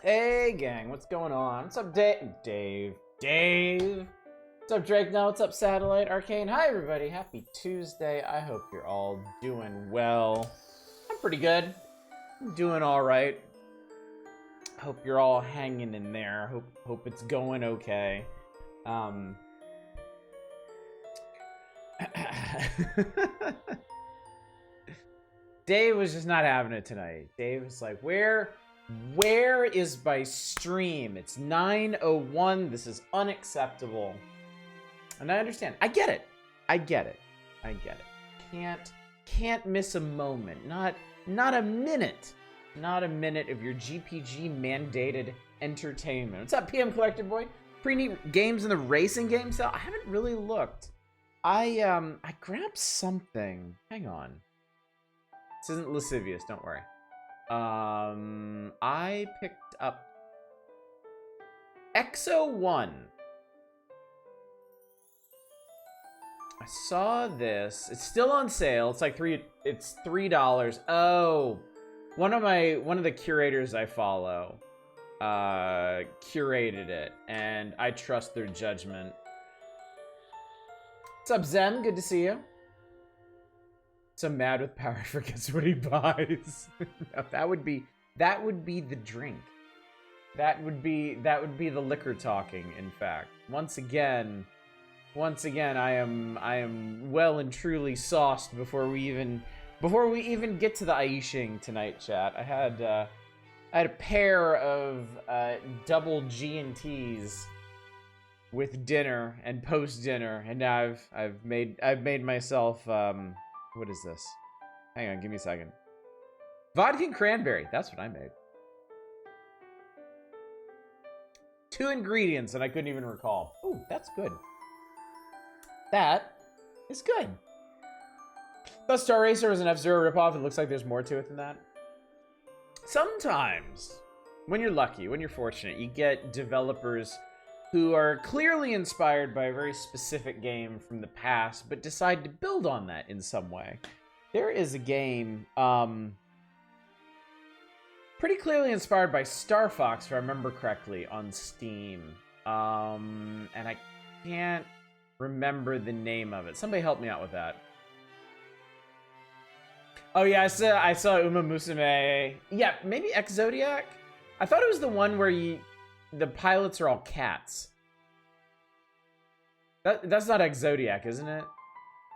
Hey gang, what's going on? What's up, Dave? What's up, Drake? Now, what's up, Satellite Arcane? Hi, everybody. Happy Tuesday. I hope you're all doing well. I'm pretty good. I'm doing all right. Hope you're all hanging in there. Hope it's going okay. Dave was just not having it tonight. Dave was like, where is my stream? It's 9:01. This is unacceptable. And I understand. I get it. Can't miss a moment. Not a minute. Not a minute of your GPG mandated entertainment. What's up, PM Collector Boy? Pretty neat games in the racing game sale. I haven't really looked. I grabbed something. Hang on. This isn't lascivious, don't worry. I picked up Exo 1. I saw this. It's still on sale. It's like $3. Oh, one of the curators I follow curated it, and I trust their judgment. What's up, Zem? Good to see you. So mad with power, he forgets what he buys. that would be the drink. That would be the liquor talking. In fact, once again, I am well and truly sauced before we even get to the Ayeshing tonight, chat. I had a pair of double G&Ts with dinner and post dinner, and now I've made myself what is this? Hang on, give me a second. Vodka and cranberry. That's what I made. 2 ingredients, and I couldn't even recall. Oh, that's good. That is good. The Star Racer is an F-Zero ripoff. It looks like there's more to it than that. Sometimes, when you're lucky, when you're fortunate, you get developers who are clearly inspired by a very specific game from the past, but decide to build on that in some way. There is a game pretty clearly inspired by Star Fox, if I remember correctly, on Steam. And I can't remember the name of it. Somebody help me out with that. Oh yeah, I saw Uma Musume. Yeah, maybe X Zodiac? I thought it was the one where the pilots are all cats. That's not X Zodiac, isn't it?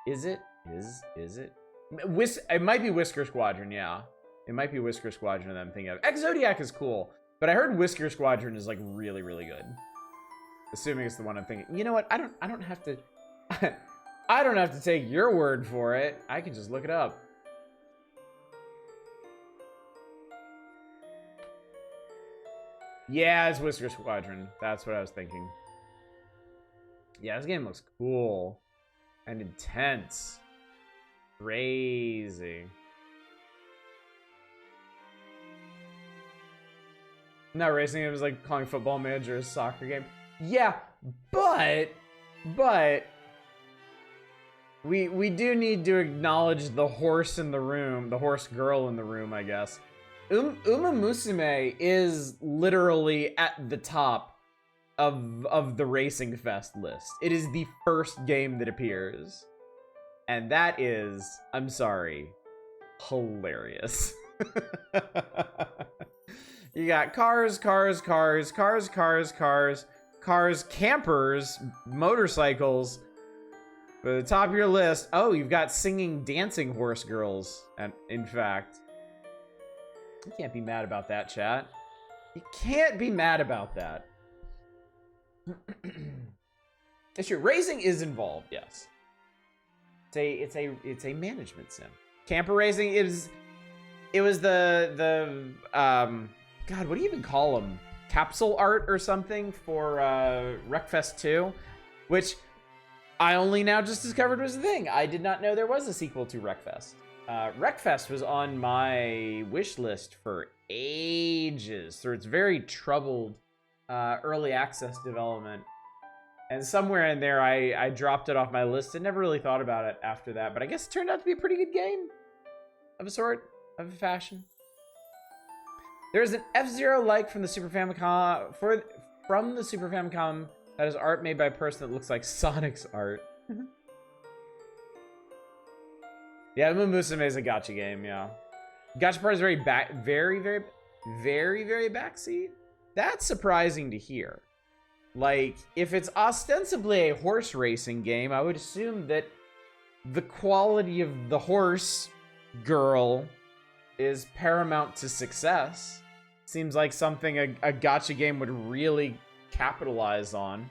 Is it? Is it? It might be Whisker Squadron, yeah. It might be Whisker Squadron that I'm thinking of. X Zodiac is cool, but I heard Whisker Squadron is like really, really good. Assuming it's the one I'm thinking. You know what? I don't have to I don't have to take your word for it. I can just look it up. Yeah, it's Whisker Squadron. That's what I was thinking. Yeah, this game looks cool and intense. Crazy. Not racing, it was like calling Football Manager a soccer game. Yeah, but we do need to acknowledge the horse in the room, the horse girl in the room, I guess. Uma Musume is literally at the top of the Racing Fest list. It is the first game that appears. And that is, I'm sorry, hilarious. You got cars, campers, motorcycles. For the top of your list, oh, you've got singing, dancing horse girls. And in fact, you can't be mad about that, chat. You can't be mad about that. It's true. Racing is involved, yes. It's a management sim. Camper racing is. It was the God, what do you even call them? Capsule art or something for Wreckfest 2, which I only now just discovered was a thing. I did not know there was a sequel to Wreckfest. Wreckfest was on my wish list for ages through its very troubled early access development. And somewhere in there, I dropped it off my list and never really thought about it after that. But I guess it turned out to be a pretty good game of a sort, of a fashion. There's an F-Zero like from the Super Famicom from the Super Famicom that is art made by a person that looks like Sonic's art. Yeah, Moon Musume is a gacha game, yeah. Gacha Party is very backseat. That's surprising to hear. Like, if it's ostensibly a horse racing game, I would assume that the quality of the horse girl is paramount to success. Seems like something a gacha game would really capitalize on.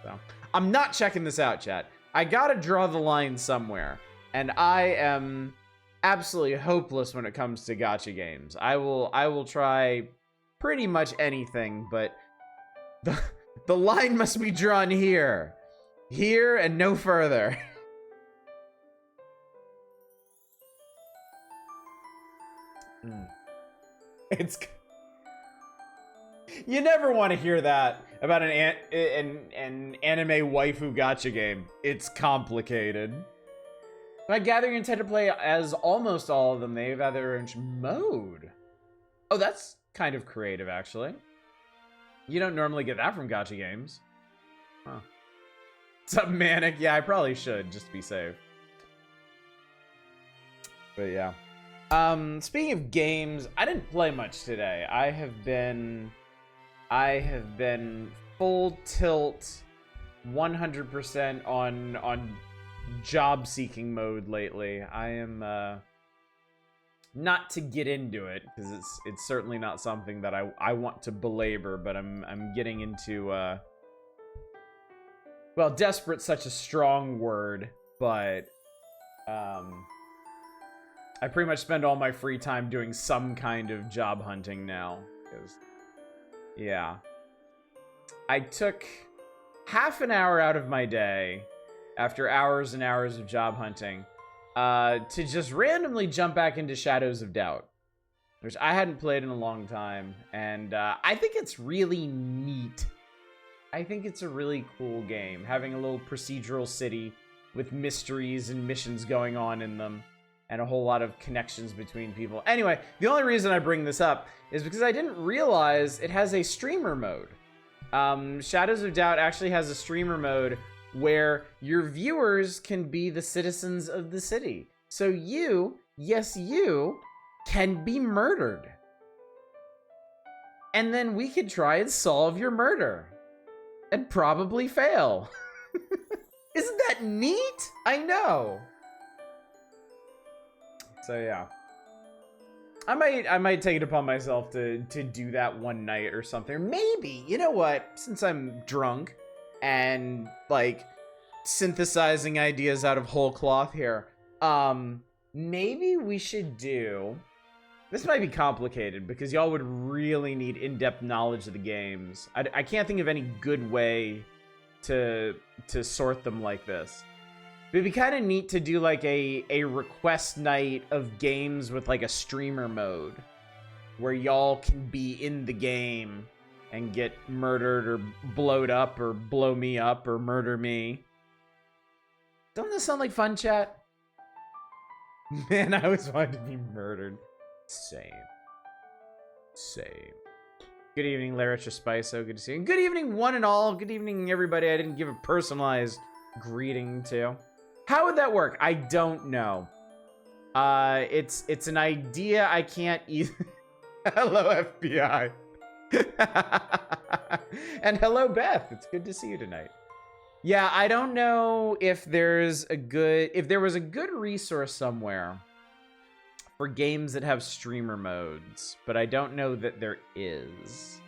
So, I'm not checking this out, chat. I gotta draw the line somewhere. And I am absolutely hopeless when it comes to gacha games. I will try pretty much anything, but the line must be drawn here. Here and no further. It's... You never want to hear that about an anime waifu gacha game. It's complicated. I gather you intend to play as almost all of them. They've either in mode. Oh, that's kind of creative, actually. You don't normally get that from gacha games. Huh. What's up, Manic? Yeah, I probably should, just to be safe. But yeah. Speaking of games, I didn't play much today. I have been full tilt 100% on job seeking mode lately. I am not to get into it because it's certainly not something that I want to belabor, but I'm getting into well, desperate's such a strong word, but I pretty much spend all my free time doing some kind of job hunting now, because yeah, I took half an hour out of my day after hours and hours of job hunting, to just randomly jump back into Shadows of Doubt, which I hadn't played in a long time, and I think it's really neat. I think it's a really cool game, having a little procedural city with mysteries and missions going on in them, and a whole lot of connections between people. Anyway, the only reason I bring this up is because I didn't realize it has a streamer mode. Shadows of Doubt actually has a streamer mode where your viewers can be the citizens of the city. So you, yes you, can be murdered. And then we could try and solve your murder. And probably fail. Isn't that neat? I know. So yeah. I might take it upon myself to do that one night or something. Maybe, you know what? Since I'm drunk and like synthesizing ideas out of whole cloth here, maybe we should do, this might be complicated because y'all would really need in-depth knowledge of the games. I can't think of any good way to sort them like this. But it'd be kind of neat to do like a request night of games with like a streamer mode where y'all can be in the game and get murdered or blowed up or blow me up or murder me. Doesn't this sound like fun, chat? Man, I always wanted to be murdered. Same. Good evening, Larisha Spiso. Good to see you. And good evening, one and all. Good evening, everybody I didn't give a personalized greeting to. How would that work? I don't know. It's an idea I can't either. Hello, FBI. And hello, Beth. It's good to see you tonight. Yeah, I don't know if there was a good resource somewhere for games that have streamer modes, but I don't know that there is.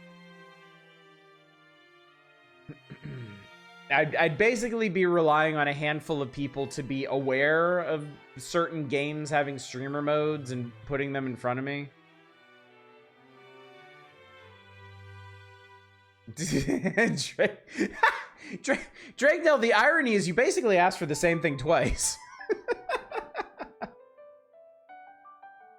I'd basically be relying on a handful of people to be aware of certain games having streamer modes and putting them in front of me. Drake, no, the irony is you basically asked for the same thing twice.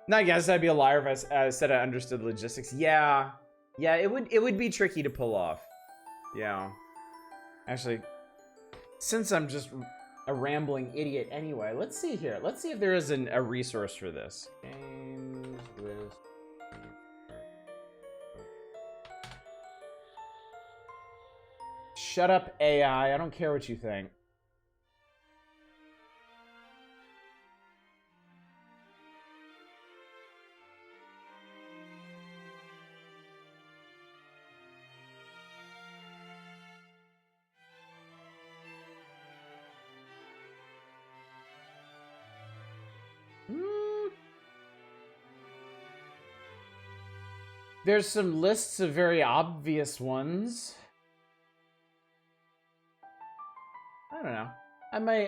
No, I guess I'd be a liar if I said I understood logistics. Yeah, it would be tricky to pull off. Yeah. Actually, since I'm just a rambling idiot anyway, let's see here. Let's see if there is a resource for this. Games with Shut up, AI. I don't care what you think. There's some lists of very obvious ones. I don't know.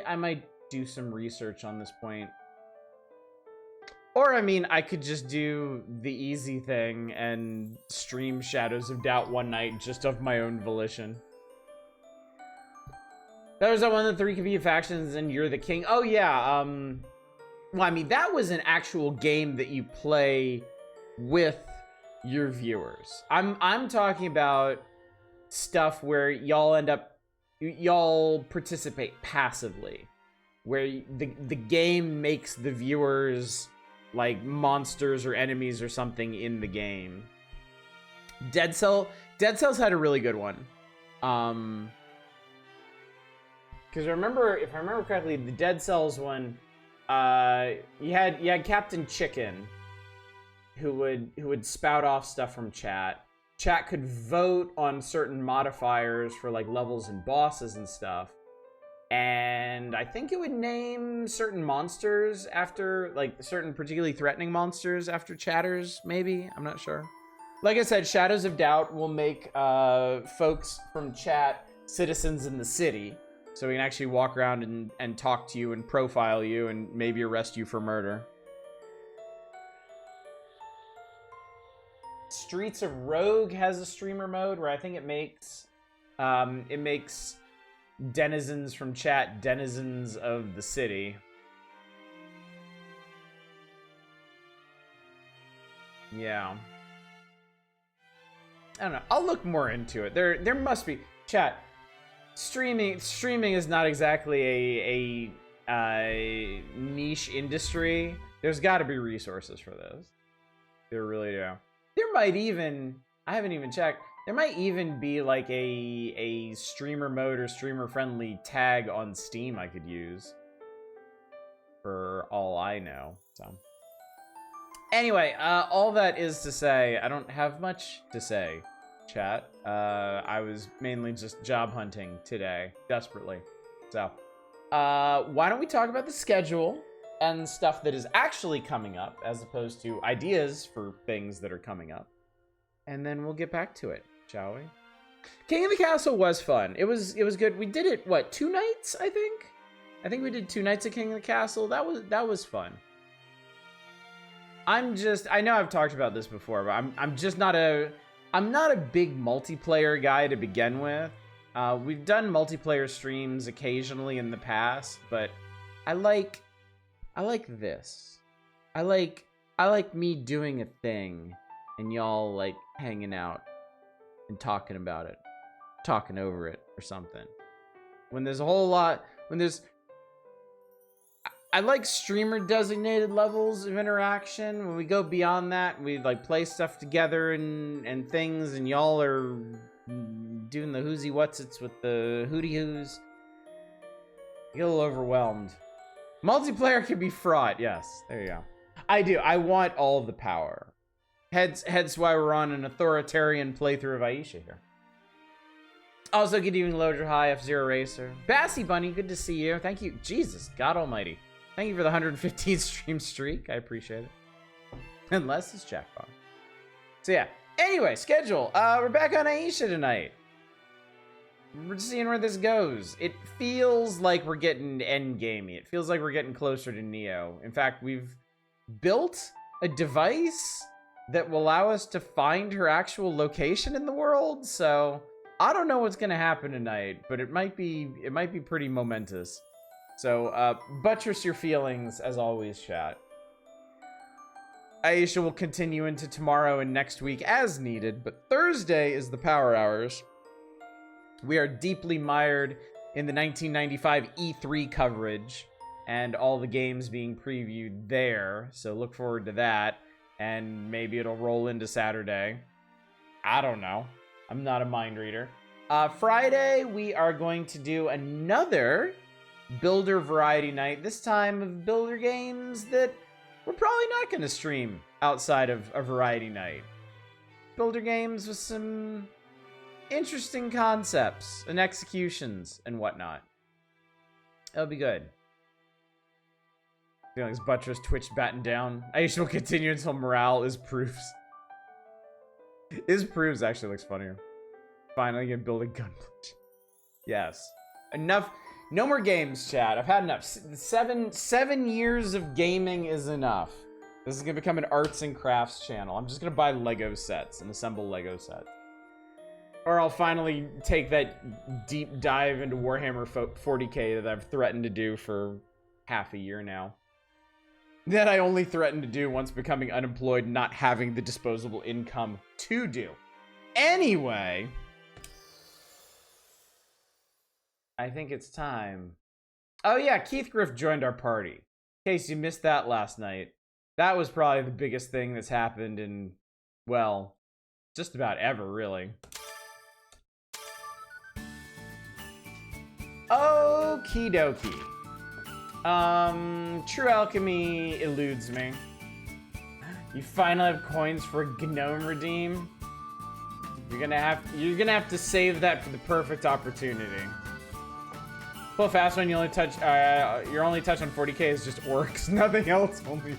I might do some research on this point. Or, I mean, I could just do the easy thing and stream Shadows of Doubt one night just of my own volition. That was one of the 3 convenient factions and you're the king. Oh, yeah. Well, I mean, that was an actual game that you play with your viewers. I'm talking about stuff where y'all participate passively, where the game makes the viewers like monsters or enemies or something in the game. Dead Cells had a really good one. Because if I remember correctly, the Dead Cells one, you had Captain Chicken, who would spout off stuff from chat. Chat could vote on certain modifiers for like levels and bosses and stuff. And I think it would name certain monsters after, like, certain particularly threatening monsters after chatters, maybe? I'm not sure. Like I said, Shadows of Doubt will make folks from chat citizens in the city. So we can actually walk around and talk to you and profile you and maybe arrest you for murder. Streets of Rogue has a streamer mode where I think it makes denizens from chat denizens of the city. Yeah. I don't know. I'll look more into it. There must be chat. Streaming is not exactly a niche industry. There's got to be resources for this. There really do. There might even, I haven't even checked, there might even be like a streamer mode or streamer friendly tag on Steam I could use. For all I know. So anyway, all that is to say, I don't have much to say, chat. I was mainly just job hunting today, desperately. So, why don't we talk about the schedule and stuff that is actually coming up, as opposed to ideas for things that are coming up. And then we'll get back to it, shall we? King of the Castle was fun. It was good. We did it, what, 2 nights, I think? I think we did 2 nights of King of the Castle. That was fun. I know I've talked about this before, but I'm not a big multiplayer guy to begin with. We've done multiplayer streams occasionally in the past, but I like this. I like me doing a thing and y'all like hanging out and talking about it, talking over it or something. When there's a whole lot, I like streamer designated levels of interaction. When we go beyond that, we like play stuff together and things, and y'all are doing the whoosy whatsits with the hooty hoos. You get a little overwhelmed. Multiplayer can be fraught. Yes, there you go. I do. I want all the power. Hence why we're on an authoritarian playthrough of Ayesha here. Also, good evening, Loader High, F-Zero Racer. Bassy Bunny, good to see you. Thank you. Jesus, God almighty. Thank you for the 115 stream streak. I appreciate it. Unless it's Jackpot. So yeah. Anyway, schedule. We're back on Ayesha tonight. We're seeing where this goes. It feels like we're getting endgamey. It feels like we're getting closer to Neo. In fact, we've built a device that will allow us to find her actual location in the world. So I don't know what's gonna happen tonight, but it might be pretty momentous. So buttress your feelings as always, chat. Ayesha will continue into tomorrow and next week as needed, but Thursday is the power hours. We are deeply mired in the 1995 E3 coverage and all the games being previewed there. So look forward to that. And maybe it'll roll into Saturday. I don't know. I'm not a mind reader. Friday, we are going to do another Builder Variety Night. This time of Builder games that we're probably not going to stream outside of a Variety Night. Builder games with some interesting concepts and executions and whatnot. It'll be good. Feelings buttress, Twitch batten down. Ayesha will continue until morale is proofs. Is proofs actually looks funnier. Finally gonna build a gun. Yes. Enough. No more games, chat. I've had enough. 7 years of gaming is enough. This is gonna become an arts and crafts channel. I'm just gonna buy Lego sets and assemble Lego sets. Or I'll finally take that deep dive into Warhammer 40k that I've threatened to do for half a year now. That I only threatened to do once becoming unemployed, not having the disposable income to do. Anyway, I think it's time. Oh yeah, Keith Griff joined our party. In case you missed that last night, that was probably the biggest thing that's happened in, well, just about ever, really. Okie dokie. True alchemy eludes me. You finally have coins for Gnome Redeem. You're gonna have to save that for the perfect opportunity. Pull fast when you only touch. Your only touch on 40k is just orcs, nothing else. Only.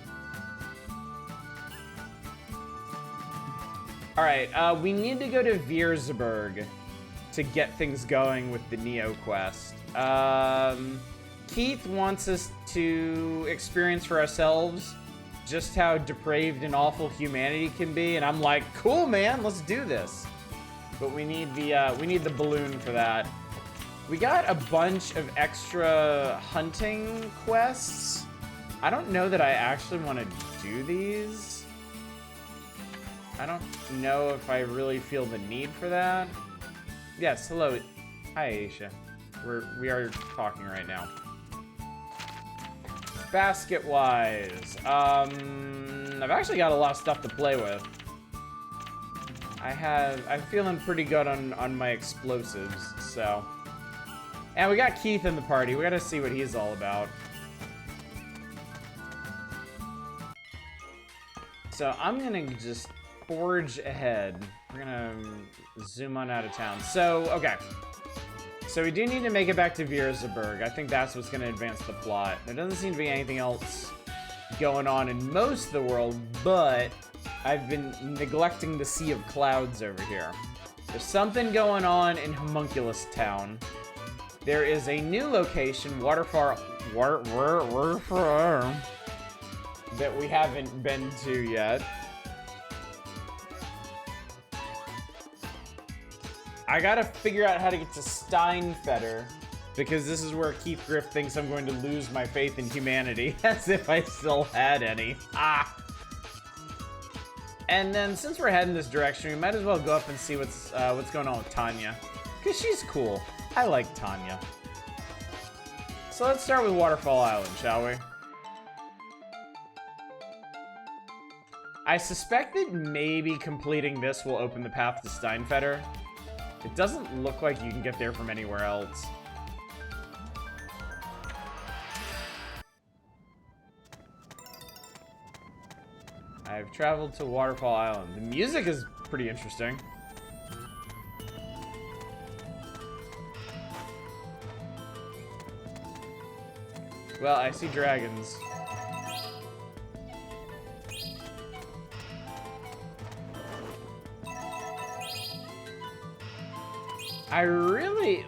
All right, we need to go to Viersburg to get things going with the Neo quest. Keith wants us to experience for ourselves just how depraved and awful humanity can be, and I'm like, cool, man, let's do this. But we need the balloon for that. We got a bunch of extra hunting quests. I don't know that I actually want to do these. I don't know if I really feel the need for that. Yes, hello. Hi, Ayesha. We are talking right now. Basket-wise, I've actually got a lot of stuff to play with. I'm feeling pretty good on my explosives, so. And we got Keith in the party. We gotta see what he's all about. So I'm gonna just forge ahead. We're gonna zoom on out of town. So, okay. So we do need to make it back to Viersburg. I think that's what's going to advance the plot. There doesn't seem to be anything else going on in most of the world, but I've been neglecting the Sea of Clouds over here. There's something going on in Homunculus Town. There is a new location, Waterfall, that we haven't been to yet. I gotta figure out how to get to Steinfeder, because this is where Keith Griff thinks I'm going to lose my faith in humanity, as if I still had any. Ah! And then, since we're heading this direction, we might as well go up and see what's going on with Tanya. Because she's cool. I like Tanya. So let's start with Waterfall Island, shall we? I suspect that maybe completing this will open the path to Steinfeder. It doesn't look like you can get there from anywhere else. I've traveled to Waterfall Island. The music is pretty interesting. Well, I see dragons. I really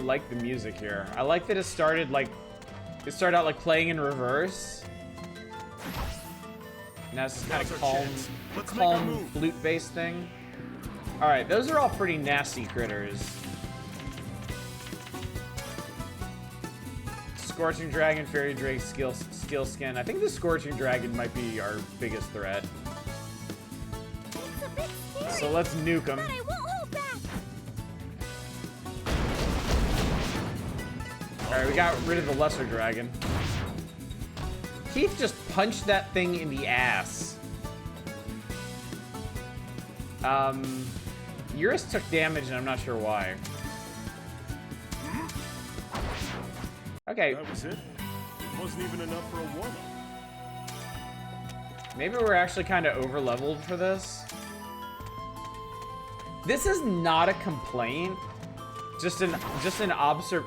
like the music here. I like that it started out like playing in reverse. Now it's this kind of calm flute-based thing. All right, those are all pretty nasty critters. Scorching Dragon, Fairy Drake, Steel Skin. I think the Scorching Dragon might be our biggest threat. So let's nuke him. Alright, we got rid of the lesser dragon. Keith just punched that thing in the ass. Eurus took damage and I'm not sure why. Okay. That was it? It wasn't even enough for a warm-up. Maybe we're actually kind of over-leveled for this. This is not a complaint. Just an observation.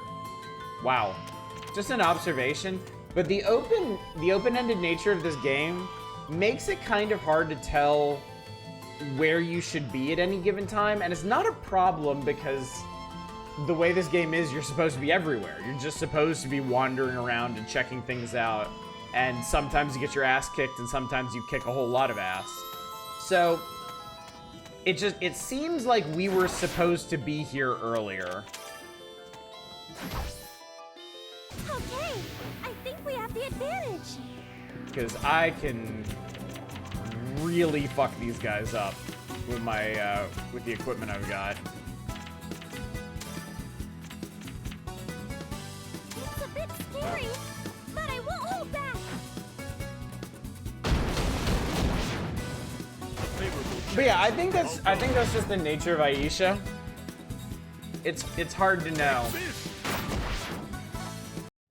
But the open-ended nature of this game makes it kind of hard to tell where you should be at any given time, and it's not a problem because the way this game is, you're supposed to be everywhere. You're just supposed to be wandering around and checking things out, and sometimes you get your ass kicked and sometimes you kick a whole lot of ass. So it seems like we were supposed to be here earlier. Okay, I think we have the advantage. Because I can really fuck these guys up with my with the equipment I've got. It's a bit scary, but I won't hold back. But yeah, I think that's just the nature of Ayesha. It's hard to know.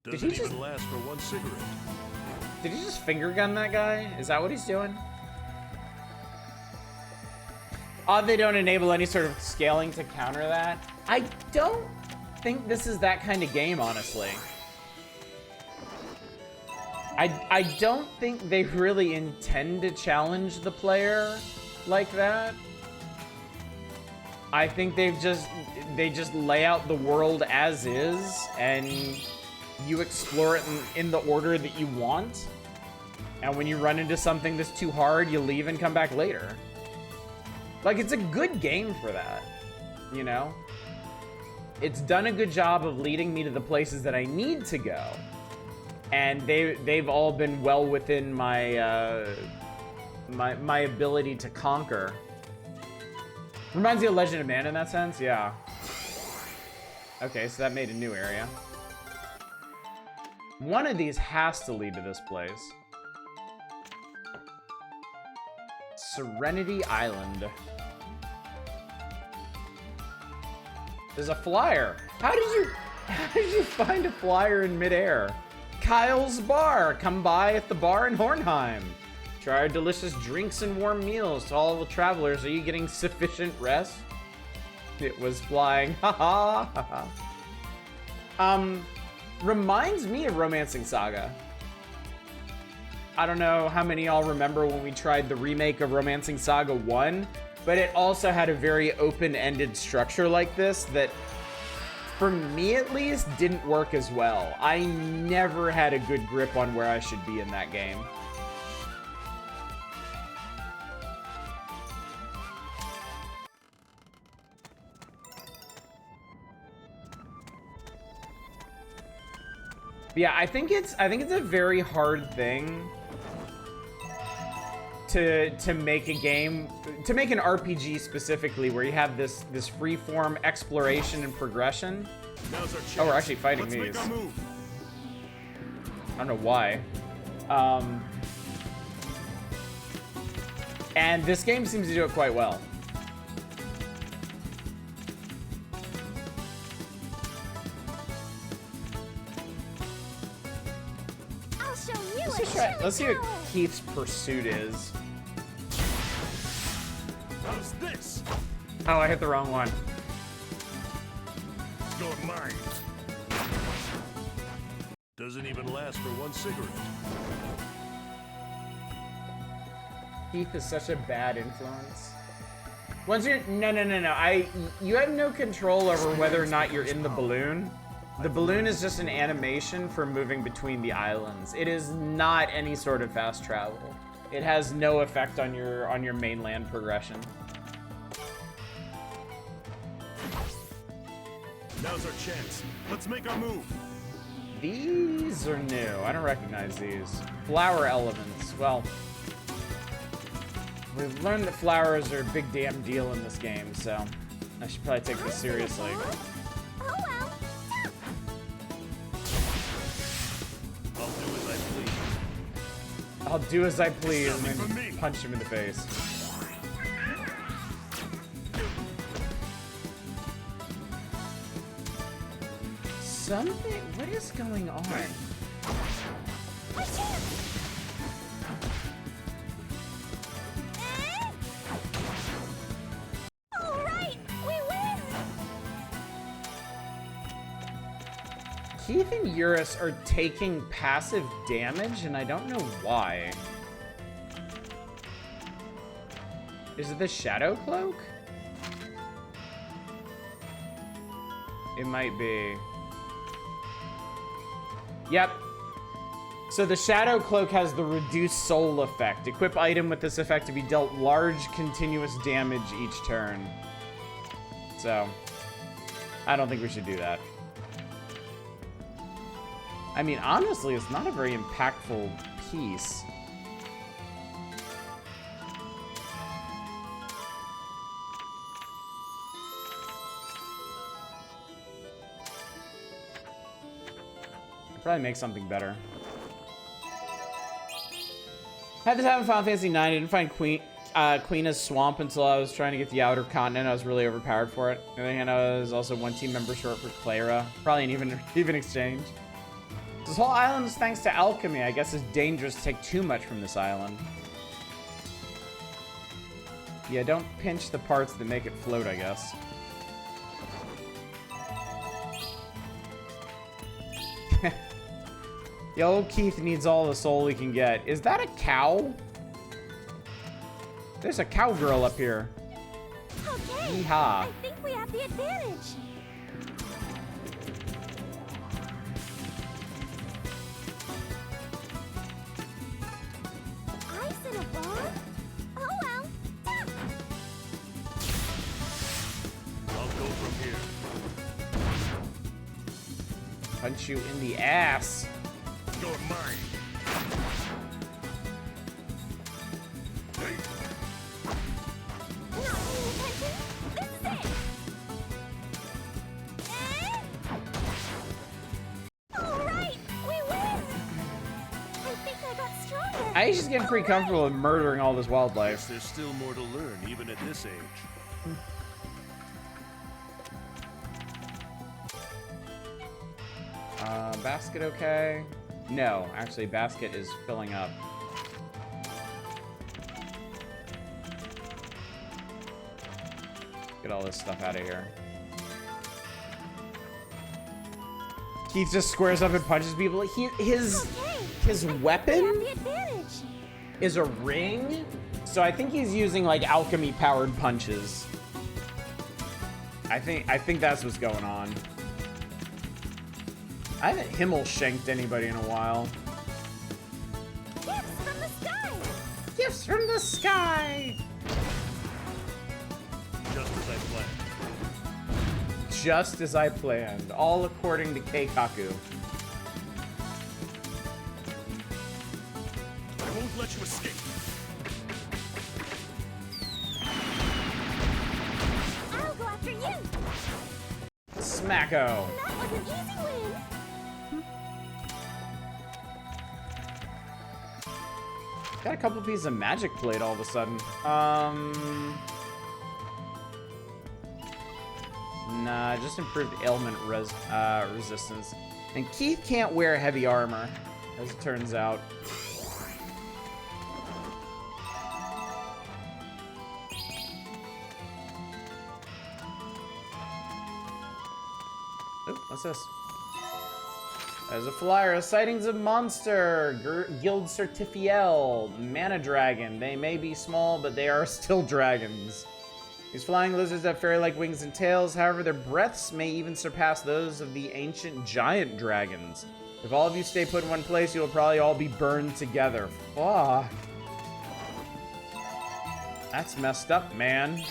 Did he just last for one cigarette? Did he just finger gun that guy? Is that what he's doing? Odd they don't enable any sort of scaling to counter that. I don't think this is that kind of game, honestly. I don't think they really intend to challenge the player like that. I think they just lay out the world as is, and you explore it in the order that you want. And when you run into something that's too hard, you leave and come back later. Like, it's a good game for that, you know? It's done a good job of leading me to the places that I need to go. And they've all been well within my, my ability to conquer. Reminds me of Legend of Mana in that sense, yeah. Okay, so that made a new area. One of these has to lead to this place. Serenity Island. There's a flyer. How did you find a flyer in midair? Kyle's Bar. Come by at the bar in Hornheim. Try our delicious drinks and warm meals. To all the travelers, are you getting sufficient rest? It was flying. Ha ha ha. Reminds me of Romancing Saga. I don't know how many y'all remember when we tried the remake of Romancing Saga 1, but it also had a very open-ended structure like this that, for me at least, didn't work as well. I never had a good grip on where I should be in that game. But yeah, I think it's a very hard thing to make a game, to make an RPG specifically, where you have this free-form exploration and progression. Oh, we're actually fighting these. I don't know why. And this game seems to do it quite well. I'll show you. Let's see what Keith's pursuit is. How's this? Oh, I hit the wrong one. You're mine. Doesn't even last for one cigarette. Keith is such a bad influence. Once you're no. You have no control over whether or not you're in the balloon. The balloon is just an animation for moving between the islands. It is not any sort of fast travel. It has no effect on your mainland progression. Now's our chance. Let's make our move. These are new. I don't recognize these. Flower elements. Well, we've learned that flowers are a big damn deal in this game, so I should probably take this seriously. Oh well. I'll do as I please and then punch him in the face. So something? What is going on? All right, we win. Keith and Eurus are taking passive damage, and I don't know why. Is it the Shadow Cloak? It might be. Yep. So the Shadow Cloak has the reduced soul effect. Equip item with this effect to be dealt large continuous damage each turn. So, I don't think we should do that. I mean, honestly, it's not a very impactful piece. Probably make something better. Had the time in Final Fantasy IX. I didn't find Queena's Swamp until I was trying to get the Outer Continent. I was really overpowered for it. On the other hand, I was also one team member short for Clara. Probably an even exchange. This whole island is thanks to alchemy. I guess it's dangerous to take too much from this island. Yeah, don't pinch the parts that make it float, I guess. Yo, old Keith needs all the soul he can get. Is that a cow? There's a cowgirl up here. Okay. Yeehaw. I think we have the advantage. Ice in a bar? Oh well. Duh. I'll go from here. Punch you in the ass. You're mine. Hey, Not paying attention. This is it. All right, we win. I think I got stronger. Ayesha's getting pretty comfortable with murdering all this guess wildlife. there's still more to learn, even at this age. Basket okay? No, actually, basket is filling up. Get all this stuff out of here. Keith just squares up and punches people. His weapon The advantage. is a ring, so I think he's using like alchemy-powered punches. I think that's what's going on. I haven't Himmel-shanked anybody in a while. Gifts from the sky. Gifts from the sky! Just as I planned. Just as I planned, all according to Keikaku. I won't let you escape. I'll go after you. Smacko! That was an easy win. Got a couple pieces of magic plate all of a sudden. Nah, just improved ailment resistance. And Keith can't wear heavy armor, as it turns out. Oop, what's this? There's a flyer. Sightings of monster. Guild Certifiel. Mana dragon. They may be small, but they are still dragons. These flying lizards have fairy-like wings and tails. However, their breaths may even surpass those of the ancient giant dragons. If all of you stay put in one place, you'll probably all be burned together. Fuck. That's messed up, man.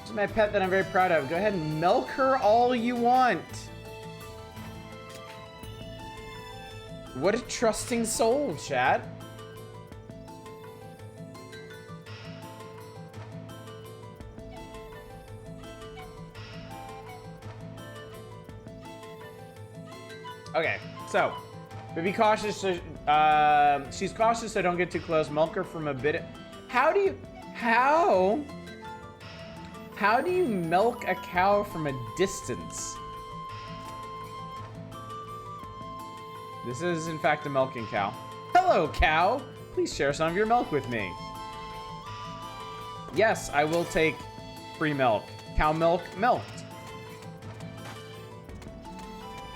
This is my pet that I'm very proud of. Go ahead and milk her all you want. What a trusting soul, chat. Okay, so, but be cautious. So, she's cautious, so don't get too close. Milk her from a bit. How How do you milk a cow from a distance? This is, in fact, a milking cow. Hello, cow. Please share some of your milk with me. Yes, I will take free milk. Cow milk, milked.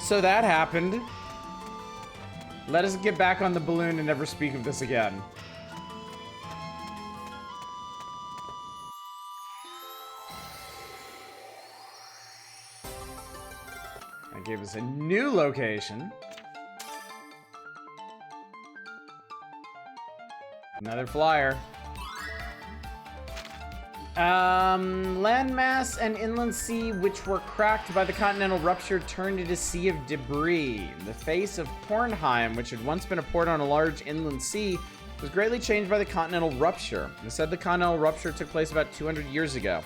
So that happened. Let us get back on the balloon and never speak of this again. That gave us a new location. Another flyer. Landmass and inland sea, which were cracked by the continental rupture, turned into a sea of debris. The face of Hornheim, which had once been a port on a large inland sea, was greatly changed by the continental rupture. It said the continental rupture took place about 200 years ago.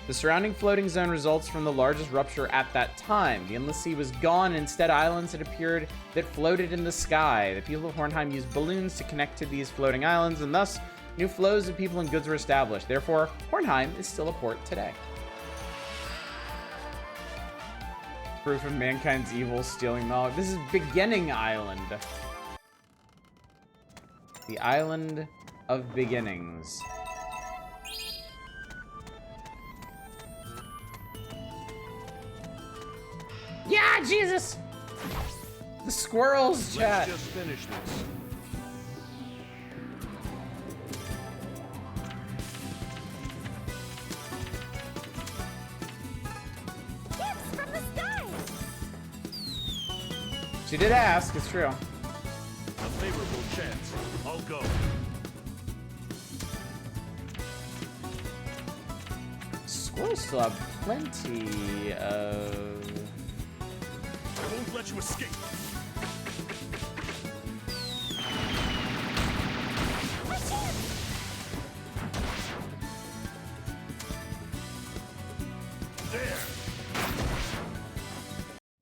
The surrounding floating zone results from the largest rupture at that time. The inland sea was gone, and instead islands had appeared that floated in the sky. The people of Hornheim used balloons to connect to these floating islands, and thus new flows of people and goods were established. Therefore, Hornheim is still a port today. Proof of mankind's evil, stealing knowledge. This is Beginning Island. The Island of Beginnings. Yeah, Jesus! The squirrels, chat. Let's just finish this. Gifts from the sky! She did ask, it's true. A favorable chance. I'll go. Squirrels still have plenty of... I won't let you escape. My chance! There.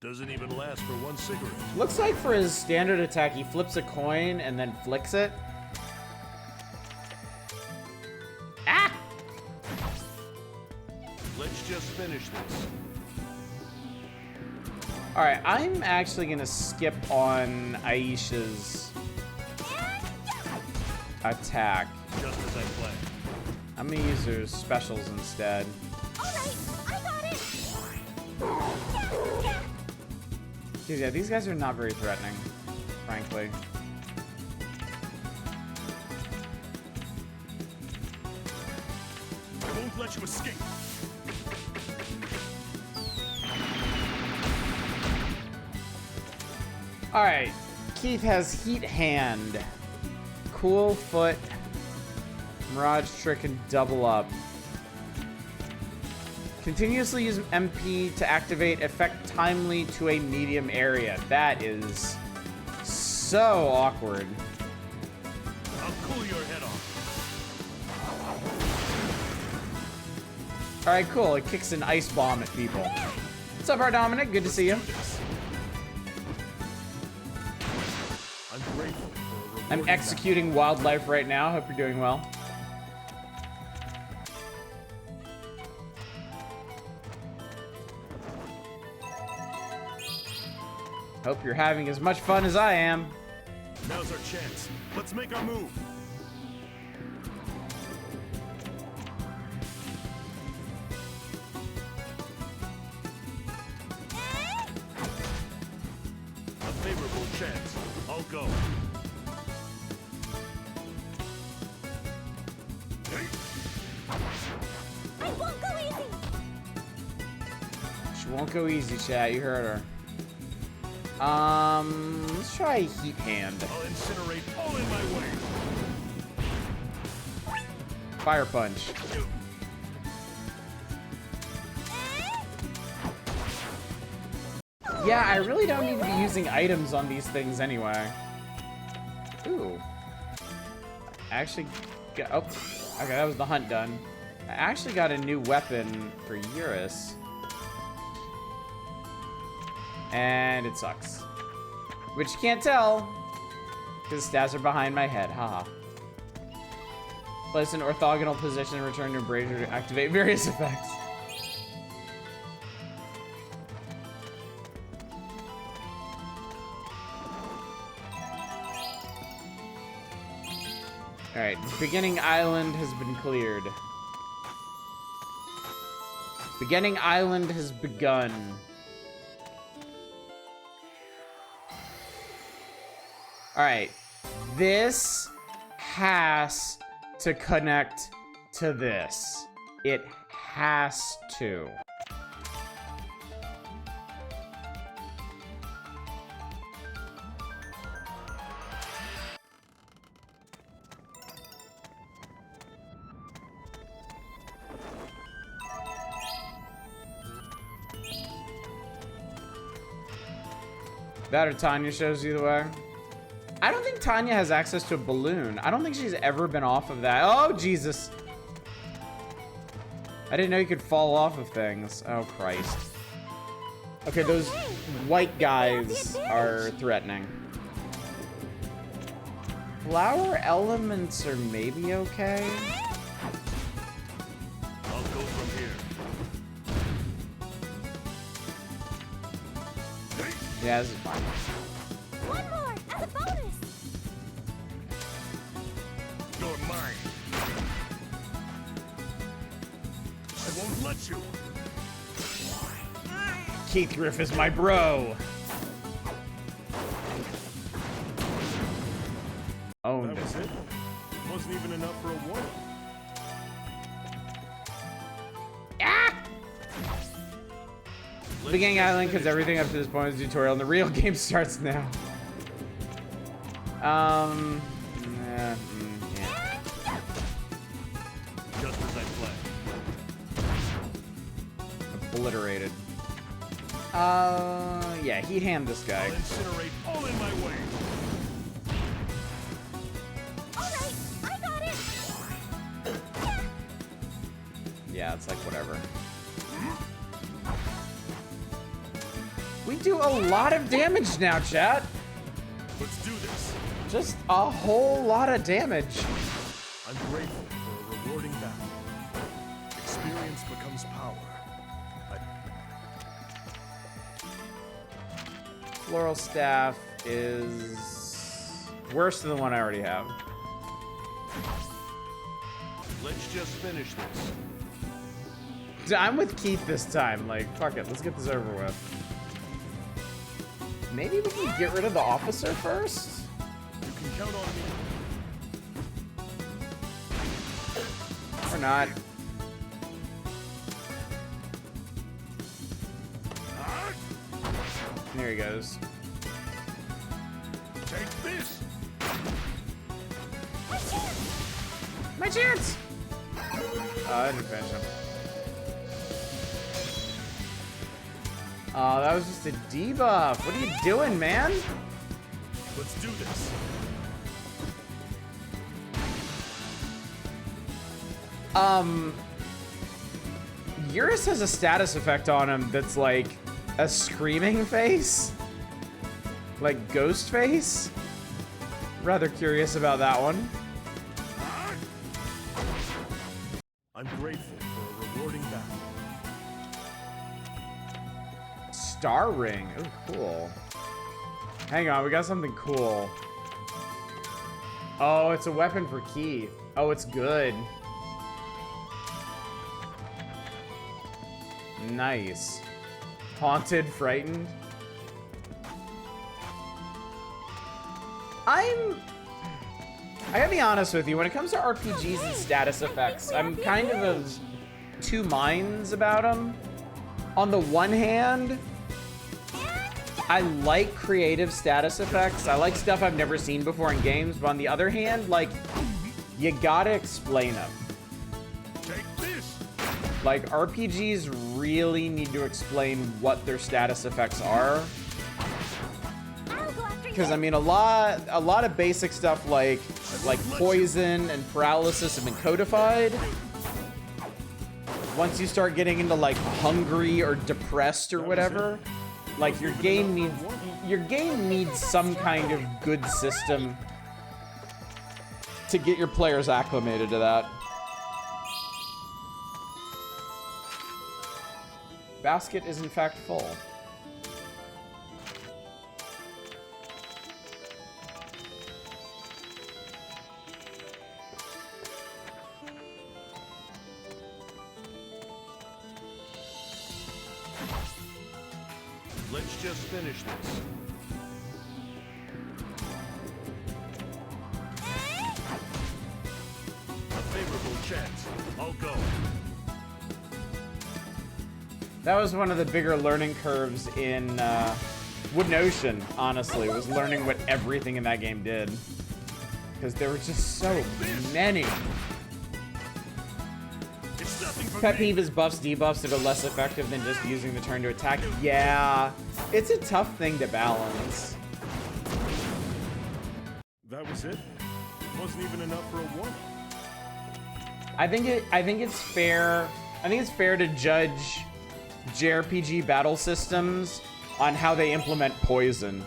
Doesn't even last for one cigarette. Looks like for his standard attack, he flips a coin and then flicks it. Ah! Let's just finish this. Alright, I'm actually gonna skip on Ayesha's attack. Just as I planned. I'm gonna use her specials instead. Alright, I got it! Because yeah, these guys are not very threatening, frankly. I won't let you escape. Alright, Keith has Heat Hand, Cool Foot, Mirage Trick, and Double Up. Continuously use MP to activate effect timely to a medium area. That is so awkward. I'll cool your head off. Alright, cool. It kicks an ice bomb at people. What's up, Dominic? Good to see you. I'm grateful for a I'm rewarding executing wildlife right now. Hope you're doing well. Hope you're having as much fun as I am. battle. Now's our chance. Let's make our move. A favorable chance. I'll go. I won't go easy! She won't go easy, chat. You heard her. Let's try Heat Hand. I'll incinerate all in my way. Fire Punch. Yeah, I really don't need to be using items on these things anyway. Ooh. I actually got... Oh, okay, that was the hunt done. I actually got a new weapon for Eurus. And it sucks. Which you can't tell, because stats are behind my head, haha. Place an orthogonal position and return to brazier to activate various effects. Alright, beginning island has been cleared. Beginning island has begun. Alright. This has to connect to this. It has to. That or Tanya shows you the way. I don't think Tanya has access to a balloon. I don't think she's ever been off of that. Oh, Jesus. I didn't know you could fall off of things. Oh, Christ. Okay, those white guys are threatening. Flower elements are maybe okay. I'll go from here. Yeah, this is fine. One more as a bonus. You're mine. I won't let you. Keith Griff is my bro. Oh, That was it. Wasn't even enough for a warning. Beginning island because everything up to this point is a tutorial and the real game starts now. Yeah. Just as I planned. Obliterated. Yeah, heat hand this guy. I'll incinerate all in my way. Alright, I got it. Yeah, it's like whatever. We do a lot of damage now, chat. Let's do this. Just a whole lot of damage. I'm grateful for a rewarding battle. Experience becomes power. Floral staff is worse than the one I already have. Let's just finish this. I'm with Keith this time. Like, fuck it. Let's get this over with. Maybe we can get rid of the officer first? You can count on me. Or not. There he goes. Take this. My chance! Oh, I didn't finish him. Oh, that was just a debuff. What are you doing, man? Let's do this. Eurus has a status effect on him that's like a screaming face. Like ghost face. Rather curious about that one. I'm grateful for a rewarding battle. Star ring. Oh, cool. Hang on, we got something cool. Oh, it's a weapon for Key. Oh, it's good. Nice. Haunted, frightened. I gotta be honest with you, when it comes to RPGs and status effects, I'm kind of two minds about them. On the one hand, I like creative status effects. I like stuff I've never seen before in games, but on the other hand, like, you gotta explain them. Take this. Like, RPGs really need to explain what their status effects are. I'll go after Because, you. I mean, a lot of basic stuff like poison and paralysis have been codified. Once you start getting into, like, hungry or depressed or whatever, like, your game needs some kind of good system to get your players acclimated to that. Basket is in fact full. just finish this. A favorable chance. I'll go. That was one of the bigger learning curves in Wooden Ocean, honestly, was learning what everything in that game did. Because there were just so many. Pet peeve is buffs, debuffs that are less effective than just using the turn to attack. Yeah, it's a tough thing to balance. That was it? It wasn't even enough for a warm-up. I think it's fair. I think it's fair to judge JRPG battle systems on how they implement poison.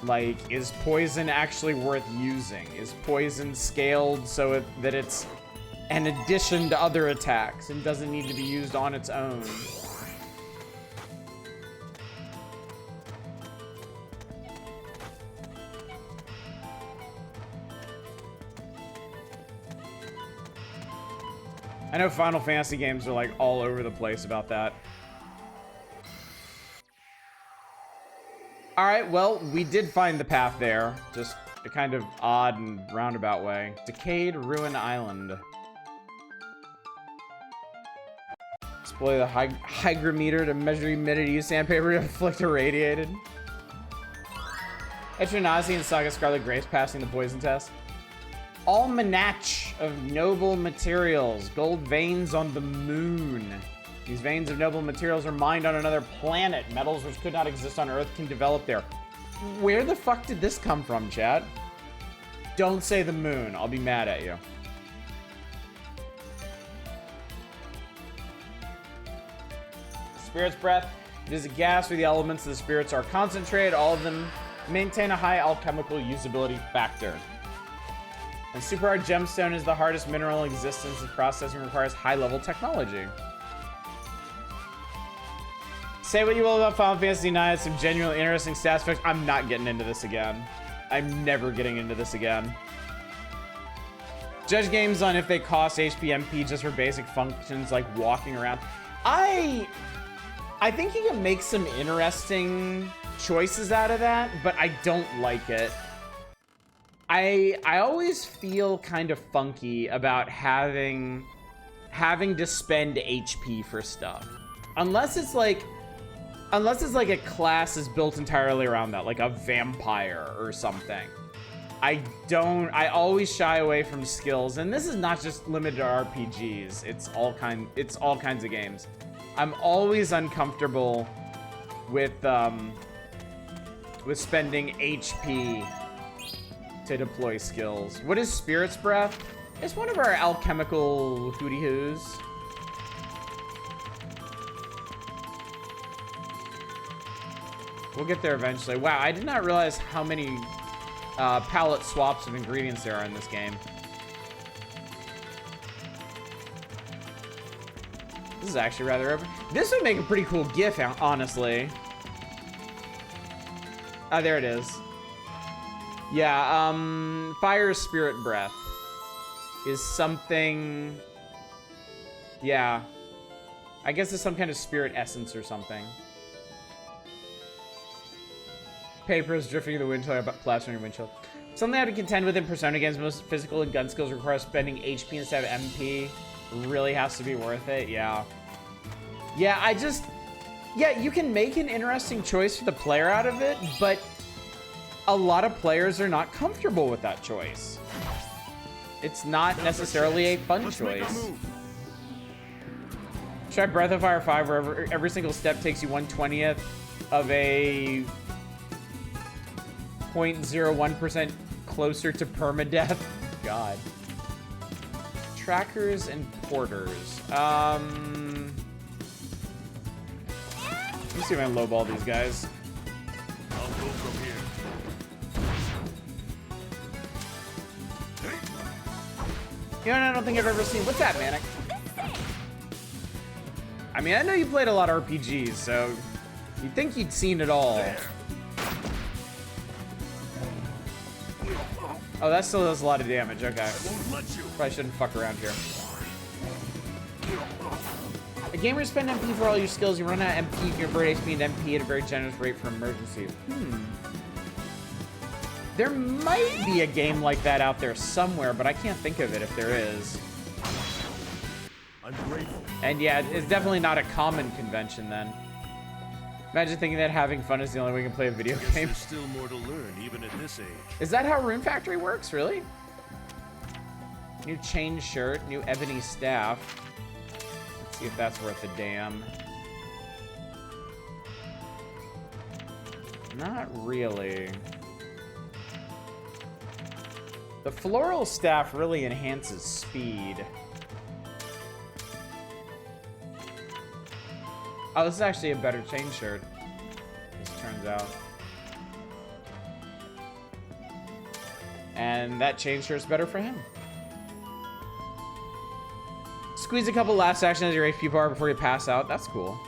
Like, is poison actually worth using? Is poison scaled so that it's an addition to other attacks and doesn't need to be used on its own? I know Final Fantasy games are like all over the place about that. All right, well, we did find the path there, just a kind of odd and roundabout way. Decayed Ruin Island. Display the hygrometer to measure humidity. Sandpaper to inflict irradiated. Etranazi and Saga Scarlet Grace passing the poison test. Almanach of noble materials. Gold veins on the moon. These veins of noble materials are mined on another planet. Metals which could not exist on Earth can develop there. Where the fuck did this come from, chat? Don't say the moon. I'll be mad at you. Spirit's breath. It is a gas where the elements of the spirits are concentrated. All of them maintain a high alchemical usability factor. And super hard gemstone is the hardest mineral in existence. The processing requires high-level technology. Say what you will about Final Fantasy IX, some genuinely interesting stats effects. I'm not getting into this again. I'm never getting into this again. Judge games on if they cost HP MP just for basic functions like walking around. I think you can make some interesting choices out of that, but I don't like it. I always feel kind of funky about having to spend HP for stuff. Unless it's like a class is built entirely around that, like a vampire or something. I always shy away from skills, and this is not just limited to RPGs. It's all kinds of games. I'm always uncomfortable with spending HP to deploy skills. What is Spirit's Breath? It's one of our alchemical hooty-hoos. We'll get there eventually. Wow, I did not realize how many palette swaps of ingredients there are in this game. This is actually rather open. This would make a pretty cool GIF, honestly. Ah, there it is. Yeah, Fire Spirit Breath is something... Yeah. I guess it's some kind of spirit essence or something. Paper is drifting in the wind until about plaster in your windshield. Something I have to contend with in Persona games. Most physical and gun skills require spending HP instead of MP. Really has to be worth it. Yeah. Yeah, yeah, you can make an interesting choice for the player out of it, but a lot of players are not comfortable with that choice. It's not necessarily a fun choice. Try Breath of Fire 5, where every single step takes you 1/20th of a 0.01% closer to permadeath. God. Trackers and porters. Let me see if I can lowball these guys. I'll go from here. You know what I don't think I've ever seen? What's that, Manic? I mean, I know you played a lot of RPGs, so you'd think you'd seen it all. Oh, that still does a lot of damage. Okay. Probably shouldn't fuck around here. A gamer spend MP for all your skills. You run out of MP, you can convert HP into MP at a very generous rate for emergency. There might be a game like that out there somewhere, but I can't think of it if there is. I'm grateful. And yeah, it's definitely not a common convention then. Imagine thinking that having fun is the only way you can play a video game. There's still more to learn, even at this age. Is that how Rune Factory works, really? New chain shirt, new ebony staff. Let's see if that's worth a damn. Not really. The floral staff really enhances speed. Oh, this is actually a better chain shirt, as it turns out. And that chain shirt's better for him. Squeeze a couple last actions as your HP bar before you pass out. That's cool.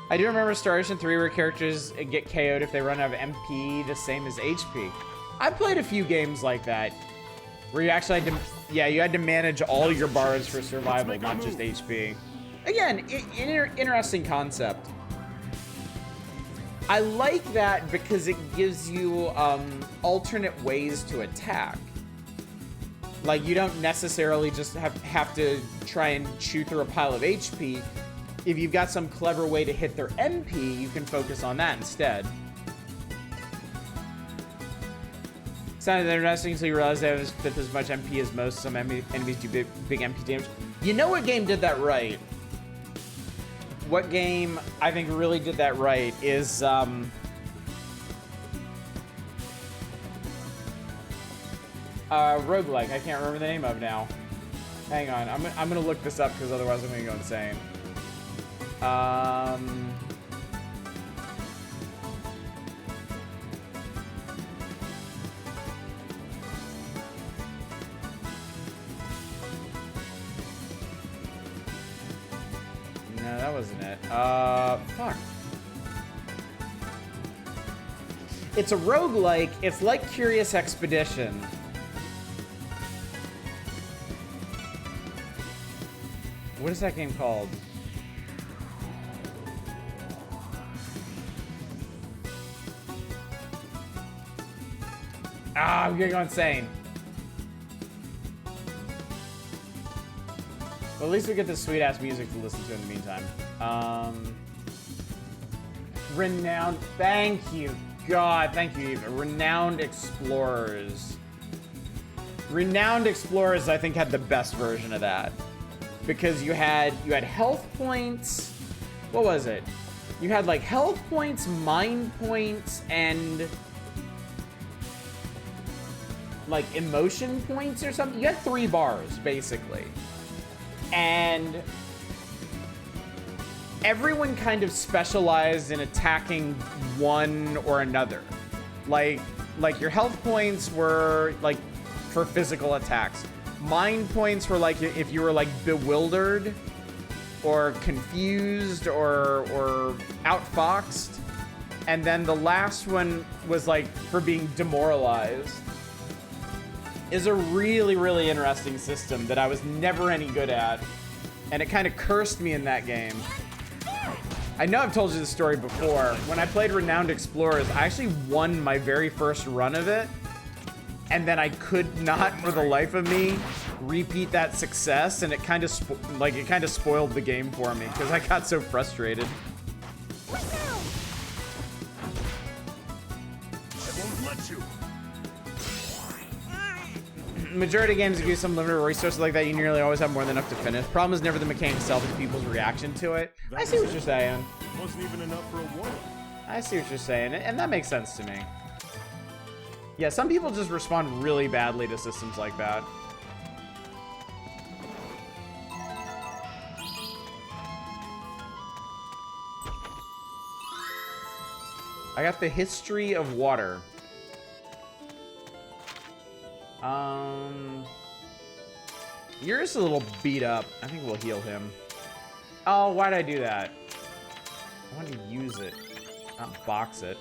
I do remember Star Ocean 3 where characters get KO'd if they run out of MP the same as HP. I played a few games like that, where you actually had to, yeah, you had to manage all your bars for survival, not just HP. Again, interesting concept. I like that because it gives you alternate ways to attack. Like, you don't necessarily just have to try and chew through a pile of HP. If you've got some clever way to hit their MP, you can focus on that instead. Sounded interesting until you realize they have a fifth as much MP as most. Some enemies do big MP damage. You know what game did that right? What game I think really did that right is roguelike. I can't remember the name of now. Hang on, I'm gonna look this up because otherwise I'm gonna go insane. No, that wasn't it. Fuck. It's a roguelike. It's like Curious Expedition. What is that game called? Ah, I'm gonna go insane. Well, at least we get this sweet ass music to listen to in the meantime. Renowned, thank you, God, thank you, Eva. Renowned Explorers. Renowned Explorers, I think, had the best version of that. Because you had health points. What was it? You had like health points, mind points, and like emotion points or something. You had 3 bars basically, and everyone kind of specialized in attacking one or another. Like your health points were like for physical attacks. Mind points were like if you were like bewildered or confused or outfoxed. And then the last one was like for being demoralized. Is a really, really interesting system that I was never any good at. And it kind of cursed me in that game. I know I've told you this story before. When I played Renowned Explorers, I actually won my very first run of it. And then I could not, for the life of me, repeat that success, and it kind of spoiled the game for me because I got so frustrated. I won't let you. Majority of games that give you some limited resources like that, you nearly always have more than enough to finish. Problem is never the mechanic itself, it's people's reaction to it. I see what you're saying. Wasn't even enough for a warm-up. I see what you're saying, and that makes sense to me. Yeah, some people just respond really badly to systems like that. I got the history of water. You're a little beat up. I think we'll heal him. Oh, why'd I do that? I want to use it, not box it.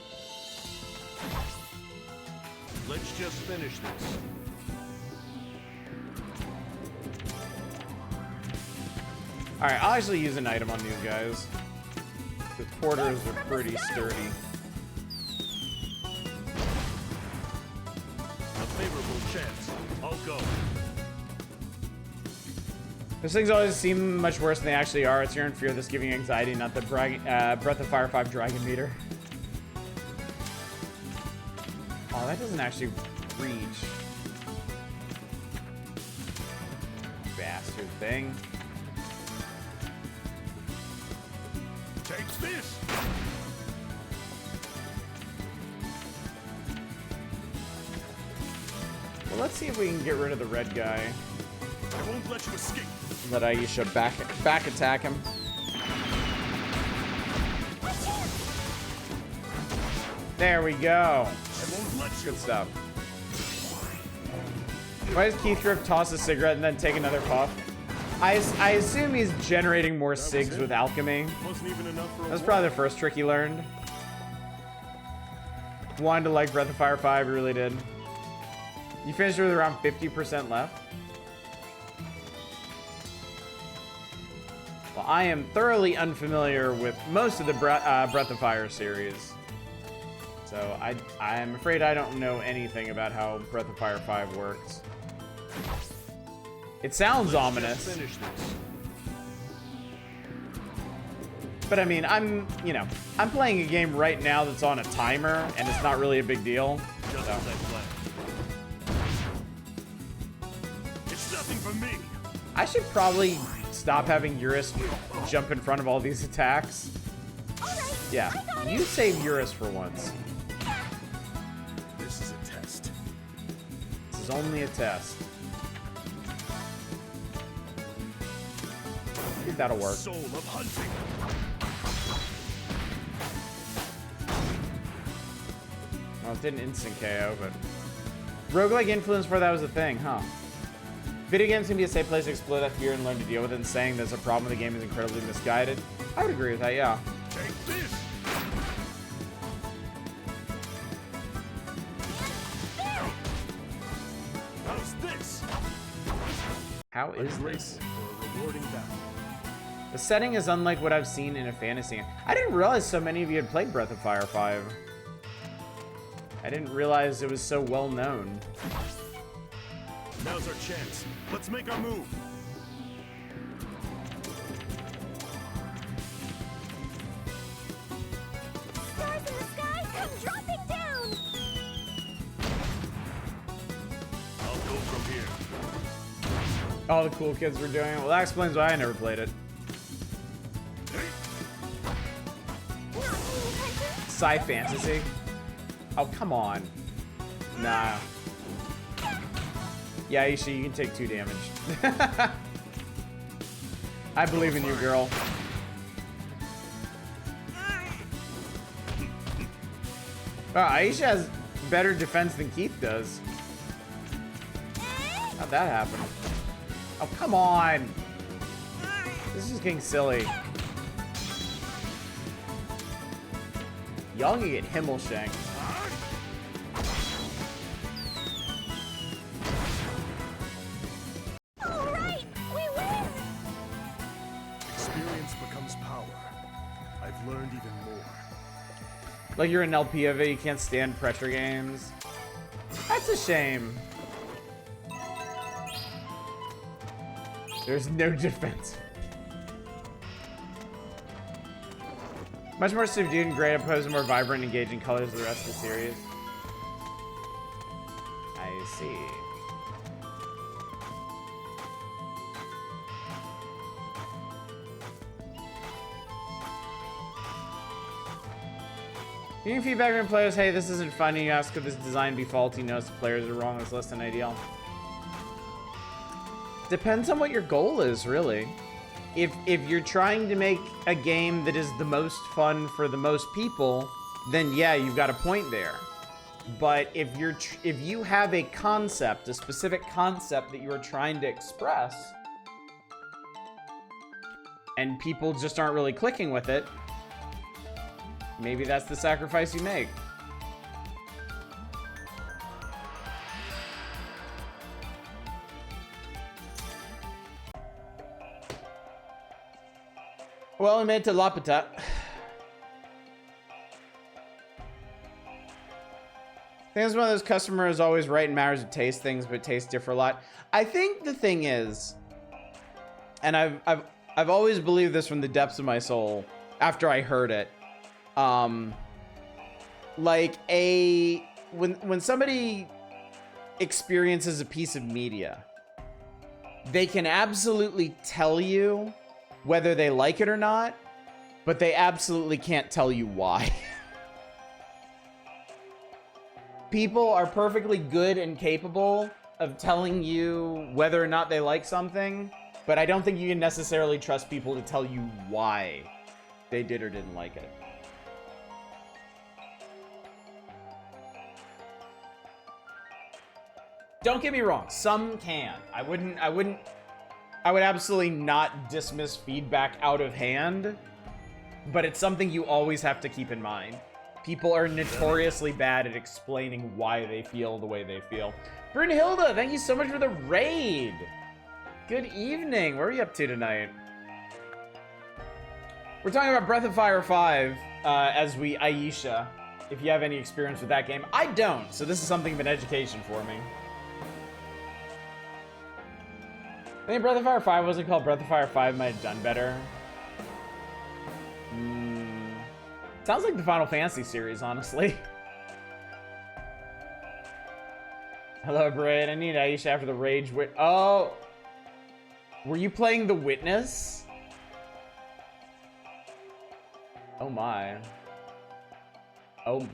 Let's just finish this. Alright, I'll actually use an item on these guys. The porters are pretty sturdy. A favorable chance. I'll go. Those things always seem much worse than they actually are. It's your own fear of this giving you anxiety, not the Breath of Fire 5 Dragon Meter. Oh, that doesn't actually reach. Bastard thing. Takes this. Well, let's see if we can get rid of the red guy. I won't let you escape. Let Ayesha back attack him. There we go. I won't let you. Good stuff. Why does Keithrip toss a cigarette and then take another puff? I assume he's generating more cigs with alchemy. Wasn't even enough for a That's war. probably the first trick he learned. Wanted to like Breath of Fire 5, he really did. You finished with around 50% left. Well, I am thoroughly unfamiliar with most of the Breath of Fire series. So I'm afraid I don't know anything about how Breath of Fire 5 works. It sounds ominous. Finish this. But I mean, I'm playing a game right now that's on a timer, and it's not really a big deal. Just So. as I planned. It's nothing for me. I should probably stop having Eurus jump in front of all these attacks. Alright, Yeah, I got you it. save Eurus for once. This is a test. This is only a test. I think that'll work. Soul of hunting. Well, it didn't instant KO, but... Roguelike influence before that was a thing, huh? Video games can be a safe place to explore that fear and learn to deal with it, and saying there's a problem with the game is incredibly misguided. I would agree with that, yeah. Take this. How's this? How A is great this? for a rewarding battle. The setting is unlike what I've seen in a fantasy game. I didn't realize so many of you had played Breath of Fire 5. I didn't realize it was so well known. Now's our chance. Let's make our move. Stars in the sky come dropping down. I'll go from here. All the cool kids were doing it. Well, that explains why I never played it. Not paying attention. Sci fantasy? Oh, come on. Nah. Yeah, Ayesha, you can take 2 damage. I believe in you, girl. Wow, Ayesha has better defense than Keith does. How'd that happen? Oh, come on. This is getting silly. Y'all can get Himmelshank. Alright, we win. Experience becomes power. I've learned even more. Like you're an LP of it, you can't stand pressure games. That's a shame. There's no defense. Much more subdued and gray, opposed to more vibrant, engaging colors of the rest of the series. I see. Giving feedback from players, hey, this isn't fun, and you ask could this design be faulty, notice the players are wrong, it's less than ideal. Depends on what your goal is, really. If you're trying to make a game that is the most fun for the most people, then yeah, you've got a point there. But if you have a concept, a specific concept that you are trying to express, and people just aren't really clicking with it, maybe that's the sacrifice you make. Well, I made to Lapita. I think it's one of those customers always right in matters of taste things, but tastes differ a lot. I think the thing is, and I've always believed this from the depths of my soul after I heard it. Like when somebody experiences a piece of media, they can absolutely tell you whether they like it or not, but they absolutely can't tell you why. People are perfectly good and capable of telling you whether or not they like something, but I don't think you can necessarily trust people to tell you why they did or didn't like it. Don't get me wrong, some can. I would absolutely not dismiss feedback out of hand, but it's something you always have to keep in mind. People are notoriously bad at explaining why they feel the way they feel. Brunhilde, thank you so much for the raid. Good evening. What are you up to tonight? We're talking about Breath of Fire 5 as we Ayesha. If you have any experience with that game. I don't, so this is something of an education for me. I think Breath of Fire 5 wasn't called Breath of Fire 5, might have done better. Sounds like the Final Fantasy series, honestly. Hello, Braid. I need Ayesha after the Rage Wit. Oh! Were you playing The Witness? Oh my. Oh.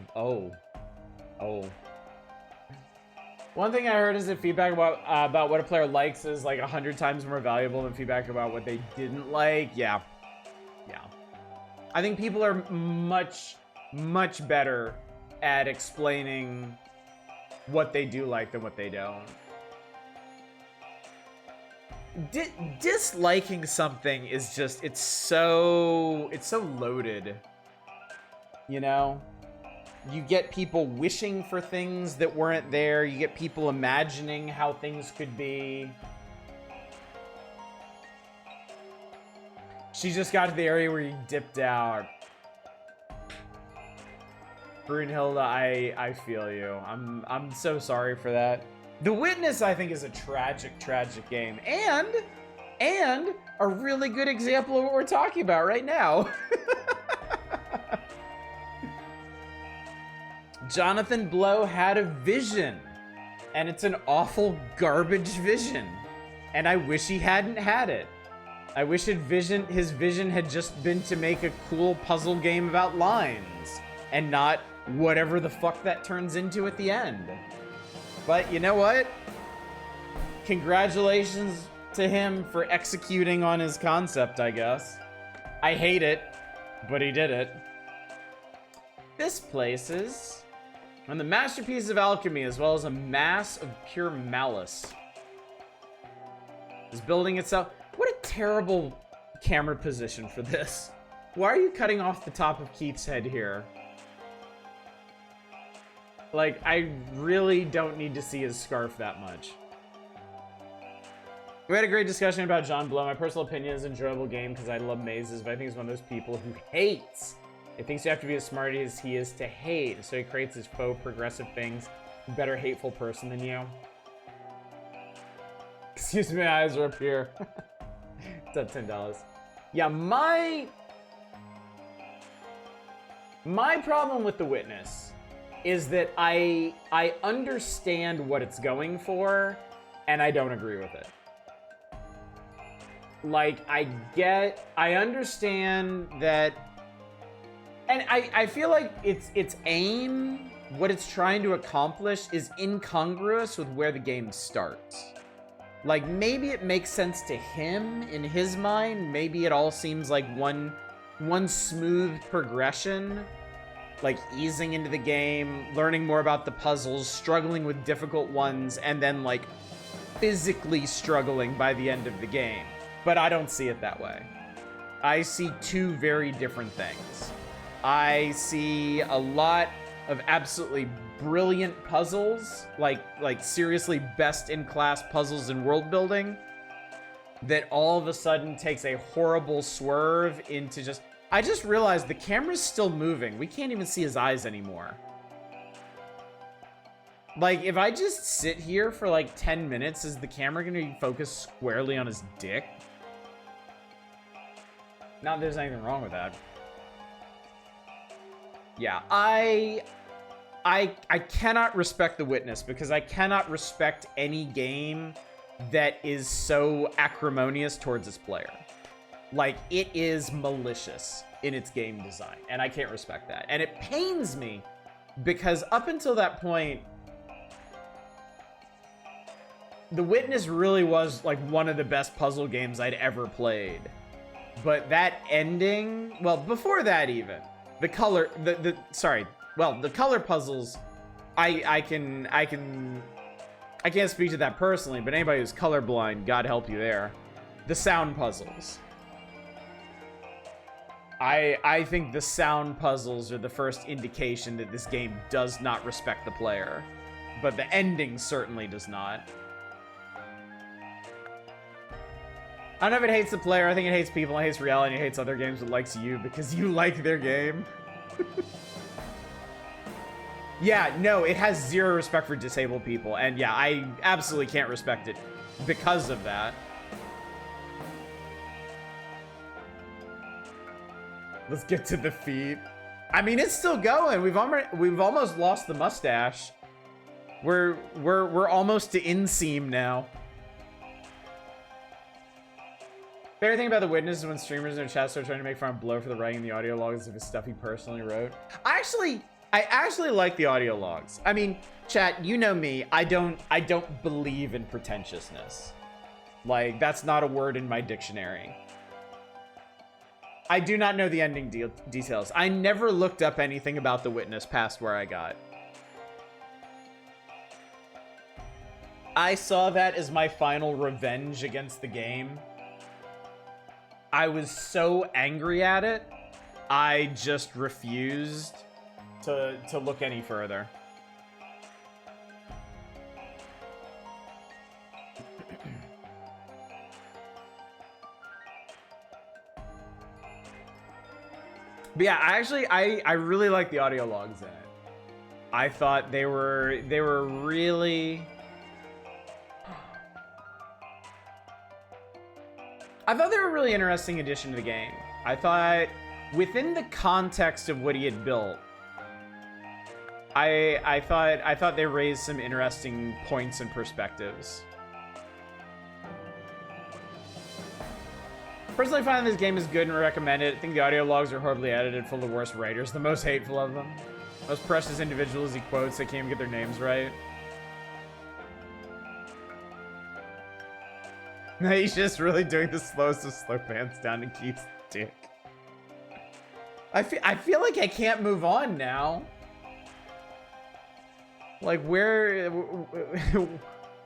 One thing I heard is that feedback about what a player likes is like 100 times more valuable than feedback about what they didn't like. Yeah. I think people are much better at explaining what they do like than what they don't. Disliking something is just, it's so loaded. You know? You get people wishing for things that weren't there. You get people imagining how things could be. She just got to the area where you dipped out. Brunhilde, I feel you. I'm so sorry for that. The Witness, I think, is a tragic game. And a really good example of what we're talking about right now. Jonathan Blow had a vision. And it's an awful garbage vision. And I wish he hadn't had it. I wish his vision had just been to make a cool puzzle game about lines and not whatever the fuck that turns into at the end. But you know what? Congratulations to him for executing on his concept, I guess. I hate it, but he did it. This place is on the masterpiece of alchemy as well as a mass of pure malice. This building itself... What a terrible camera position for this. Why are you cutting off the top of Keith's head here? Like, I really don't need to see his scarf that much. We had a great discussion about John Blow. My personal opinion is an enjoyable game because I love mazes, but I think he's one of those people who hates. He thinks you have to be as smart as he is to hate, so he creates his faux progressive things. Better hateful person than you. Excuse me, my eyes are up here. It's at $10. Yeah, my problem with The Witness is that I understand what it's going for, and I don't agree with it. Like, I understand that, and I feel like its aim, what it's trying to accomplish, is incongruous with where the game starts. Like, maybe it makes sense to him in his mind. Maybe it all seems like one smooth progression. Like, easing into the game, learning more about the puzzles, struggling with difficult ones, and then, like, physically struggling by the end of the game. But I don't see it that way. I see two very different things. I see a lot of absolutely brilliant puzzles, like seriously best in class puzzles in world building. that all of a sudden takes a horrible swerve into just... I just realized the camera's still moving. We can't even see his eyes anymore. Like, if I just sit here for like 10 minutes, is the camera gonna be focused squarely on his dick? Not that there's anything wrong with that. Yeah, I cannot respect The Witness because I cannot respect any game that is so acrimonious towards its player. Like, it is malicious in its game design, and I can't respect that. And it pains me because up until that point, The Witness really was like one of the best puzzle games I'd ever played. But that ending, well, before that even, the color puzzles, I can't speak to that personally, but anybody who's colorblind, God help you there. The sound puzzles. I think the sound puzzles are the first indication that this game does not respect the player. But the ending certainly does not. I don't know if it hates the player. I think it hates people. It hates reality. It hates other games. It likes you because you like their game. Yeah, no, it has zero respect for disabled people. And yeah, I absolutely can't respect it because of that. Let's get to the feet. I mean, it's still going. We've almost lost the mustache. We're almost to inseam now. Favorite thing about The Witness is when streamers in their chat start trying to make fun of Blow for the writing the audio logs of his stuff he personally wrote. I actually like the audio logs. I mean, chat, you know me. I don't believe in pretentiousness. Like, that's not a word in my dictionary. I do not know the ending details. I never looked up anything about The Witness past where I got. I saw that as my final revenge against the game. I was so angry at it, I just refused to look any further. But yeah, I really like the audio logs in it. I thought they were really... I thought they were a really interesting addition to the game. I thought, within the context of what he had built, I thought they raised some interesting points and perspectives. Personally, I find this game is good and recommend it. I think the audio logs are horribly edited, full of the worst writers, the most hateful of them. Most precious individuals he quotes, they can't even get their names right. He's just really doing the slowest of slow pants down to Keith's dick. I feel like I can't move on now. Like, where...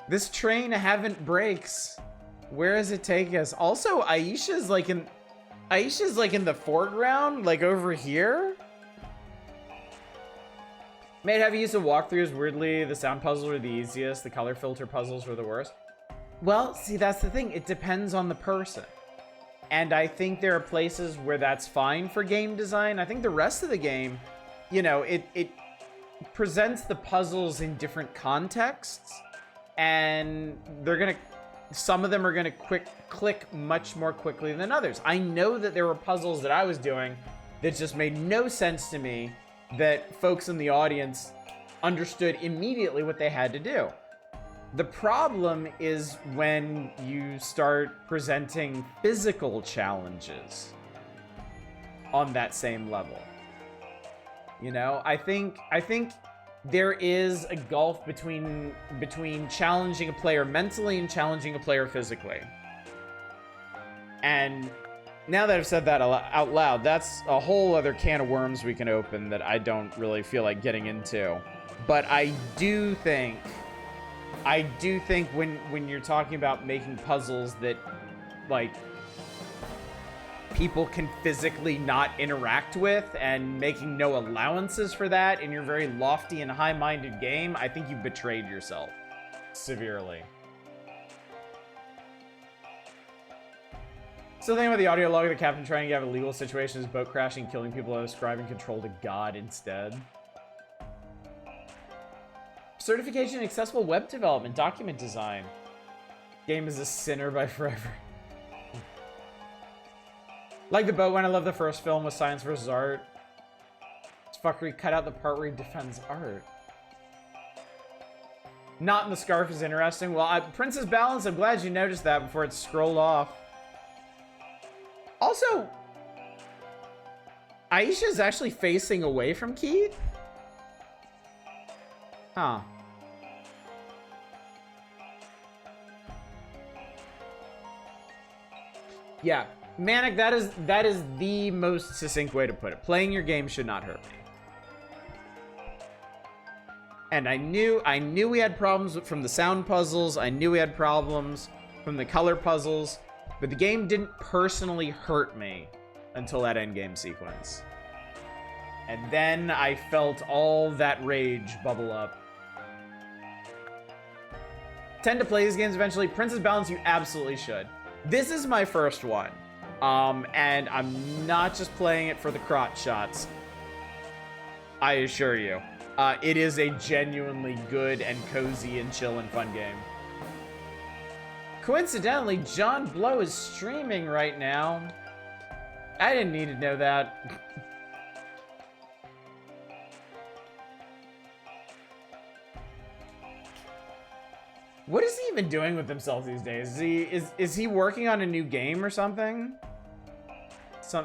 this train haven't brakes. Where does it take us? Also, Ayesha's like in the foreground, like over here. Mate, have you used the walkthroughs? Weirdly, the sound puzzles were the easiest. The color filter puzzles were the worst. Well, see, that's the thing. It depends on the person. And I think there are places where that's fine for game design. I think the rest of the game, you know, it presents the puzzles in different contexts. And some of them are gonna click much more quickly than others. I know that there were puzzles that I was doing that just made no sense to me, that folks in the audience understood immediately what they had to do. The problem is when you start presenting physical challenges on that same level. You know, I think there is a gulf between challenging a player mentally and challenging a player physically. And now that I've said that out loud, that's a whole other can of worms we can open that I don't really feel like getting into. But I do think when you're talking about making puzzles that, like, people can physically not interact with and making no allowances for that in your very lofty and high-minded game, I think you betrayed yourself severely. So the thing about the audio log of the captain trying to get out of a legal situation is boat crashing, killing people, and ascribing control to God instead. Certification in accessible web development, document design. Game is a sinner by forever. Like the boat when I love the first film with science versus art. This fuckery cut out the part where he defends art. Not in the scarf is interesting. Well, Princess Balance, I'm glad you noticed that before it scrolled off. Also, Ayesha is actually facing away from Keith? Huh. Yeah, Manic, that is the most succinct way to put it. Playing your game should not hurt me. And I knew we had problems from the sound puzzles. I knew we had problems from the color puzzles, but the game didn't personally hurt me until that endgame sequence. And then I felt all that rage bubble up. Tend to play these games eventually. Princess Balance, you absolutely should. This is my first one. And I'm not just playing it for the crotch shots. I assure you. It is a genuinely good and cozy and chill and fun game. Coincidentally, John Blow is streaming right now. I didn't need to know that. What is he even doing with himself these days? Is he working on a new game or something?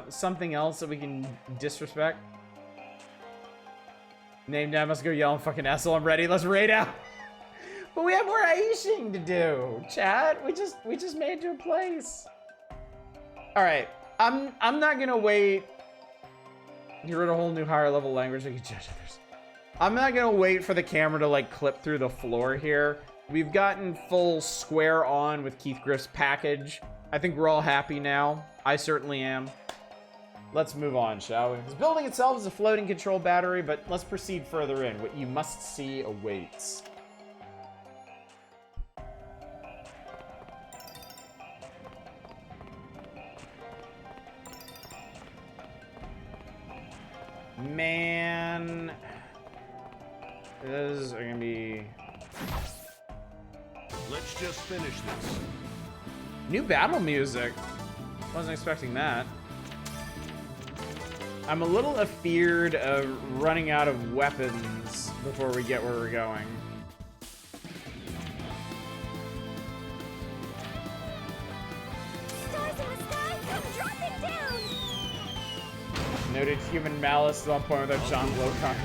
Something else that we can disrespect? Name down, must go yell and fucking asshole. I'm ready. Let's raid out. But we have more Aishing to do, chat. We just made it to a place. All right, I'm not gonna wait. You wrote a whole new higher level language that you judge others. I'm not gonna wait for the camera to like clip through the floor here. We've gotten full square on with Keith Griff's package. I think we're all happy now. I certainly am. Let's move on, shall we? This building itself is a floating control battery, but let's proceed further in. What you must see awaits. Man, those are gonna be... Let's just finish this. New battle music. Wasn't expecting that. I'm a little afeared of running out of weapons before we get where we're going. Stars in the sky, come dropping down! Noted human malice is on point with our John Blow card.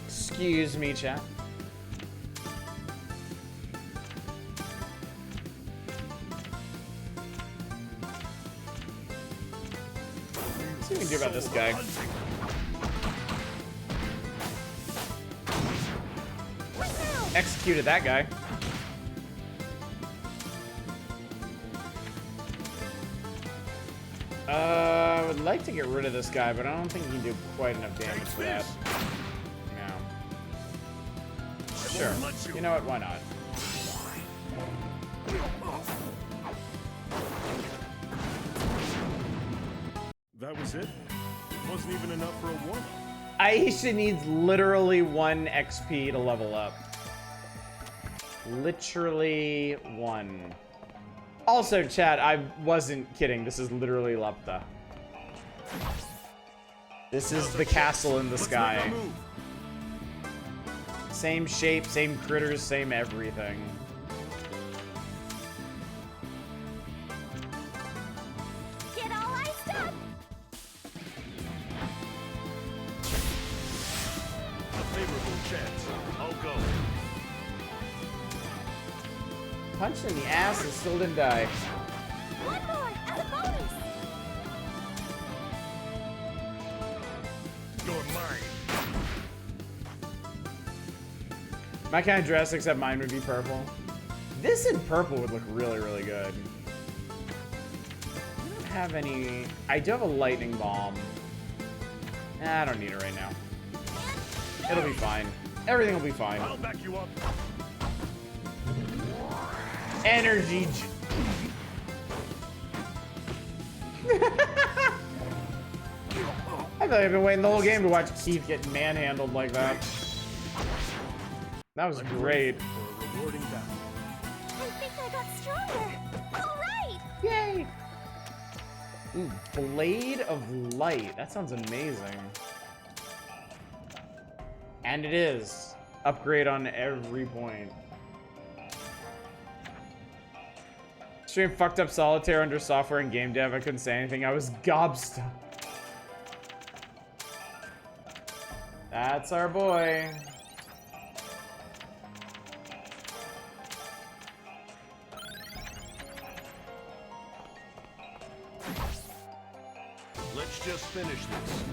Excuse me, chat. Let's see what we can do about this guy. Executed that guy. I would like to get rid of this guy, but I don't think he can do quite enough damage for that. Sure. You know what? Why not? That was it? It wasn't even enough for a warm-up. Ayesha needs literally 1 XP to level up. Literally 1. Also, chat, I wasn't kidding. This is literally Lepta. This is the castle in the sky. Same shape, same critters, same everything. Get all iced up! A favorable chance. I'll go. Punched in the ass and still didn't die. One more, as a bonus! You're mine. My kind of dress, except mine would be purple. This in purple would look really, really good. I don't have any... I do have a lightning bomb. Nah, I don't need it right now. It'll be fine. Everything will be fine. I'll back you up. Energy. I thought I've been waiting the whole game to watch Keith get manhandled like that. That was great. For a rewarding battle. I think I got stronger. All right. Yay! Ooh, Blade of Light. That sounds amazing. And it is. Upgrade on every point. Stream fucked up solitaire under software and game dev. I couldn't say anything. I was gobstuck. That's our boy. Let's just finish this.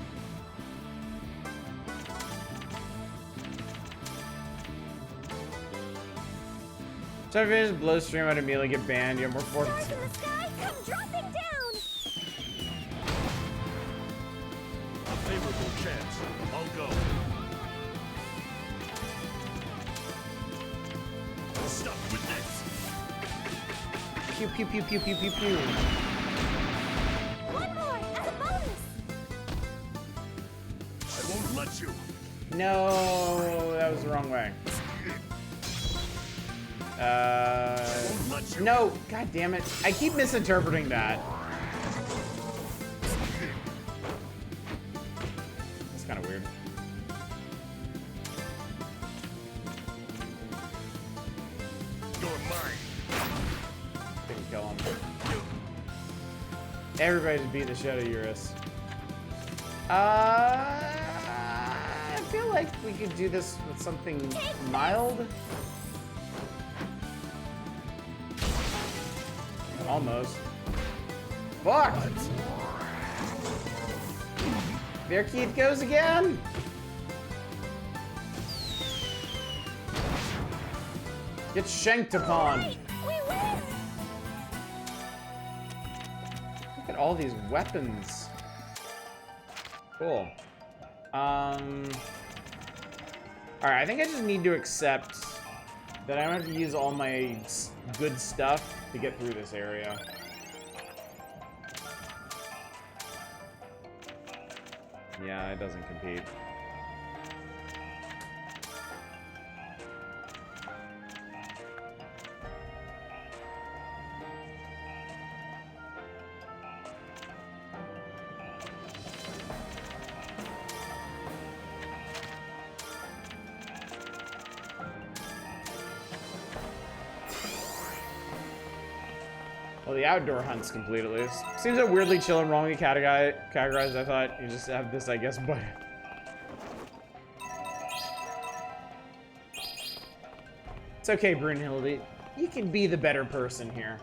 So if you just blow stream out immediately get banned, you have more force. Stars in the sky come dropping down. A favorable chance. I'll go. Stuck with this. Pew pew pew pew pew pew pew. One more as a bonus. I won't let you. No, that was the wrong way. No, god damn it. I keep misinterpreting that. It's kind of weird. You're mine. Didn't kill him. Everybody's beating the shit out of Eurus. I feel like we could do this with something mild. Almost. Fuck! There Keith goes again! Get shanked upon! Right, we win. Look at all these weapons. Cool. Alright, I think I just need to accept that I don't have to use all my good stuff to get through this area. Yeah, it doesn't compete. Well, the outdoor hunt's complete at least. Seems so weirdly chill and wrongly categorized. I thought you just have this, I guess, but it's okay, Brunhilde. You can be the better person here.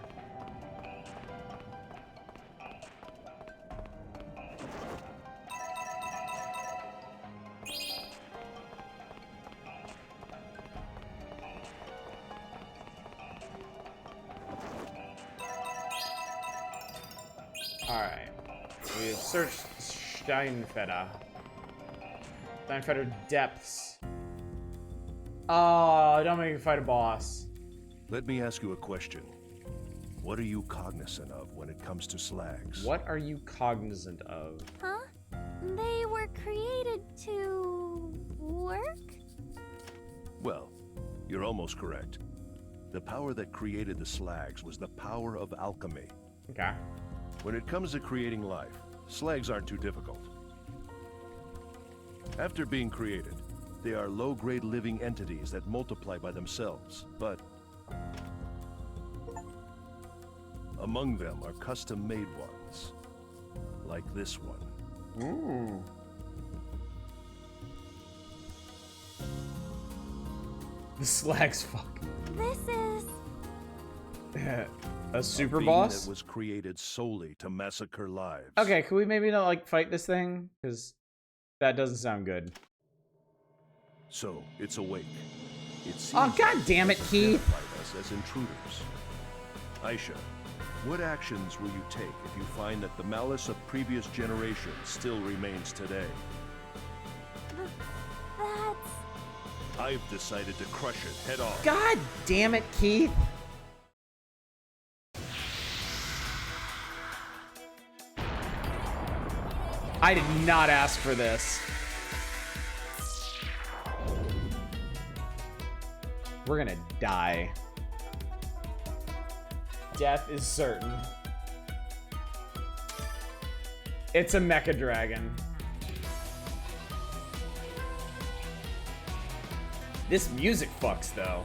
Alright. We have searched Steinfeder. Steinfeder depths. Oh, don't make me fight a boss. Let me ask you a question. What are you cognizant of when it comes to slags? What are you cognizant of? Huh? They were created to work? Well, you're almost correct. The power that created the slags was the power of alchemy. Okay. When it comes to creating life, slags aren't too difficult. After being created, they are low-grade living entities that multiply by themselves, but among them are custom-made ones, like this one. Ooh. The slags fuck. This is... A super A being boss? that was created solely to massacre lives. Okay, can we maybe not like fight this thing? Because that doesn't sound good. So, it's awake. It seems Oh, god damn it, Keith! identified us as intruders. Aisha, what actions will you take if you find that the malice of previous generations still remains today? That's... I've decided to crush it head on. God damn it, Keith! I did not ask for this. We're gonna die. Death is certain. It's a mecha dragon. This music fucks though.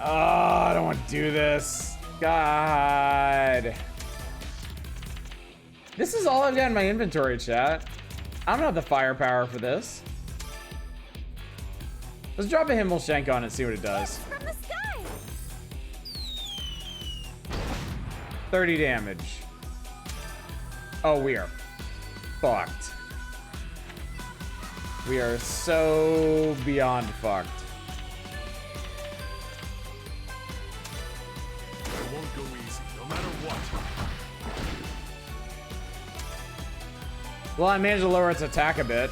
Oh, I don't want to do this. God. This is all I've got in my inventory, chat. I don't have the firepower for this. Let's drop a Himmelshank on it and see what it does. From the sky. 30 damage. Oh, we are fucked. We are so beyond fucked. It won't go easy, no matter what. Well, I managed to lower its attack a bit.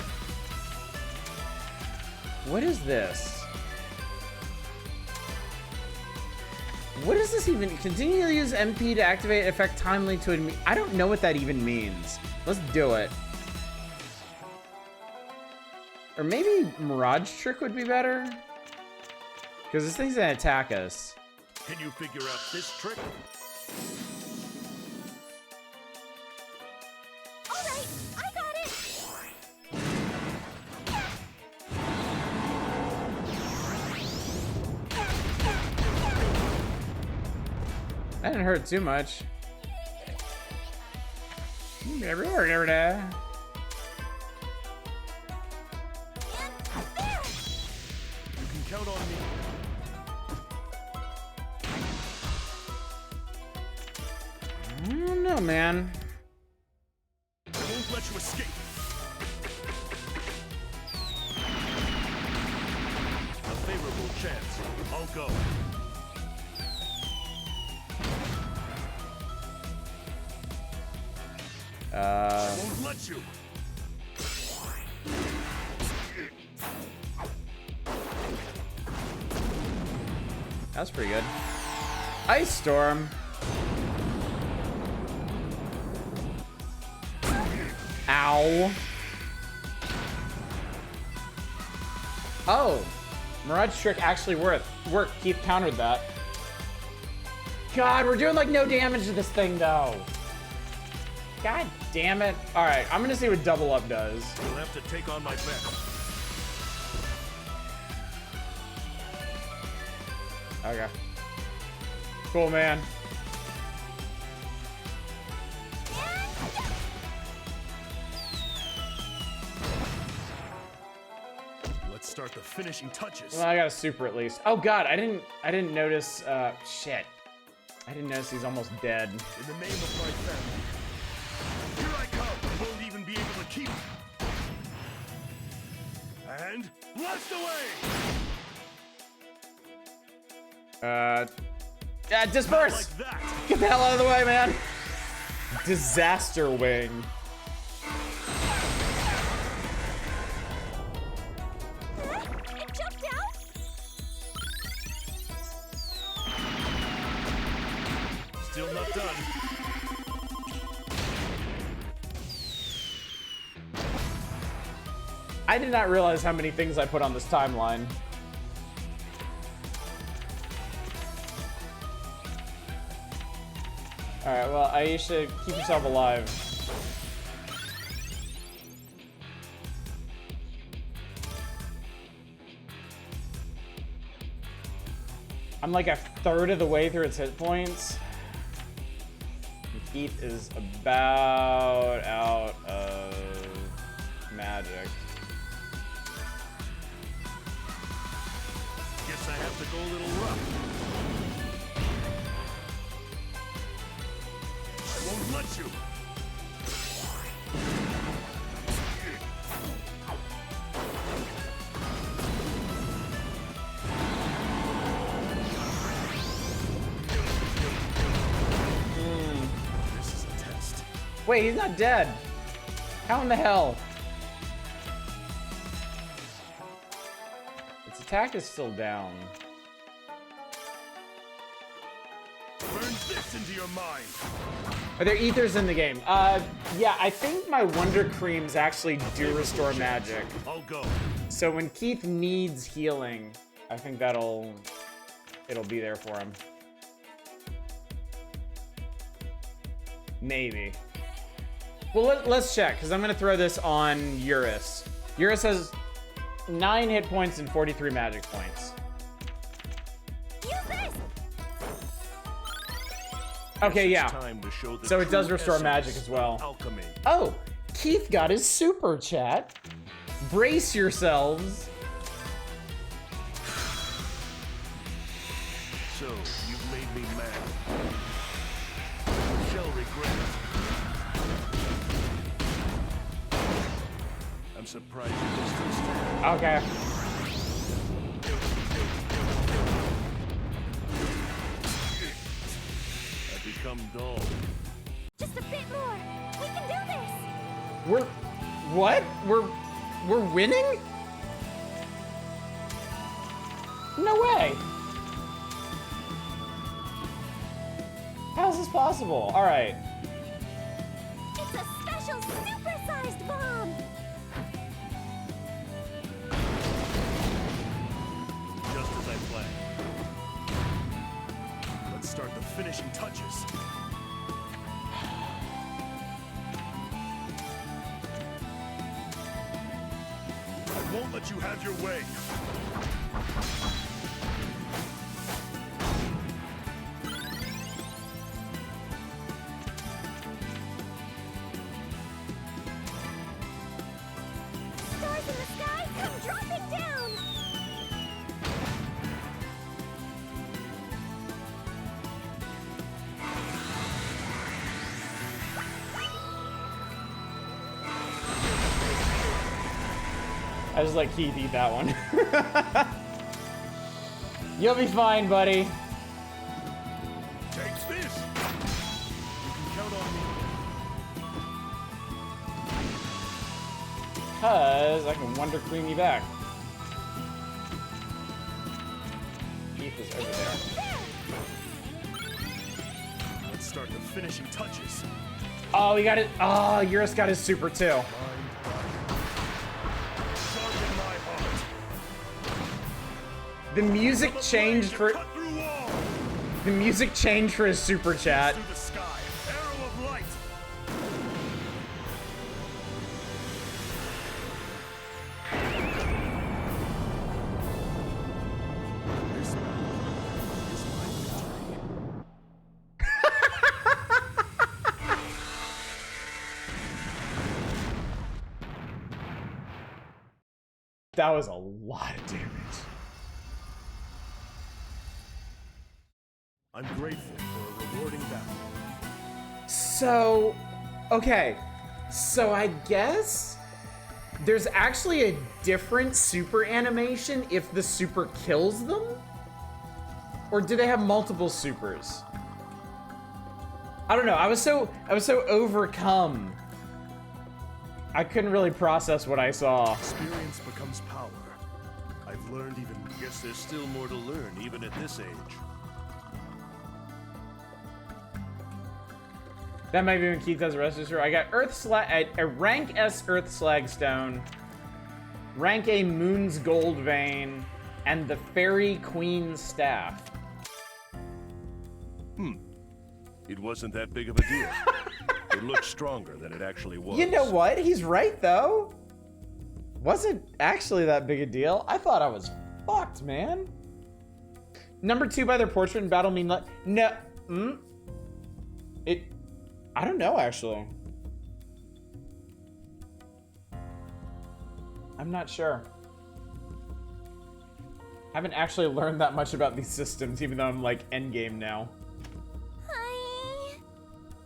What is this? What does this even? Continue to use MP to activate effect timely to enemy. I don't know what that even means. Let's do it. Or maybe Mirage Trick would be better? Because this thing's gonna attack us. Can you figure out this trick? All right, I got it. That didn't hurt too much. You can count on me. I don't know, man. I won't let you escape. A favorable chance. I'll go. I won't let you. That's pretty good. Ice Storm. Ow. Oh. Mirage Trick actually worked. Keith countered that. God, we're doing like no damage to this thing though. God damn it. All right, I'm gonna see what Double Up does. You'll have to take on my bet. Okay. Cool, man. Let's start the finishing touches. Well, I got a super at least. Oh God, I didn't notice. Shit. I didn't notice he's almost dead. In the name of my family. Here I come. I won't even be able to keep. And blast away. Disperse! Like that. Get the hell out of the way, man! Disaster Wing. It jumped out. Still not done. I did not realize how many things I put on this timeline. Alright, well, Ayesha, keep yourself alive. I'm like a third of the way through its hit points. And Keith is about out of magic. Guess I have to go a little rough. I won't let you. This is a test. Wait, he's not dead. How in the hell? Its attack is still down. Burn this into your mind. Are there ethers in the game? Yeah, I think my Wonder Creams actually do restore magic. I'll go. So when Keith needs healing, I think it'll be there for him. Maybe. Well, let's check, because I'm going to throw this on Eurus. Eurus has 9 hit points and 43 magic points. Use this! Okay, yeah. Time to show the So it does true restore magic essence as well. of alchemy. Oh, Keith got his super chat. Brace yourselves. So, you've made me mad. You shall regret it. I'm surprised you can still stand. Okay. I've become dull. Just a bit more. We can do this. We're... What? We're winning? No way. How is this possible? All right. It's a special super-sized bomb. Just as I planned. Let's start the finishing touches. I won't let you have your way. Stars in the sky come dropping down. I just let Keith eat that one. You'll be fine, buddy. Takes this. You can count on me. Because I can Wonder Queen you back. Keith is over there. Let's start the finishing touches. Oh, he got it. Oh, Eurus got his super too. Sharpen my heart. The music changed for Cut through wall. the music changed for his super chat. Through the sky. Arrow of light. This is my victory. That was a lot of damage. I'm grateful for a rewarding battle. So, okay. So I guess there's actually a different super animation if the super kills them? Or do they have multiple supers? I don't know. I was so overcome. I couldn't really process what I saw. Experience becomes power. I've learned even. Guess there's still more to learn, even at this age. That might be when Keith has a resistor. I got a rank S Earth Slag Stone, rank A Moon's Gold Vein, and the Fairy Queen Staff. It wasn't that big of a deal. It looked stronger than it actually was. You know what? He's right though. Wasn't actually that big a deal. I thought I was fucked, man. Number 2 by their portrait in battle mean like no. I don't know actually. I'm not sure. Haven't actually learned that much about these systems, even though I'm like endgame now.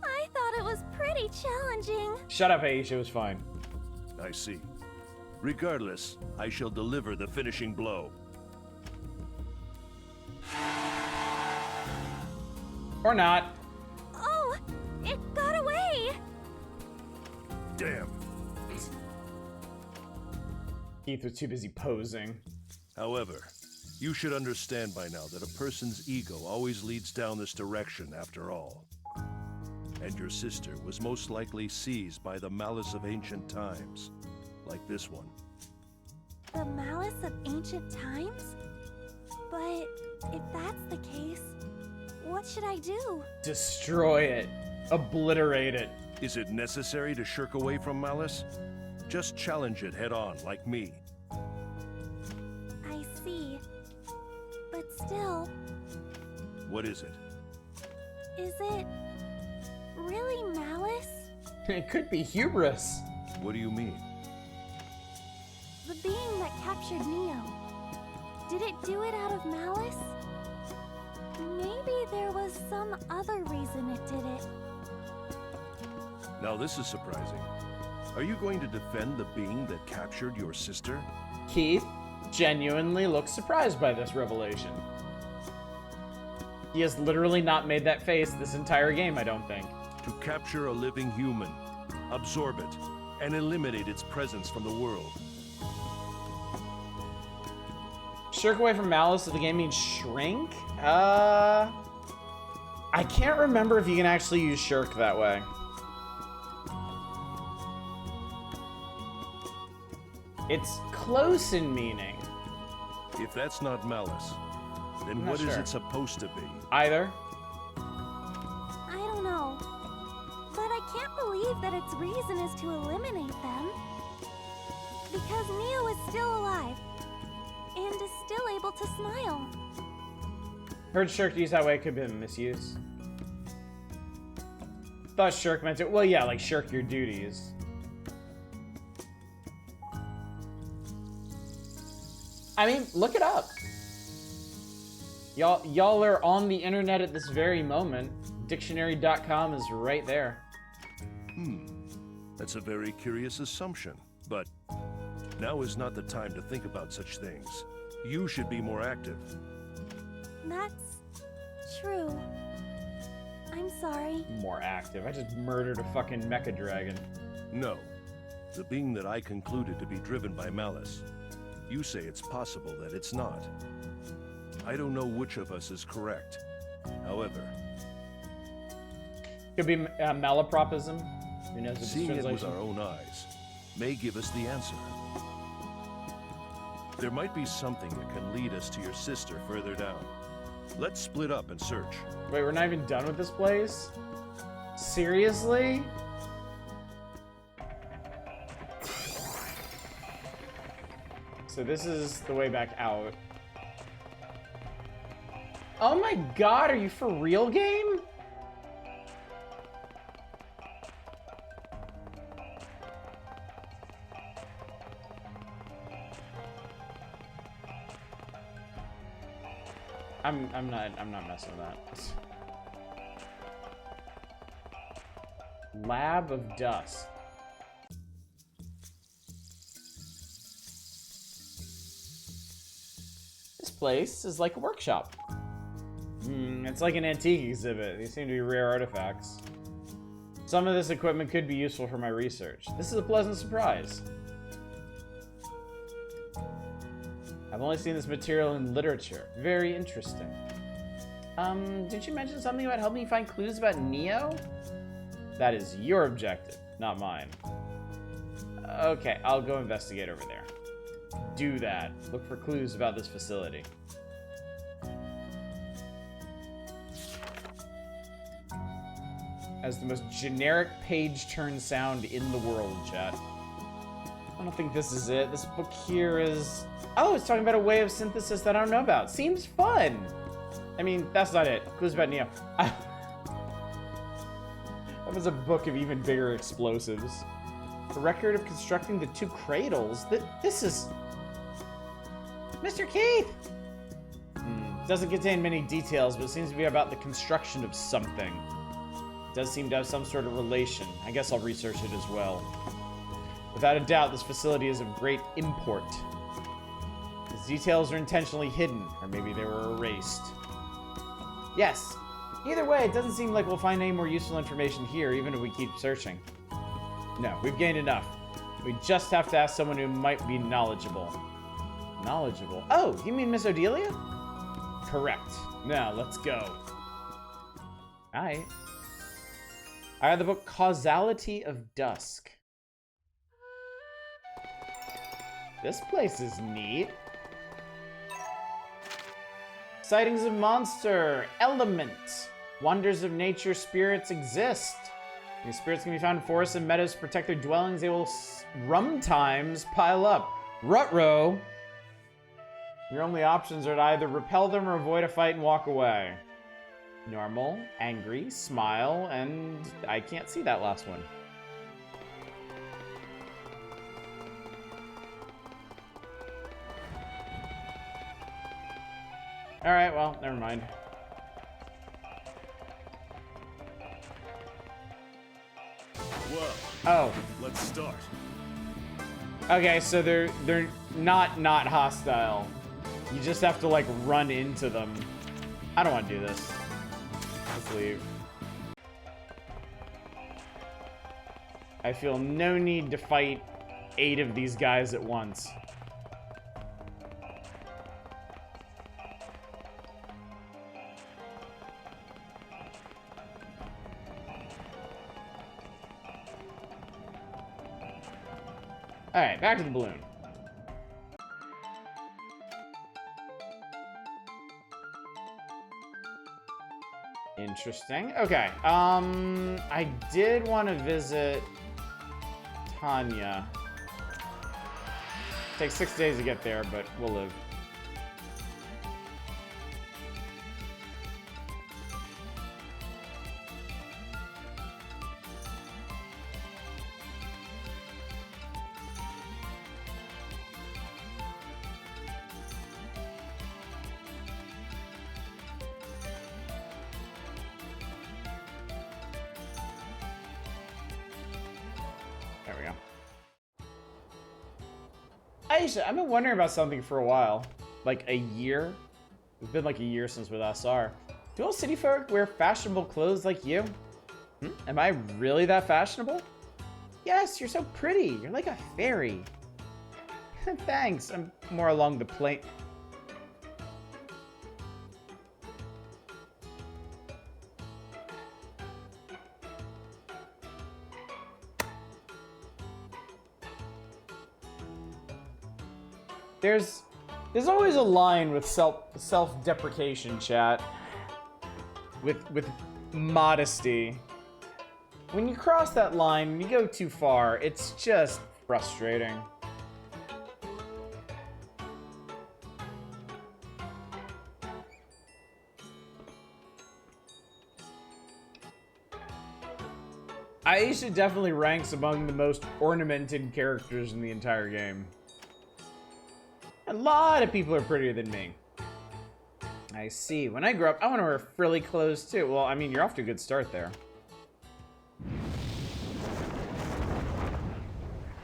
I thought it was pretty challenging. Shut up, Ayesha, it was fine. I see. Regardless, I shall deliver the finishing blow. Or not. Oh, it got away. Damn. Keith was too busy posing. However, you should understand by now that a person's ego always leads down this direction after all. And your sister was most likely seized by the malice of ancient times, like this one. The malice of ancient times? But if that's the case, what should I do? Destroy it. Obliterate it. Is it necessary to shirk away from malice? Just challenge it head on, like me. I see. But still, What is it? is it really malice? It could be hubris. What do you mean? The being that captured Neo, did it do it out of malice? Maybe there was some other reason it did it. Now this is surprising. Are you going to defend the being that captured your sister? Keith genuinely looks surprised by this revelation. He has literally not made that face this entire game, I don't think. To capture a living human, absorb it, and eliminate its presence from the world. Shirk away from malice of the game means shrink? I can't remember if you can actually use shirk that way. It's close in meaning. If that's not malice, then I'm not what is sure. it supposed to be? Either. I don't know. But I can't believe that its reason is to eliminate them. Because Neo is still alive. And is still able to smile. Heard shirk used that way could have been misuse. Thought shirk meant it. Well, yeah, like shirk your duties. I mean, look it up. Y'all are on the internet at this very moment. Dictionary.com is right there. That's a very curious assumption, but now is not the time to think about such things. You should be more active. That's true. I'm sorry. More active. I just murdered a fucking mecha dragon. No, the being that I concluded to be driven by malice. You say it's possible that it's not. I don't know which of us is correct. However, Could be malapropism. Who knows its seeing it with translation? our own eyes may give us the answer. There might be something that can lead us to your sister further down. Let's split up and search. Wait, we're not even done with this place? Seriously? So this is the way back out. Oh my god, are you for real, game? I'm not messing with that. Lab of Dust. This place is like a workshop. It's like an antique exhibit. These seem to be rare artifacts. Some of this equipment could be useful for my research. This is a pleasant surprise. I've only seen this material in literature. Very interesting. Did you mention something about helping me find clues about Neo? That is your objective, not mine. Okay, I'll go investigate over there. Do that. Look for clues about this facility. As the most generic page turn sound in the world, chat. I don't think this is it. This book here is... Oh, it's talking about a way of synthesis that I don't know about. Seems fun. I mean, that's not it. Clues about Neo. That was a book of even bigger explosives. A record of constructing the two cradles. This is... Mr. Keith! Doesn't contain many details, but it seems to be about the construction of something. It does seem to have some sort of relation. I guess I'll research it as well. Without a doubt, this facility is of great import. Its details are intentionally hidden, or maybe they were erased. Yes. Either way, it doesn't seem like we'll find any more useful information here, even if we keep searching. No, we've gained enough. We just have to ask someone who might be knowledgeable. Knowledgeable? Oh, you mean Miss Odelia? Correct. Now, let's go. Alright. I have the book Causality of Dusk. This place is neat. Sightings of monster, element. Wonders of nature, spirits exist. These spirits can be found in forests and meadows to protect their dwellings. They will rum times pile up. Rutro. Your only options are to either repel them or avoid a fight and walk away. Normal, angry, smile, and I can't see that last one. Alright, well, never mind. Well, Oh. let's start. Okay, so they're not hostile. You just have to like run into them. I don't want to do this. Let's leave. I feel no need to fight 8 of these guys at once. Alright, back to the balloon. Interesting. Okay. I did want to visit Tanya. Takes 6 days to get there, but we'll live. There we go. Ayesha, I've been wondering about something for a while. Like a year. It's been like a year since we last saw her. Do all city folk wear fashionable clothes like you? Am I really that fashionable? Yes, you're so pretty. You're like a fairy. Thanks. I'm more along the plane. There's always a line with self-deprecation, chat. With modesty. When you cross that line, when you go too far, it's just frustrating. Ayesha definitely ranks among the most ornamented characters in the entire game. A lot of people are prettier than me. I see. When I grow up, I want to wear frilly clothes too. Well, I mean, you're off to a good start there.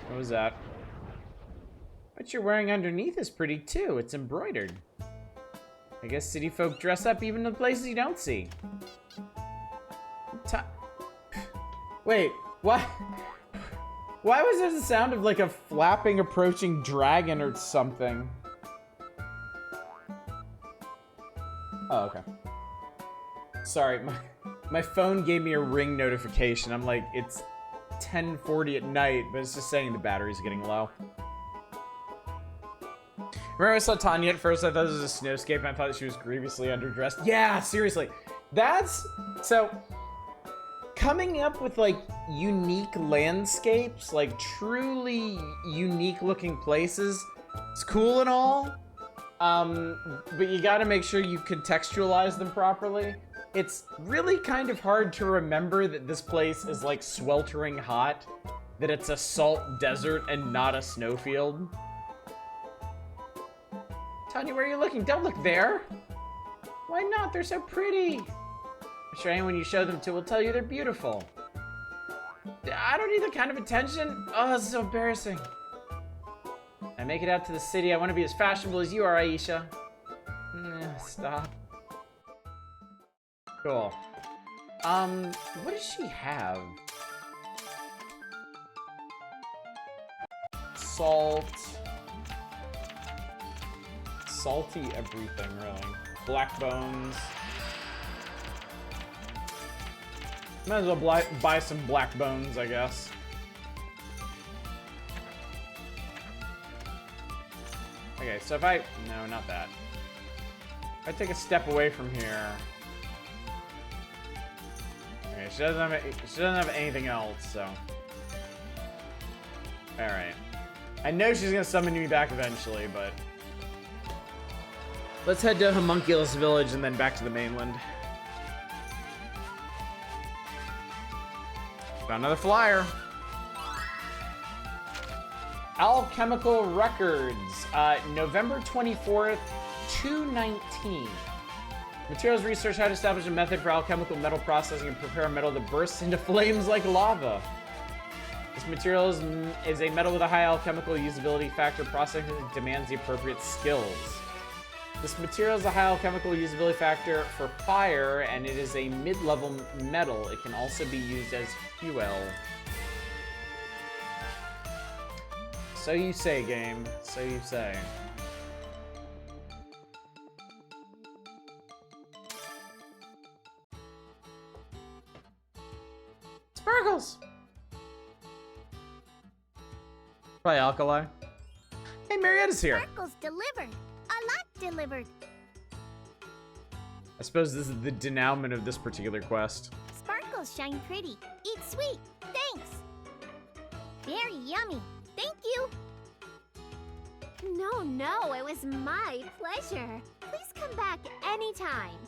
What was that? What you're wearing underneath is pretty too. It's embroidered. I guess city folk dress up even in the places you don't see. Wait, what? Why was there the sound of like a flapping approaching dragon or something? Oh, okay. Sorry, my phone gave me a ring notification. I'm like, it's 10:40 at night, but it's just saying the battery's getting low. Remember I saw Tanya at first, I thought it was a snowscape, and I thought she was grievously underdressed. Yeah, seriously. That's... So, coming up with, like, unique landscapes, like, truly unique looking places, it's cool and all, but you gotta make sure you contextualize them properly. It's really kind of hard to remember that this place is, like, sweltering hot, that it's a salt desert and not a snowfield. Tanya, where are you looking? Don't look there! Why not? They're so pretty! I'm sure anyone you show them to will tell you they're beautiful. I don't need that kind of attention. Oh, this is so embarrassing. I make it out to the city. I want to be as fashionable as you are, Ayesha. Stop. Cool. What does she have? Salt. Salty everything, really. Black bones. Might as well buy some black bones, I guess. Okay, so if I... No, not that. If I take a step away from here... Okay, she doesn't have anything else, so... Alright. I know she's gonna summon me back eventually, but... Let's head to Homunculus Village and then back to the mainland. Found another flyer. Alchemical Records, November 24th, 219. Materials research how to establish a method for alchemical metal processing and prepare a metal that bursts into flames like lava. This material is a metal with a high alchemical usability factor. Processing it demands the appropriate skills. This material is a high alchemical usability factor for fire, and it is a mid-level metal. It can also be used as fuel. So you say, game. So you say. Sparkles! Probably Alkali. Hey, Marietta's here. Sparkles delivered. A lot delivered. I suppose this is the denouement of this particular quest. Sparkles shine pretty. Eat sweet. Thanks. Very yummy. Thank you. No, it was my pleasure. Please come back anytime.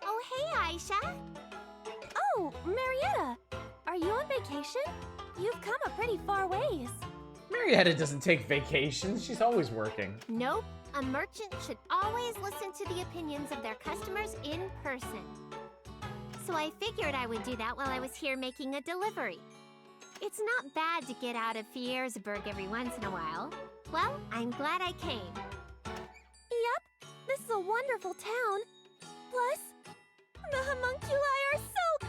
Oh, hey, Ayesha. Oh, Marietta. Are you on vacation? You've come a pretty far ways. Marietta doesn't take vacations. She's always working. Nope. A merchant should always listen to the opinions of their customers in person. So I figured I would do that while I was here making a delivery. It's not bad to get out of Fiersburg every once in a while. Well, I'm glad I came. Yep, this is a wonderful town. Plus, the homunculi are so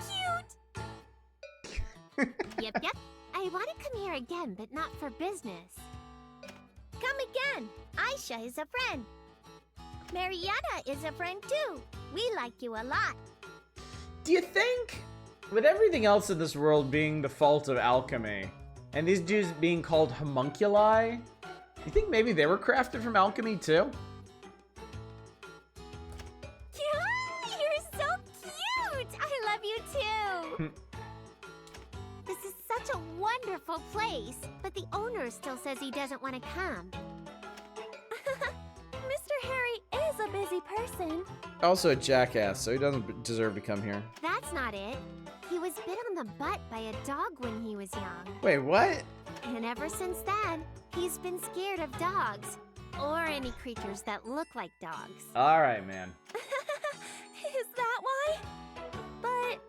cute! Yep. I want to come here again, but not for business. Come again! Ayesha is a friend. Marietta is a friend too. We like you a lot. Do you think, with everything else in this world being the fault of alchemy, and these dudes being called homunculi, you think maybe they were crafted from alchemy too? You're so cute! I love you too! This is such a wonderful place, but the owner still says he doesn't want to come. Mr. Harry is a busy person. Also a jackass, so he doesn't deserve to come here. That's not it. He was bit on the butt by a dog when he was young. Wait, what? And ever since then, he's been scared of dogs. Or any creatures that look like dogs. Alright, man. Is that why? But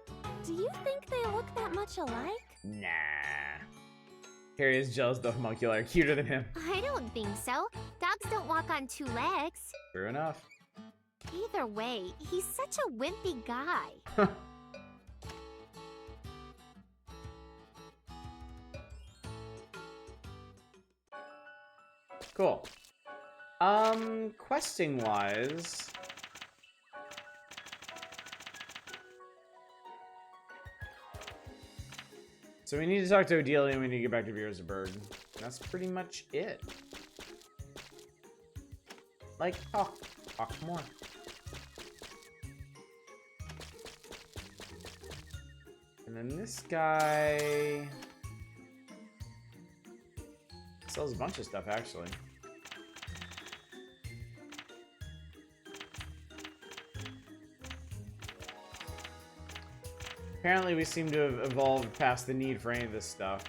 do you think they look that much alike? Nah. Harry is jealous the homunculi are cuter than him. I don't think so. Dogs don't walk on two legs. True enough. Either way, he's such a wimpy guy. Cool. Questing wise. So we need to talk to Odelia and we need to get back to Fiersburg. That's pretty much it. Like, talk more. And then this guy sells a bunch of stuff, actually. Apparently we seem to have evolved past the need for any of this stuff.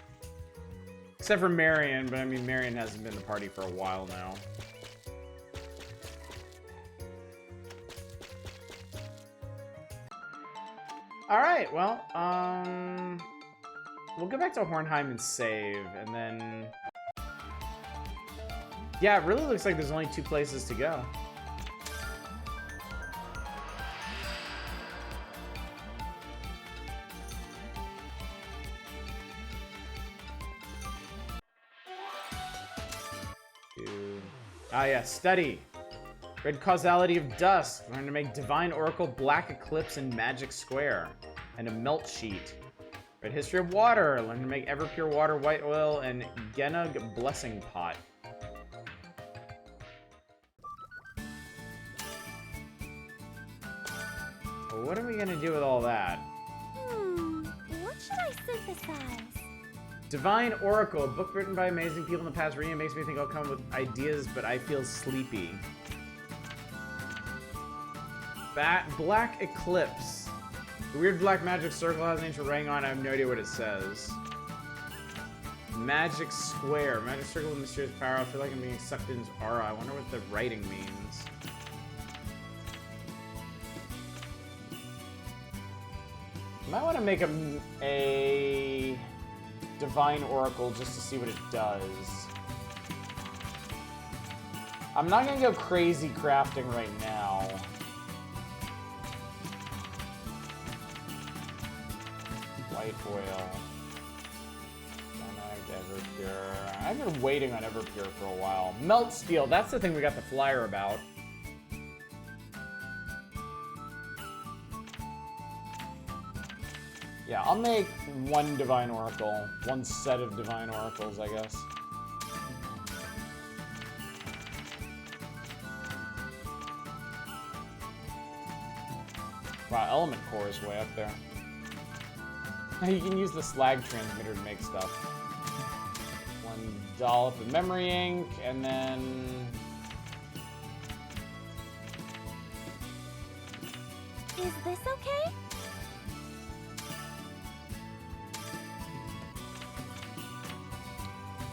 Except for Marion, but I mean, Marion hasn't been in the party for a while now. Alright, well, we'll go back to Hornheim and save, and then... Yeah, it really looks like there's only 2 places to go. Ah, yeah, study. Red Causality of Dusk. Learn to make Divine Oracle, Black Eclipse, and Magic Square. And a Melt Sheet. Red History of Water. Learn to make Everpure Water, White Oil, and Genug Blessing Pot. What are we gonna do with all that? What should I synthesize? Divine Oracle, a book written by amazing people in the past. Reading it makes me think I'll come with ideas, but I feel sleepy. Black Eclipse. The weird black magic circle has an ancient writing on it. I have no idea what it says. Magic Square. Magic circle with mysterious power. I feel like I'm being sucked into its aura. I wonder what the writing means. Might want to make a Divine Oracle just to see what it does. I'm not gonna go crazy crafting right now. White oil. Everpure. I've been waiting on Everpure for a while. Melt steel. That's the thing we got the flyer about. Yeah, I'll make one Divine Oracle. One set of Divine Oracles, I guess. Wow, Element Core is way up there. Now you can use the slag transmitter to make stuff. One dollop of memory ink, and then... Is this okay?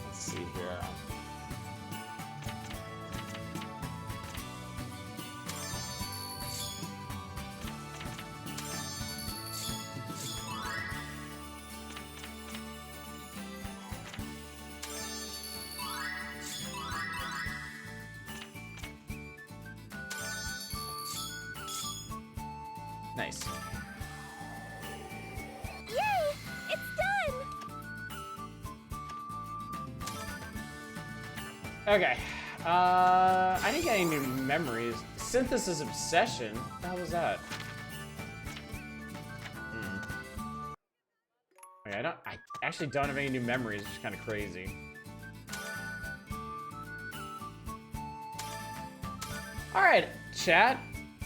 Let's see here. Nice. Yay! It's done! Okay. I didn't get any new memories. Synthesis Obsession? What the hell was that? Okay, I actually don't have any new memories, which is kind of crazy. Alright, chat.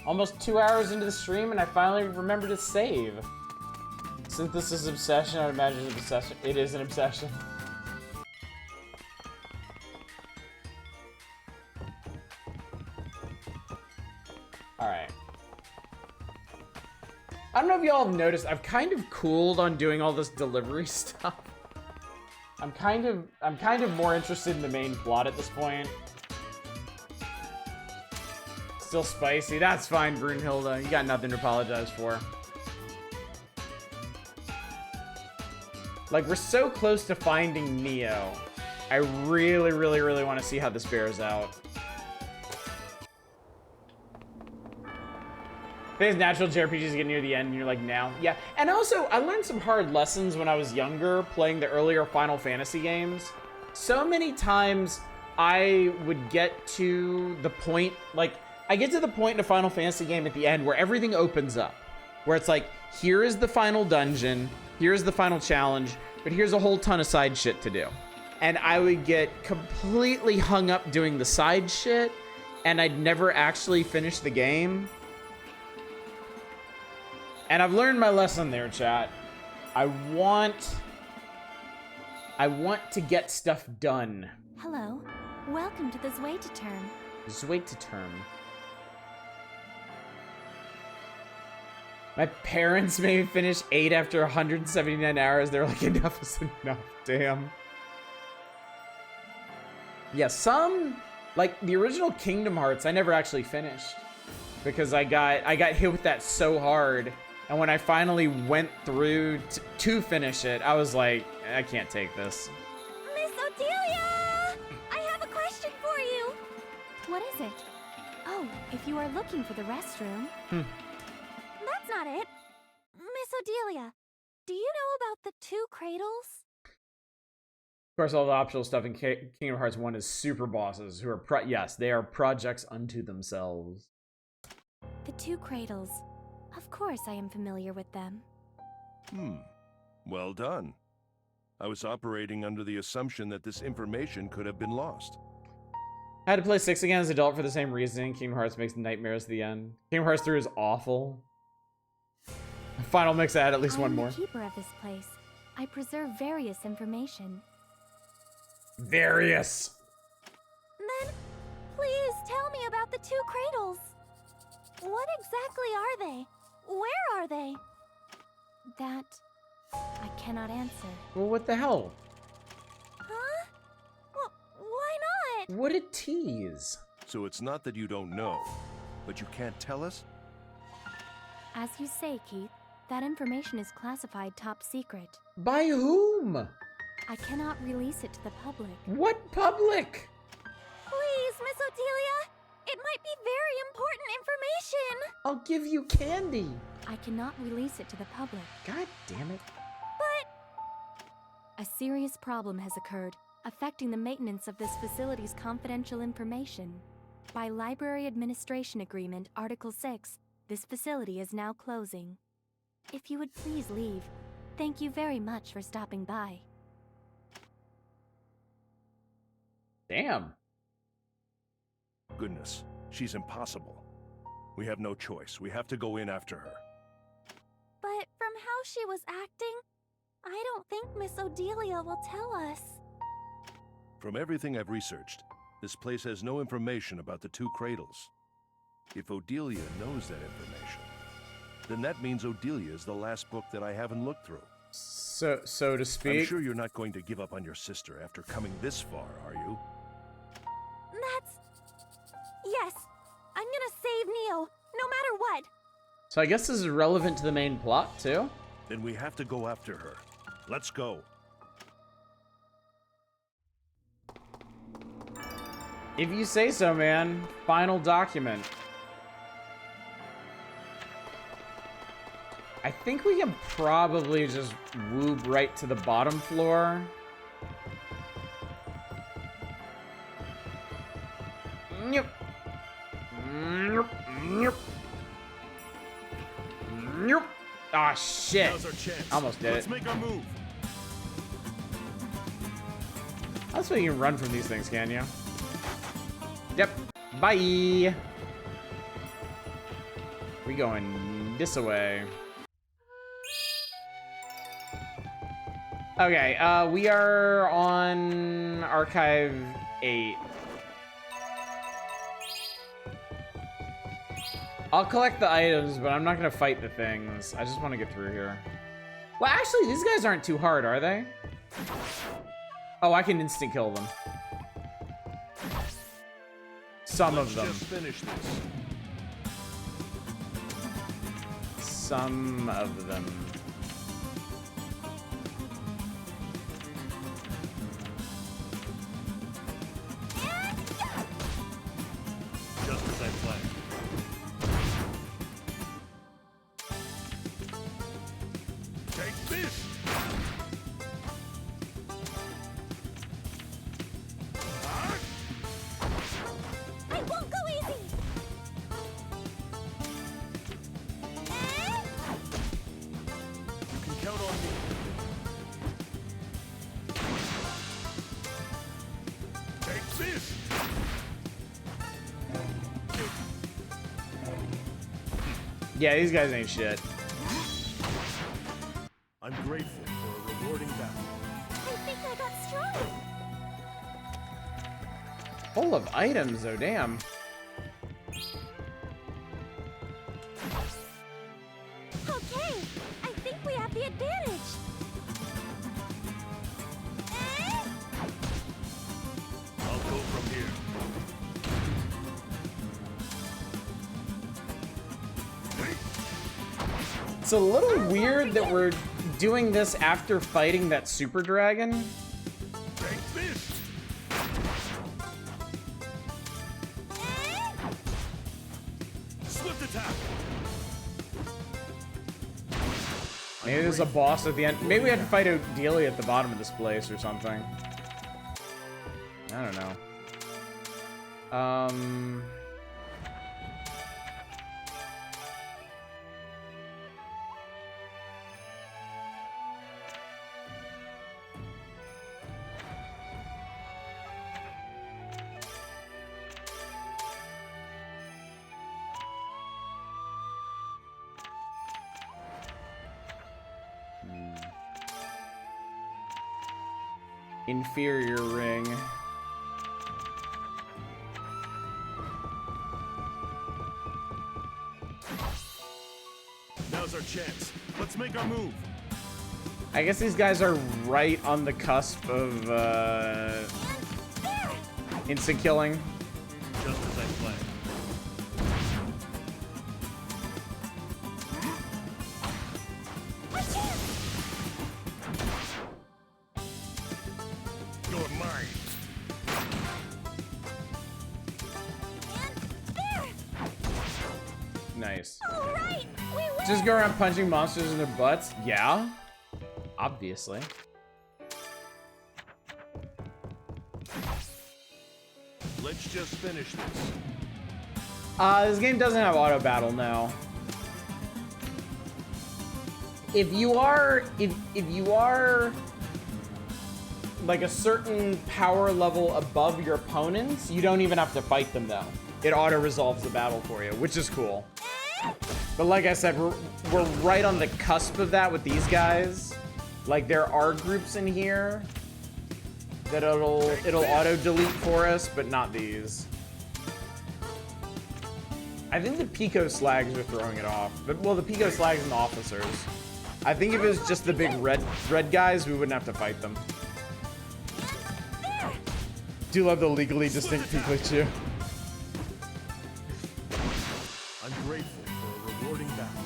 Almost 2 hours into the stream, and I finally remembered to save. Synthesis Obsession, I would imagine it's an obsession. It is an obsession. Alright. I don't know if y'all have noticed, I've kind of cooled on doing all this delivery stuff. I'm kind of more interested in the main plot at this point. Still spicy. That's fine, Brunhilde. You got nothing to apologize for. Like, we're so close to finding Neo. I really, really, really want to see how this bears out. I think it's natural JRPGs get near the end and you're like, now. Yeah, and also, I learned some hard lessons when I was younger playing the earlier Final Fantasy games. So many times I would get to the point, like, I get to the point in a Final Fantasy game at the end where everything opens up. Where it's like, here is the final dungeon, here's the final challenge, but here's a whole ton of side shit to do. And I would get completely hung up doing the side shit, and I'd never actually finish the game. And I've learned my lesson there, chat. I want to get stuff done. Hello. Welcome to the Zweite term. Zweite term. My parents made me finish 8 after 179 hours. They're like, enough is enough. Damn. Yeah, some, like the original Kingdom Hearts, I never actually finished because I got hit with that so hard. And when I finally went through to finish it, I was like, I can't take this. Miss Odelia! I have a question for you. What is it? Oh, if you are looking for the restroom. That's not it. Miss Odelia, do you know about the 2 cradles? course, all the optional stuff in Kingdom Hearts 1 is super bosses who are yes, they are projects unto themselves. The two cradles. Of course I am familiar with them. Well done. I was operating under the assumption that this information could have been lost. I had to play 6 again as an adult for the same reason. Kingdom Hearts makes nightmares at the end. Kingdom Hearts 3 is awful. Final mix, I had at least one more. I am the keeper of this place. I preserve various information. Various. Then, please tell me about the two cradles. What exactly are they? Where are they? That I cannot answer. Well, what the hell? Huh? Well, why not? What a tease. So it's not that you don't know, but you can't tell us? As you say, Keith, that information is classified top secret. By whom? I cannot release it to the public. What public? Please, Miss Odelia! It might be very important information! I'll give you candy. I cannot release it to the public. God damn it. A serious problem has occurred, affecting the maintenance of this facility's confidential information. By Library Administration Agreement, Article 6, this facility is now closing. If you would please leave, thank you very much for stopping by. Damn. Goodness, she's impossible. We have no choice. We have to go in after her. But from how she was acting, I don't think Miss Odelia will tell us. From everything I've researched, this place has no information about the two cradles. If Odelia knows that information, then that means Odelia is the last book that I haven't looked through. So to speak. I'm sure you're not going to give up on your sister after coming this far, are you? Yes, I'm gonna save Neo, no matter what. So I guess this is relevant to the main plot, too? Then we have to go after her. Let's go. If you say so, man. Final document. I think we can probably just whoop right to the bottom floor. Yep. Ah, shit. Now's our chance. Almost did Let's it. make our move. That's why you can run from these things, can you? Yep. Bye. We going this way. Okay, we are on Archive 8. I'll collect the items, but I'm not gonna fight the things. I just want to get through here. Well, actually, these guys aren't too hard, are they? Oh, I can instant kill them. Some of them. Just finish this. Some of them. Just as I planned. Take this! I won't go easy! You can count on me. Take this! Yeah, these guys ain't shit. I'm grateful for a rewarding battle. I think I got stronger. Full of items, oh damn. Okay, I think we have the advantage. I'll go from here. It's a little weird that we're doing this after fighting that super dragon. Take this! Swift attack! Maybe there's a boss at the end. Maybe we have to fight Odelia at the bottom of this place or something. I don't know. Inferior ring. Now's our chance. Let's make our move. I guess these guys are right on the cusp of instant killing. Just as I planned. You're mine. Nice. All right, we win. Just go around punching monsters in their butts? Yeah. Obviously. Let's just finish this. This game doesn't have auto battle now. If you are like a certain power level above your opponents, you don't even have to fight them though. It auto resolves the battle for you, which is cool. But like I said, we're right on the cusp of that with these guys. Like there are groups in here that it'll auto delete for us, but not these. I think the Pico Slags are throwing it off. But well, the Pico Slags and the officers. I think if it was just the big red guys, we wouldn't have to fight them. Do love the legally distinct Pikachu. I'm grateful for a rewarding battle.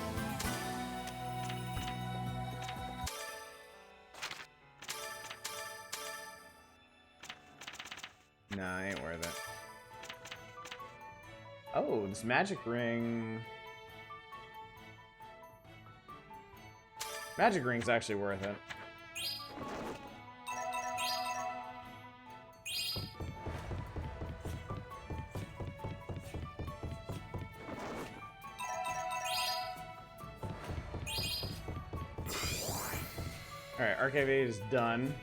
Nah, ain't worth it. Oh, this magic ring. Magic ring's actually worth it. Alright, Archive 8 is done.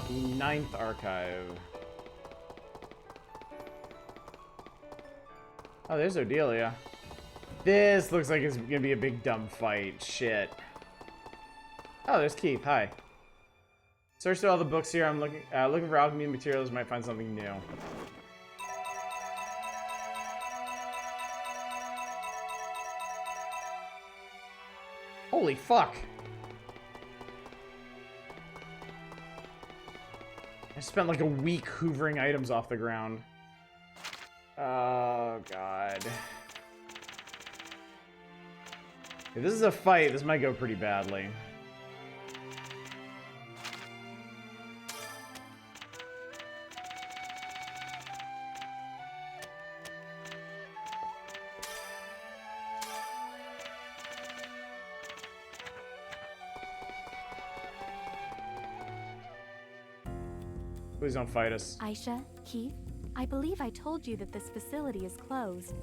The 9th archive. Oh, there's Odelia. This looks like it's gonna be a big dumb fight. Shit. Oh, there's Keith. Hi. Search through all the books here. I'm looking for alchemy materials. Might find something new. Holy fuck. I spent like a week hoovering items off the ground. Oh, God. If this is a fight, this might go pretty badly. Please don't fight us. Ayesha, Keith, I believe I told you that this facility is closed.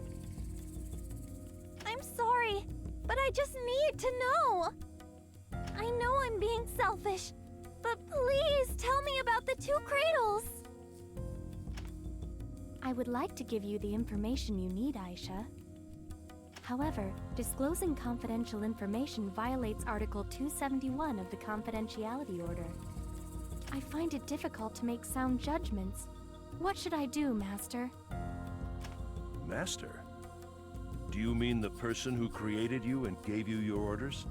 I'm sorry, but I just need to know. I know I'm being selfish, but please tell me about the 2 cradles. I would like to give you the information you need, Ayesha. However, disclosing confidential information violates Article 271 of the Confidentiality Order. I find it difficult to make sound judgments. What should I do, Master? Master? Do you mean the person who created you and gave you your orders?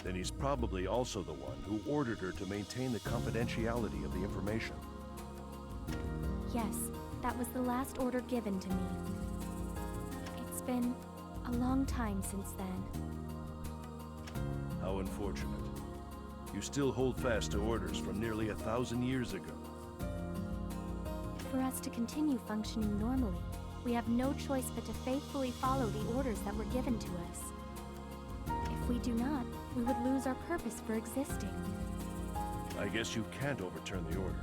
Then he's probably also the one who ordered her to maintain the confidentiality of the information. Yes, that was the last order given to me. It's been a long time since then. How unfortunate. You still hold fast to orders from nearly 1,000 years ago. For us to continue functioning normally, we have no choice but to faithfully follow the orders that were given to us. If we do not, we would lose our purpose for existing. I guess you can't overturn the order.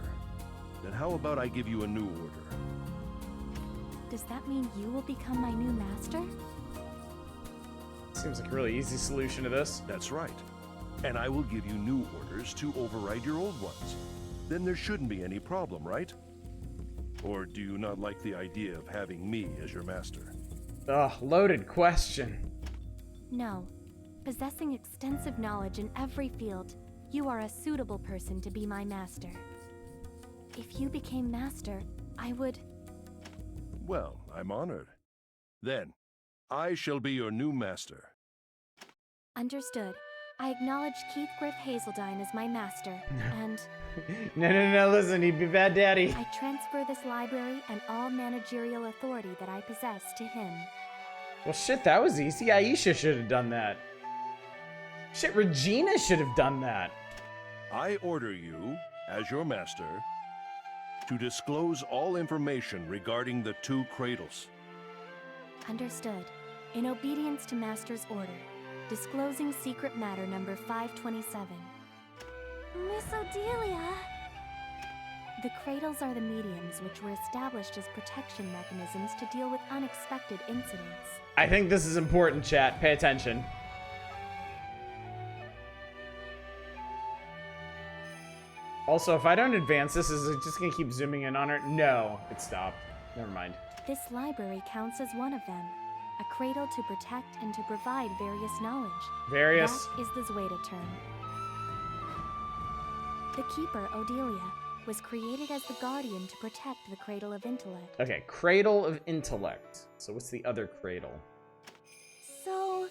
Then how about I give you a new order? Does that mean you will become my new master? Seems like a really easy solution to this. That's right. And I will give you new orders to override your old ones. Then there shouldn't be any problem, right? Or do you not like the idea of having me as your master? Ugh, loaded question. No. Possessing extensive knowledge in every field, you are a suitable person to be my master. If you became master, I would... Well, I'm honored. Then, I shall be your new master. Understood. I acknowledge Keithgriff Hazeldine as my master, and... No, listen, he'd be bad daddy. I transfer this library and all managerial authority that I possess to him. Well, shit, that was easy. Ayesha should have done that. Shit, Regina should have done that. I order you, as your master, to disclose all information regarding the two cradles. Understood. In obedience to Master's order, disclosing secret matter number 527. Miss Odelia! The cradles are the mediums which were established as protection mechanisms to deal with unexpected incidents. I think this is important, chat. Pay attention. Also, if I don't advance this, is it just gonna keep zooming in on her? No, it stopped. Never mind. This library counts as one of them. A cradle to protect and to provide various knowledge. Various. That is the Zweta term. The Keeper, Odelia, was created as the guardian to protect the Cradle of Intellect. Okay, Cradle of Intellect. So what's the other cradle? So,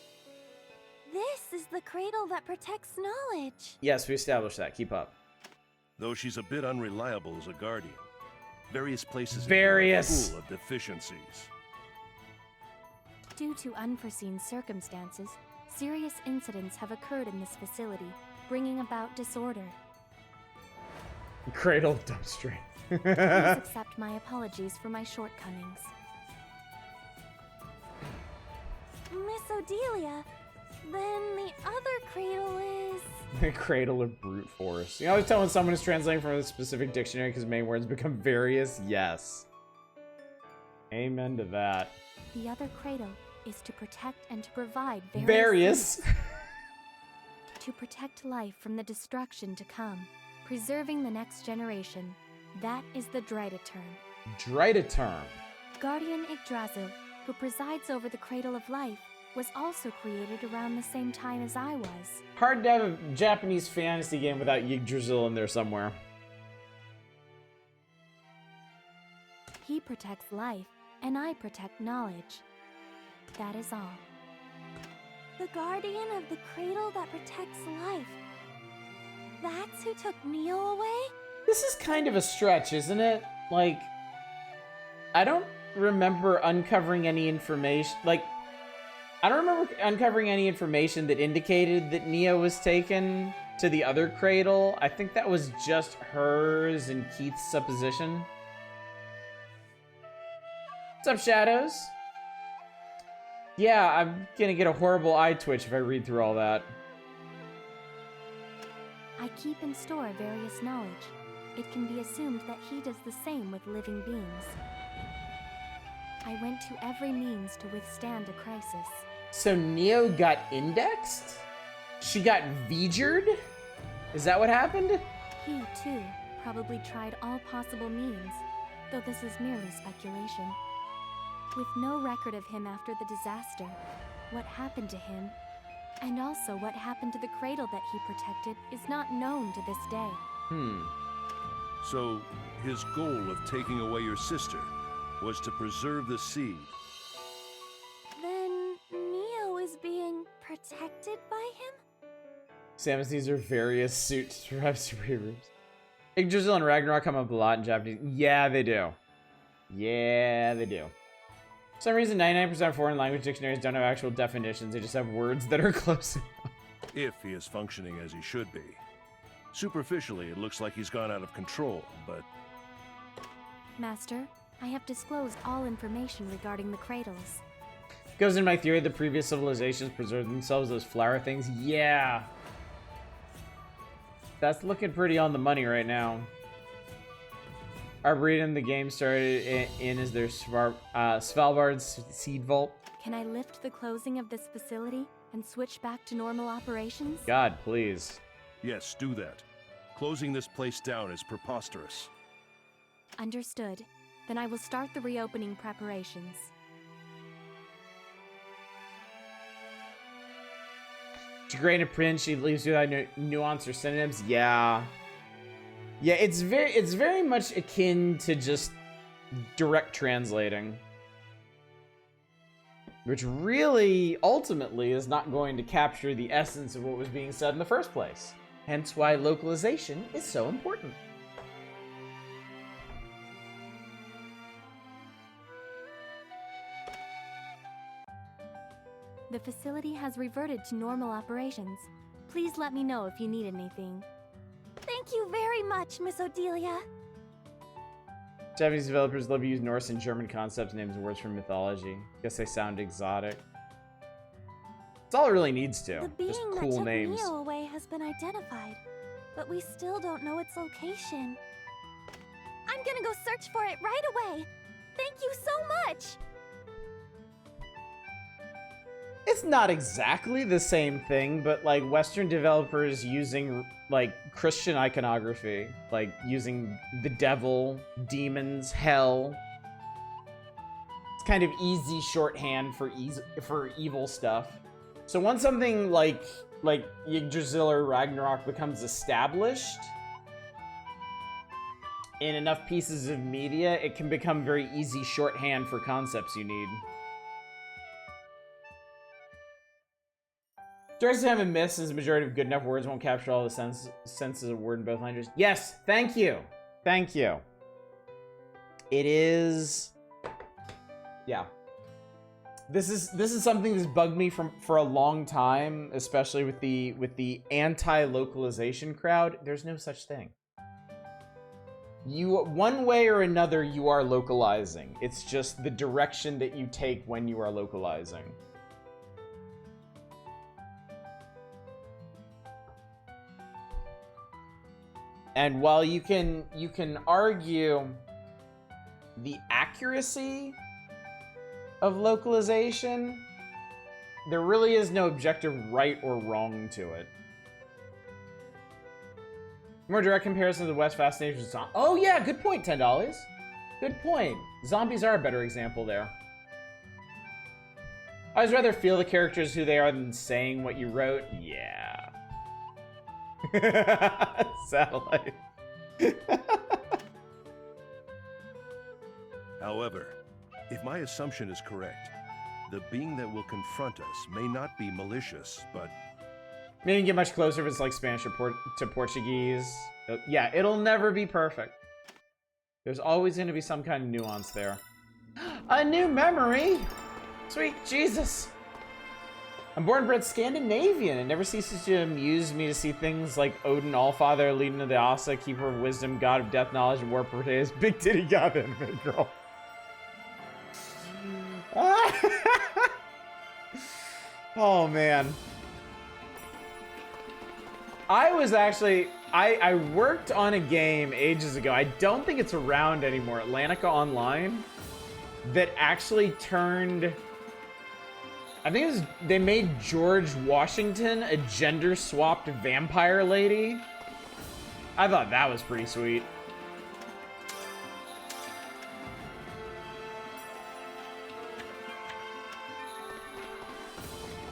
this is the cradle that protects knowledge. Yes, we established that. Keep up. Though she's a bit unreliable as a guardian. Various places Various. are full of deficiencies. Due to unforeseen circumstances, serious incidents have occurred in this facility, bringing about disorder. Cradle of dumb strength. Please accept my apologies for my shortcomings. Miss Odelia, then the other cradle is... The Cradle of Brute Force. You know, I was telling someone is translating from a specific dictionary because main words become various. Yes. Amen to that. The other cradle is to protect and to provide Various. to protect life from the destruction to come, preserving the next generation. That is the Dritaturn. Dritaturn. Guardian Yggdrasil, who presides over the Cradle of Life, was also created around the same time as I was. Hard to have a Japanese fantasy game without Yggdrasil in there somewhere. He protects life, and I protect knowledge. That is all. The guardian of the cradle that protects life. That's who took Neo away? This is kind of a stretch, isn't it? Like, I don't remember uncovering any information. Like, I don't remember uncovering any information that indicated that Neo was taken to the other cradle. I think that was just hers and Keith's supposition. What's up, Shadows? Yeah, I'm gonna get a horrible eye twitch if I read through all that. I keep and store various knowledge. It can be assumed that he does the same with living beings. I went to every means to withstand a crisis. So Neo got indexed? She got V'd? Is that what happened? He, too, probably tried all possible means, though this is merely speculation. With no record of him after the disaster, what happened to him, and also what happened to the cradle that he protected, is not known to this day. So, his goal of taking away your sister was to preserve the seed. Then Neo is being protected by him? Samus, these are various suits to survive superheroes. Yggdrasil and Ragnarok come up a lot in Japanese. Yeah, they do. Yeah, they do. For some reason, 99% of foreign language dictionaries don't have actual definitions. They just have words that are close enough. If he is functioning as he should be. Superficially, it looks like he's gone out of control, but... Master, I have disclosed all information regarding the cradles. Goes in my theory, the previous civilizations preserved themselves as flower things. Yeah. That's looking pretty on the money right now. Arboretum, the game started in is their Svalbard seed vault. Can I lift the closing of this facility and switch back to normal operations? God, please. Yes, do that. Closing this place down is preposterous. Understood. Then I will start the reopening preparations. To grade a print, she leaves without nuance or synonyms. Yeah. Yeah, it's very much akin to just direct translating. Which really, ultimately, is not going to capture the essence of what was being said in the first place. Hence why localization is so important. The facility has reverted to normal operations. Please let me know if you need anything. Thank you very much, Miss Odelia. Japanese developers love to use Norse and German concepts, names, and words from mythology. Guess they sound exotic. That's all it really needs to. The being Just that cool took names. Neo away has been identified, but we still don't know its location. I'm gonna go search for it right away. Thank you so much. It's not exactly the same thing, but like Western developers using like Christian iconography, like using the devil, demons, hell. It's kind of easy shorthand for evil stuff. So once something like Yggdrasil or Ragnarok becomes established in enough pieces of media, it can become very easy shorthand for concepts you need. Directors haven't missed since the majority of good enough words won't capture all the senses of word in both languages. Yes, thank you. Thank you. It is... Yeah. This is something that's bugged me for a long time, especially with the anti-localization crowd. There's no such thing. One way or another, you are localizing. It's just the direction that you take when you are localizing. And while you can argue the accuracy of localization, there really is no objective right or wrong to it. More direct comparison to the West fascination with zombies. Oh yeah, good point, $10. Good point. Zombies are a better example there. I always rather feel the characters who they are than saying what you wrote. Yeah. Satellite. However, if my assumption is correct, the being that will confront us may not be malicious, but... Maybe get much closer if it's like Spanish or to Portuguese. Yeah, it'll never be perfect. There's always going to be some kind of nuance there. A new memory! Sweet Jesus! I'm born and bred Scandinavian. It never ceases to amuse me to see things like Odin, Allfather, Leader of the Asa, Keeper of Wisdom, God of Death, Knowledge, and War Portrays, Big Titty God, Anime Girl. Oh, man. I was actually... I worked on a game ages ago. I don't think it's around anymore. Atlantica Online. That actually turned... I think it was, they made George Washington a gender-swapped vampire lady. I thought that was pretty sweet.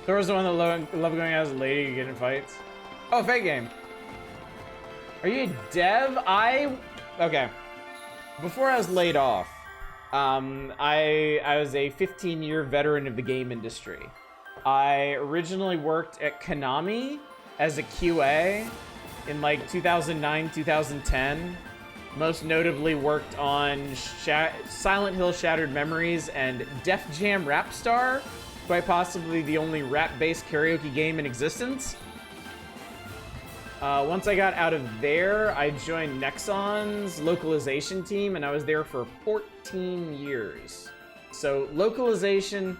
There was the one that loved going out as a lady and getting in fights. Oh, fake game. Are you a dev? Okay. Before I was laid off, I was a 15-year veteran of the game industry. I originally worked at Konami as a QA in like 2009, 2010. Most notably worked on Silent Hill Shattered Memories and Def Jam Rap Star, quite possibly the only rap-based karaoke game in existence. Once I got out of there, I joined Nexon's localization team, and I was there for 14 years. So localization,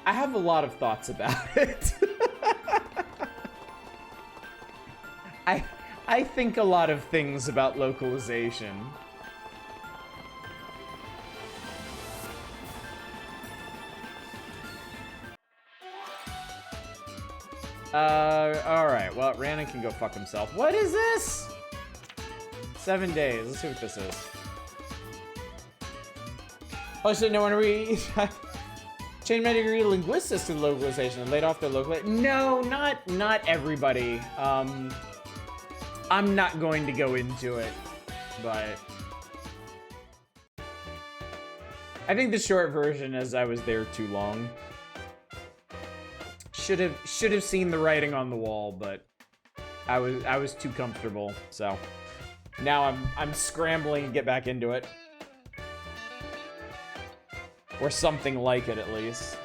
I have a lot of thoughts about it. I think a lot of things about localization. Alright, well, Rannon can go fuck himself. What is this? 7 days. Let's see what this is. Oh, so no wonder we changed my degree to linguistics to localization and laid off the local. No, not everybody. I'm not going to go into it, but I think the short version is I was there too long. Should have seen the writing on the wall, but I was too comfortable. So now I'm scrambling to get back into it, or something like it at least.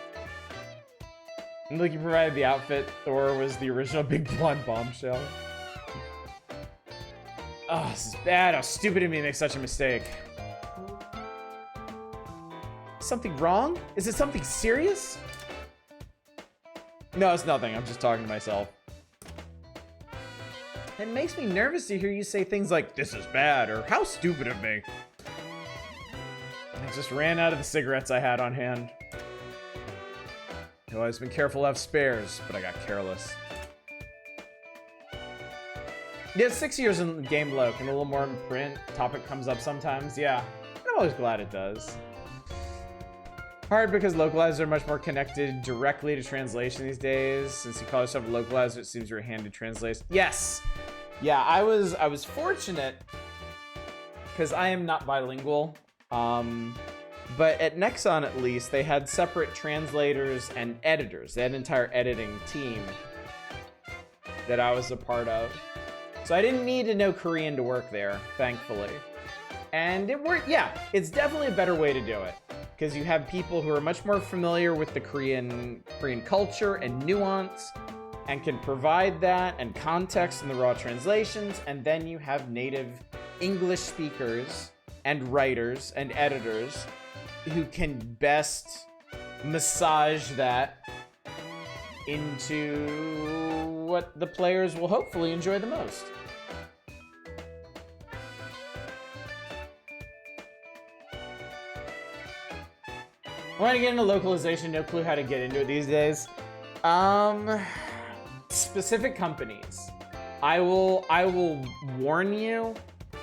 And look, you provided the outfit. Thor was the original big blonde bombshell. Oh, this is bad. How stupid of me to make such a mistake. Something wrong? Is it something serious? No, it's nothing. I'm just talking to myself. It makes me nervous to hear you say things like, "This is bad," or "How stupid of me." I just ran out of the cigarettes I had on hand. I've always been careful to have spares, but I got careless. Yeah, 6 years in game loc and a little more in print. Topic comes up sometimes. Yeah, I'm always glad it does. Hard because localizers are much more connected directly to translation these days. Since you call yourself a localizer, it seems you're a handed translation. Yes. Yeah, I was fortunate because I am not bilingual. But at Nexon, at least, they had separate translators and editors. They had an entire editing team that I was a part of. So I didn't need to know Korean to work there, thankfully. And it worked. Yeah, it's definitely a better way to do it, because you have people who are much more familiar with the Korean culture and nuance and can provide that and context in the raw translations. And then you have native English speakers and writers and editors who can best massage that into what the players will hopefully enjoy the most. I want to get into localization, no clue how to get into it these days. Specific companies. I will warn you,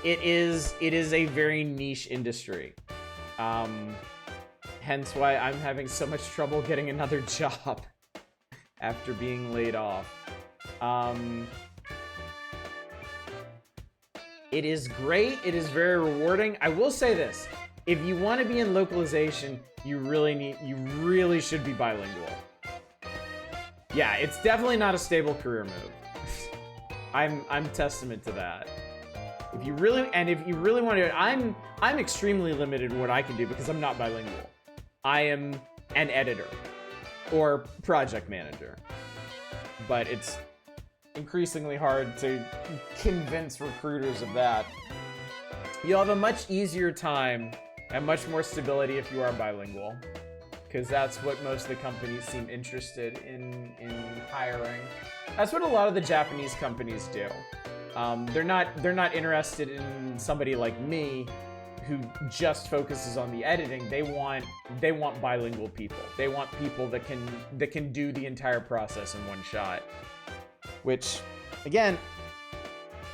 it is a very niche industry. Hence why I'm having so much trouble getting another job after being laid off. It is great, it is very rewarding. I will say this, if you want to be in localization, you really should be bilingual. Yeah, it's definitely not a stable career move. I'm testament to that. If you really want to, I'm extremely limited in what I can do because I'm not bilingual. I am an editor or project manager, but it's increasingly hard to convince recruiters of that. You'll have a much easier time and much more stability if you are bilingual, because that's what most of the companies seem interested in hiring. That's what a lot of the Japanese companies do. They're not interested in somebody like me who just focuses on the editing. They want bilingual people. They want people that can do the entire process in one shot. Which, again,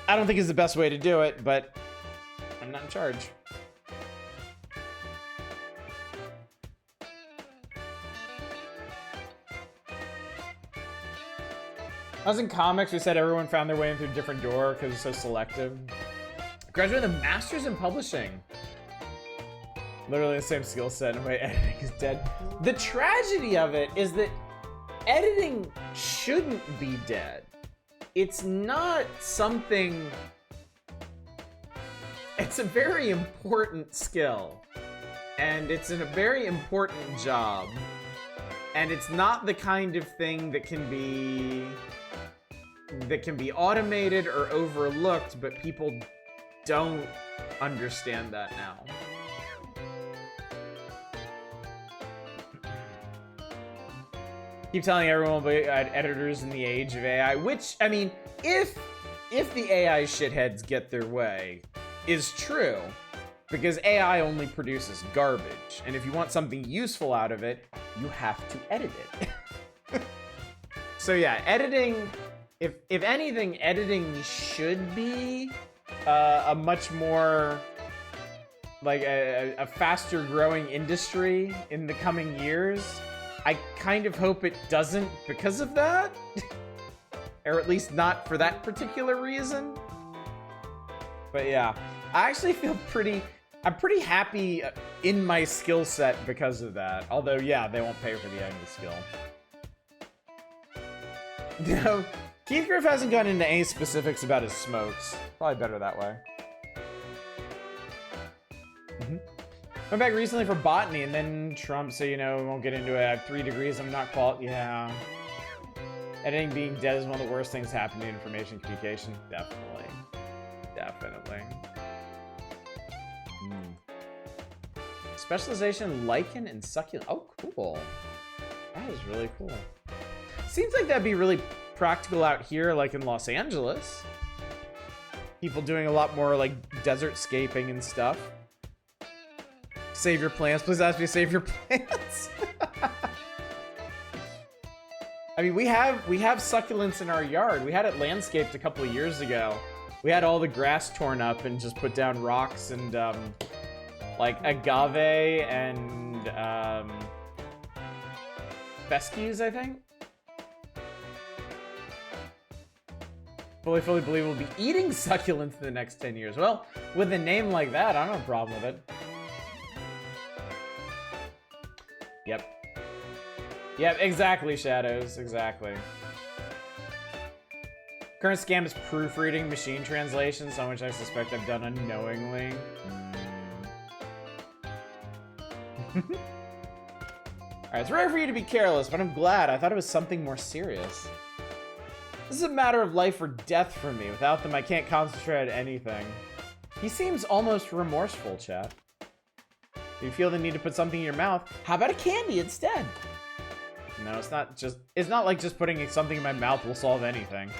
I don't think is the best way to do it, but I'm not in charge. I was in comics, we said everyone found their way in through a different door because it's so selective. Graduated with a master's in publishing. Literally the same skill set, and my editing is dead. The tragedy of it is that editing shouldn't be dead. It's not something... It's a very important skill. And it's a very important job. And it's not the kind of thing that can be automated or overlooked, but people don't understand that now. Keep telling everyone about editors in the age of AI, which, I mean, if if the AI shitheads get their way, is true. Because AI only produces garbage. And if you want something useful out of it, you have to edit it. So yeah, editing, if anything, editing should be a much more, like a faster growing industry in the coming years. I kind of hope it doesn't because of that. Or at least not for that particular reason. But yeah, I actually feel I'm pretty happy in my skill set because of that. Although, yeah, they won't pay for the editing skill. No, Keith Griff hasn't gone into any specifics about his smokes. Probably better that way. Went back recently for botany and then Trump, so you know, we won't get into it. I have 3 degrees, I'm not qualified. Yeah. Editing being dead is one of the worst things happening in information communication. Definitely. Definitely. Specialization, lichen, and succulent. Oh, cool. That is really cool. Seems like that'd be really practical out here, like in Los Angeles. People doing a lot more like desert scaping and stuff. Save your plants. Please ask me to save your plants. I mean, we have succulents in our yard. We had it landscaped a couple of years ago. We had all the grass torn up and just put down rocks and like agave and fescues, I think. Fully believe we'll be eating succulents in the next 10 years. Well, with a name like that, I don't have a problem with it. Yep, exactly, Shadows, exactly. Current scam is proofreading machine translation, so which I suspect I've done unknowingly. Alright, it's rare for you to be careless, but I'm glad. I thought it was something more serious. This is a matter of life or death for me. Without them, I can't concentrate on anything. He seems almost remorseful, chat. If you feel the need to put something in your mouth, how about a candy instead? No, it's not like just putting something in my mouth will solve anything.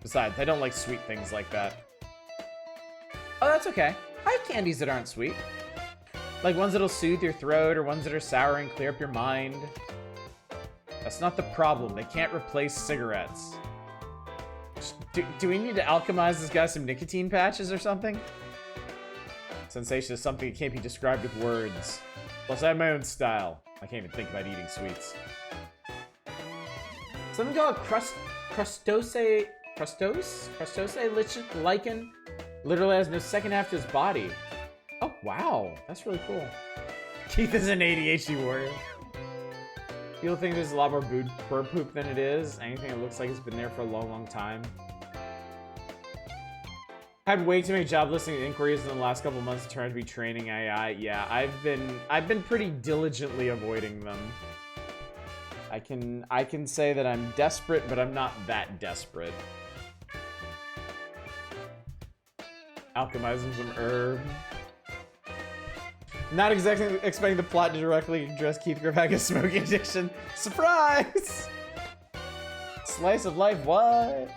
Besides, I don't like sweet things like that. Oh, that's okay. I have candies that aren't sweet. Like ones that'll soothe your throat or ones that are sour and clear up your mind. That's not the problem. They can't replace cigarettes. Do we need to alchemize this guy some nicotine patches or something? Sensation is something that can't be described with words. Plus, I have my own style. I can't even think about eating sweets. Something called crustose lichen literally has no second half to his body. Oh, wow. That's really cool. Keith is an ADHD warrior. People think there's a lot more bird poop than it is. Anything that looks like it's been there for a long time. Had way too many job listing inquiries in the last couple months to try to be training AI. Yeah, I've been pretty diligently avoiding them. I can say that I'm desperate, but I'm not that desperate. Alchemizing some herb. Not exactly expecting the plot to directly address Keith Grifaka's smoking addiction. Surprise! Slice of life, what?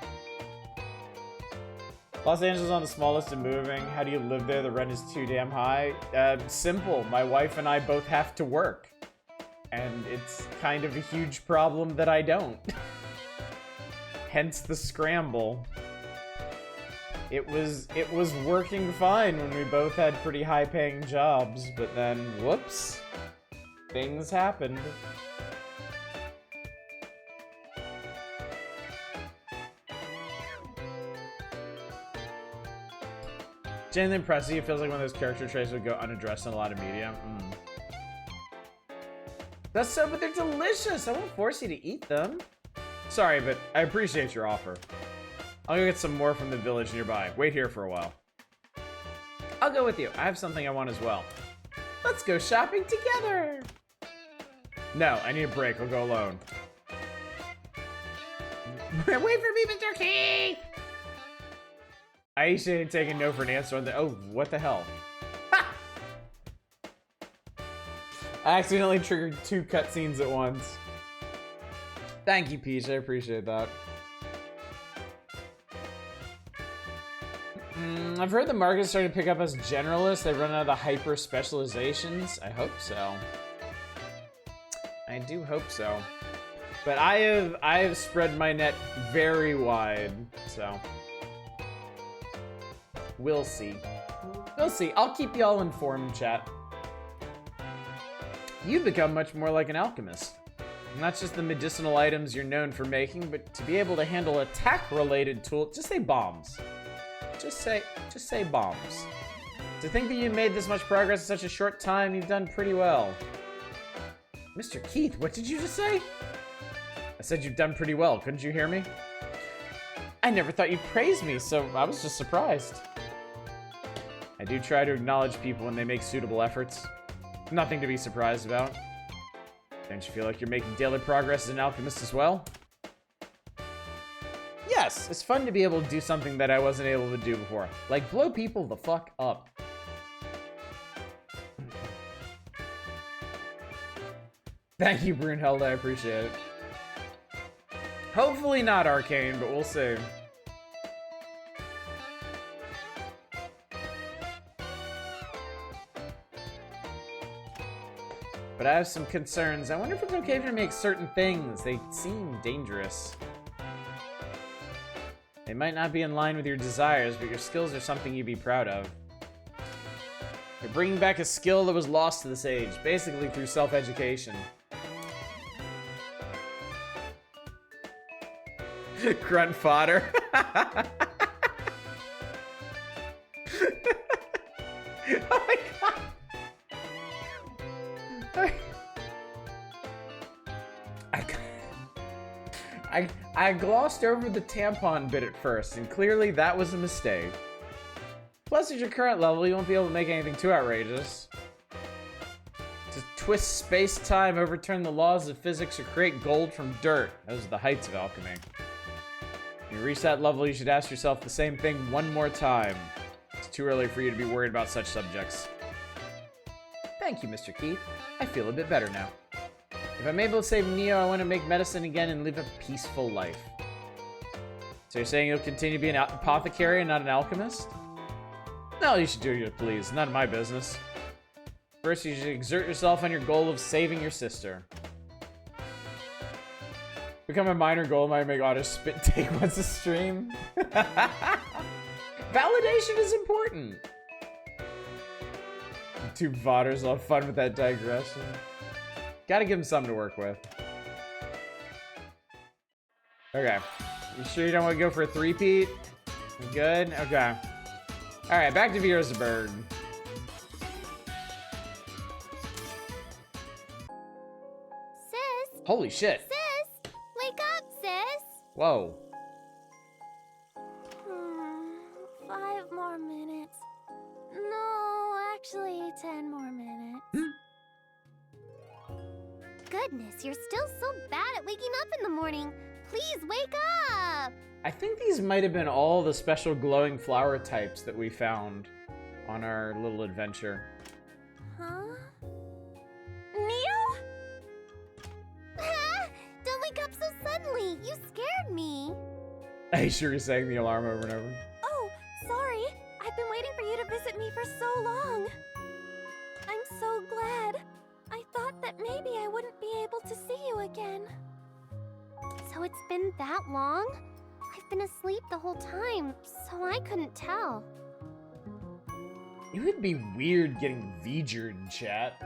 Los Angeles on the smallest and moving. How do you live there? The rent is too damn high. Simple. My wife and I both have to work. And it's kind of a huge problem that I don't. Hence the scramble. It was working fine when we both had pretty high-paying jobs, but then, whoops, things happened. Genuinely impressive. It feels like one of those character traits would go unaddressed in a lot of media. That's so, but they're delicious. I won't force you to eat them. Sorry, but I appreciate your offer. I'll go get some more from the village nearby. Wait here for a while. I'll go with you. I have something I want as well. Let's go shopping together. No, I need a break. I'll go alone. Wait for me, Mr. Keith! Ayesha ain't taking no for an answer on the— oh, what the hell? Ha! I accidentally triggered 2 cutscenes at once. Thank you, Peach. I appreciate that. I've heard the market's starting to pick up as generalists. They run out of the hyper specializations. I hope so. I do hope so. But I have spread my net very wide, so we'll see. We'll see. I'll keep y'all informed, chat. You've become much more like an alchemist. Not just the medicinal items you're known for making, but to be able to handle attack-related tools. Just say bombs. Just say bombs. To think that you made this much progress in such a short time, you've done pretty well. Mr. Keith, what did you just say? I said you've done pretty well. Couldn't you hear me? I never thought you'd praise me, so I was just surprised. I do try to acknowledge people when they make suitable efforts. Nothing to be surprised about. Don't you feel like you're making daily progress as an alchemist as well? Yes, it's fun to be able to do something that I wasn't able to do before. Like blow people the fuck up. Thank you, Brunhilde, I appreciate it. Hopefully not Arcane, but we'll see. But I have some concerns. I wonder if it's okay if you make certain things. They seem dangerous. They might not be in line with your desires, but your skills are something you'd be proud of. You're bringing back a skill that was lost to this age, basically through self-education. Grunt fodder. Oh my god. I glossed over the tampon bit at first, and clearly that was a mistake. Plus, at your current level, you won't be able to make anything too outrageous. To twist space-time, overturn the laws of physics, or create gold from dirt. Those are the heights of alchemy. When you reach that level, you should ask yourself the same thing one more time. It's too early for you to be worried about such subjects. Thank you, Mr. Keith. I feel a bit better now. If I'm able to save Neo, I want to make medicine again and live a peaceful life. So you're saying you'll continue to be an apothecary and not an alchemist? No, you should do it, please. None of my business. First, you should exert yourself on your goal of saving your sister. Become a minor goal might make auto spit take once a stream. Validation is important. Two vodders will have fun with that digression. Gotta give him something to work with. Okay. You sure you don't want to go for a three-peat? You good? Okay. Alright, back to Viersberg. Sis! Holy shit. Sis! Wake up, sis! Whoa. 5 more minutes. No, actually 10 more minutes. Goodness, you're still so bad at waking up in the morning. Please wake up! I think these might have been all the special glowing flower types that we found on our little adventure. Huh? Neo? Ah, don't wake up so suddenly. You scared me. Are you sure you're saying the alarm over and over? Oh, sorry. I've been waiting for you to visit me for so long. I'm so glad. I thought that maybe I wouldn't be able to see you again. So it's been that long? I've been asleep the whole time, so I couldn't tell. It would be weird getting V'd in chat.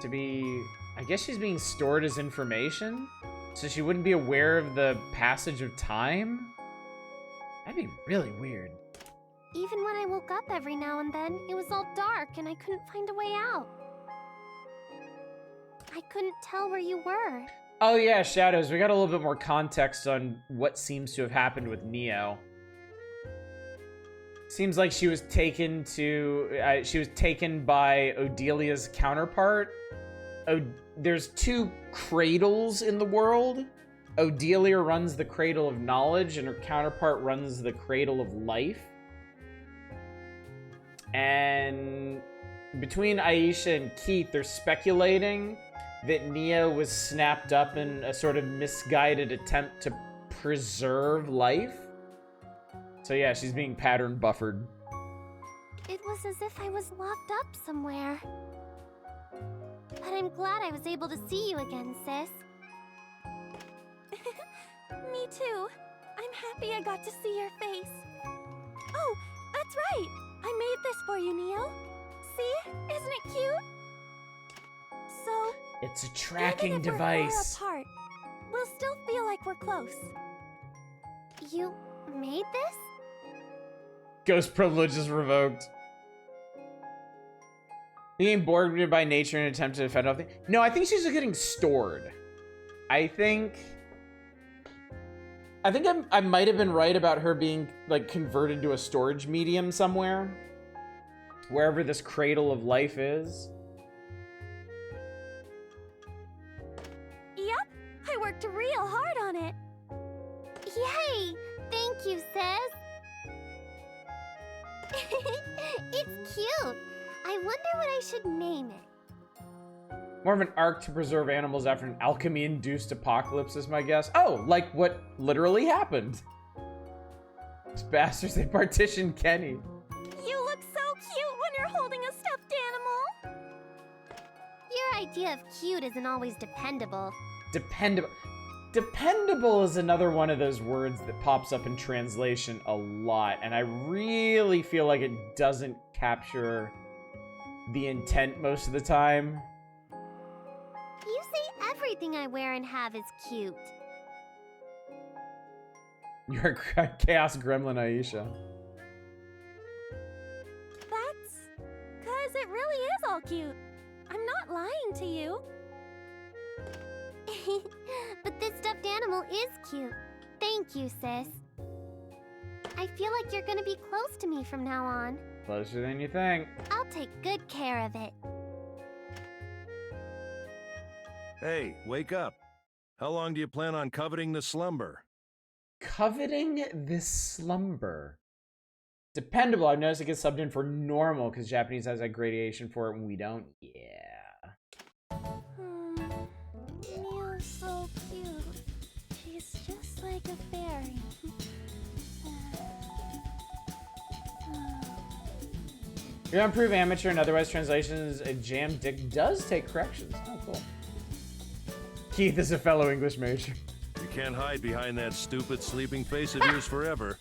To be... I guess she's being stored as information? So she wouldn't be aware of the passage of time? That'd be really weird. Even when I woke up every now and then, it was all dark and I couldn't find a way out. I couldn't tell where you were. Oh yeah, Shadows, we got a little bit more context on what seems to have happened with Neo. Seems like she was taken to... she was taken by Odelia's counterpart. There's 2 cradles in the world. Odelia runs the Cradle of Knowledge, and her counterpart runs the Cradle of Life. And between Ayesha and Keith, they're speculating that Neo was snapped up in a sort of misguided attempt to preserve life. So yeah, she's being pattern buffered. It was as if I was locked up somewhere. But I'm glad I was able to see you again, sis. Me too. I'm happy I got to see your face. Oh, that's right! I made this for you, Neo. See? Isn't it cute? So, It's a tracking even if device. we're far apart, we'll still feel like we're close. You made this? Ghost privilege is revoked. Being bored by nature in an attempt to defend off. No, I think she's just getting stored. I think I might have been right about her being like converted to a storage medium somewhere, wherever this cradle of life is. Yep, I worked real hard on it. Yay! Thank you, sis. It's cute. I wonder what I should name it. More of an arc to preserve animals after an alchemy-induced apocalypse is my guess. Oh, like what literally happened. These bastards, they partitioned Kenny. You look so cute when you're holding a stuffed animal. Your idea of cute isn't always dependable. Dependable. Dependable is another one of those words that pops up in translation a lot, and I really feel like it doesn't capture the intent most of the time. You say everything I wear and have is cute. You're a chaos gremlin, Ayesha. That's 'cause it really is all cute. I'm not lying to you. But this stuffed animal is cute. Thank you, sis. I feel like you're gonna be close to me from now on. Closer than you think. I'll take good care of it. Hey, wake up. How long do you plan on coveting the slumber? Coveting this slumber. Dependable. I've noticed it gets subbed in for normal because Japanese has that gradation for it and we don't. Yeah. Neo's so cute. She's just like a fairy. You're gonna improve amateur and otherwise translations. A jam dick does take corrections. Oh, cool. Keith is a fellow English major. You can't hide behind that stupid sleeping face of yours forever.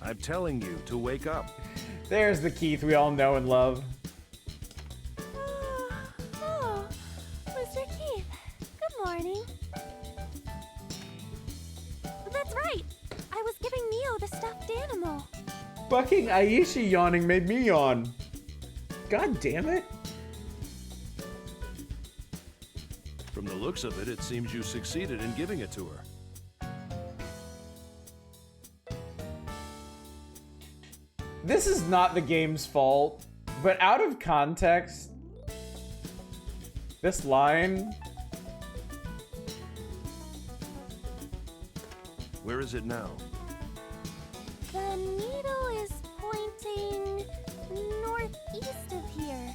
I'm telling you to wake up. There's the Keith we all know and love. Oh, Mr. Keith. Good morning. That's right. I was giving Neo the stuffed animal. Fucking Ayesha yawning made me yawn. God damn it. From the looks of it, it seems you succeeded in giving it to her. This is not the game's fault, but out of context, this line. Where is it now? The needle is pointing northeast of here.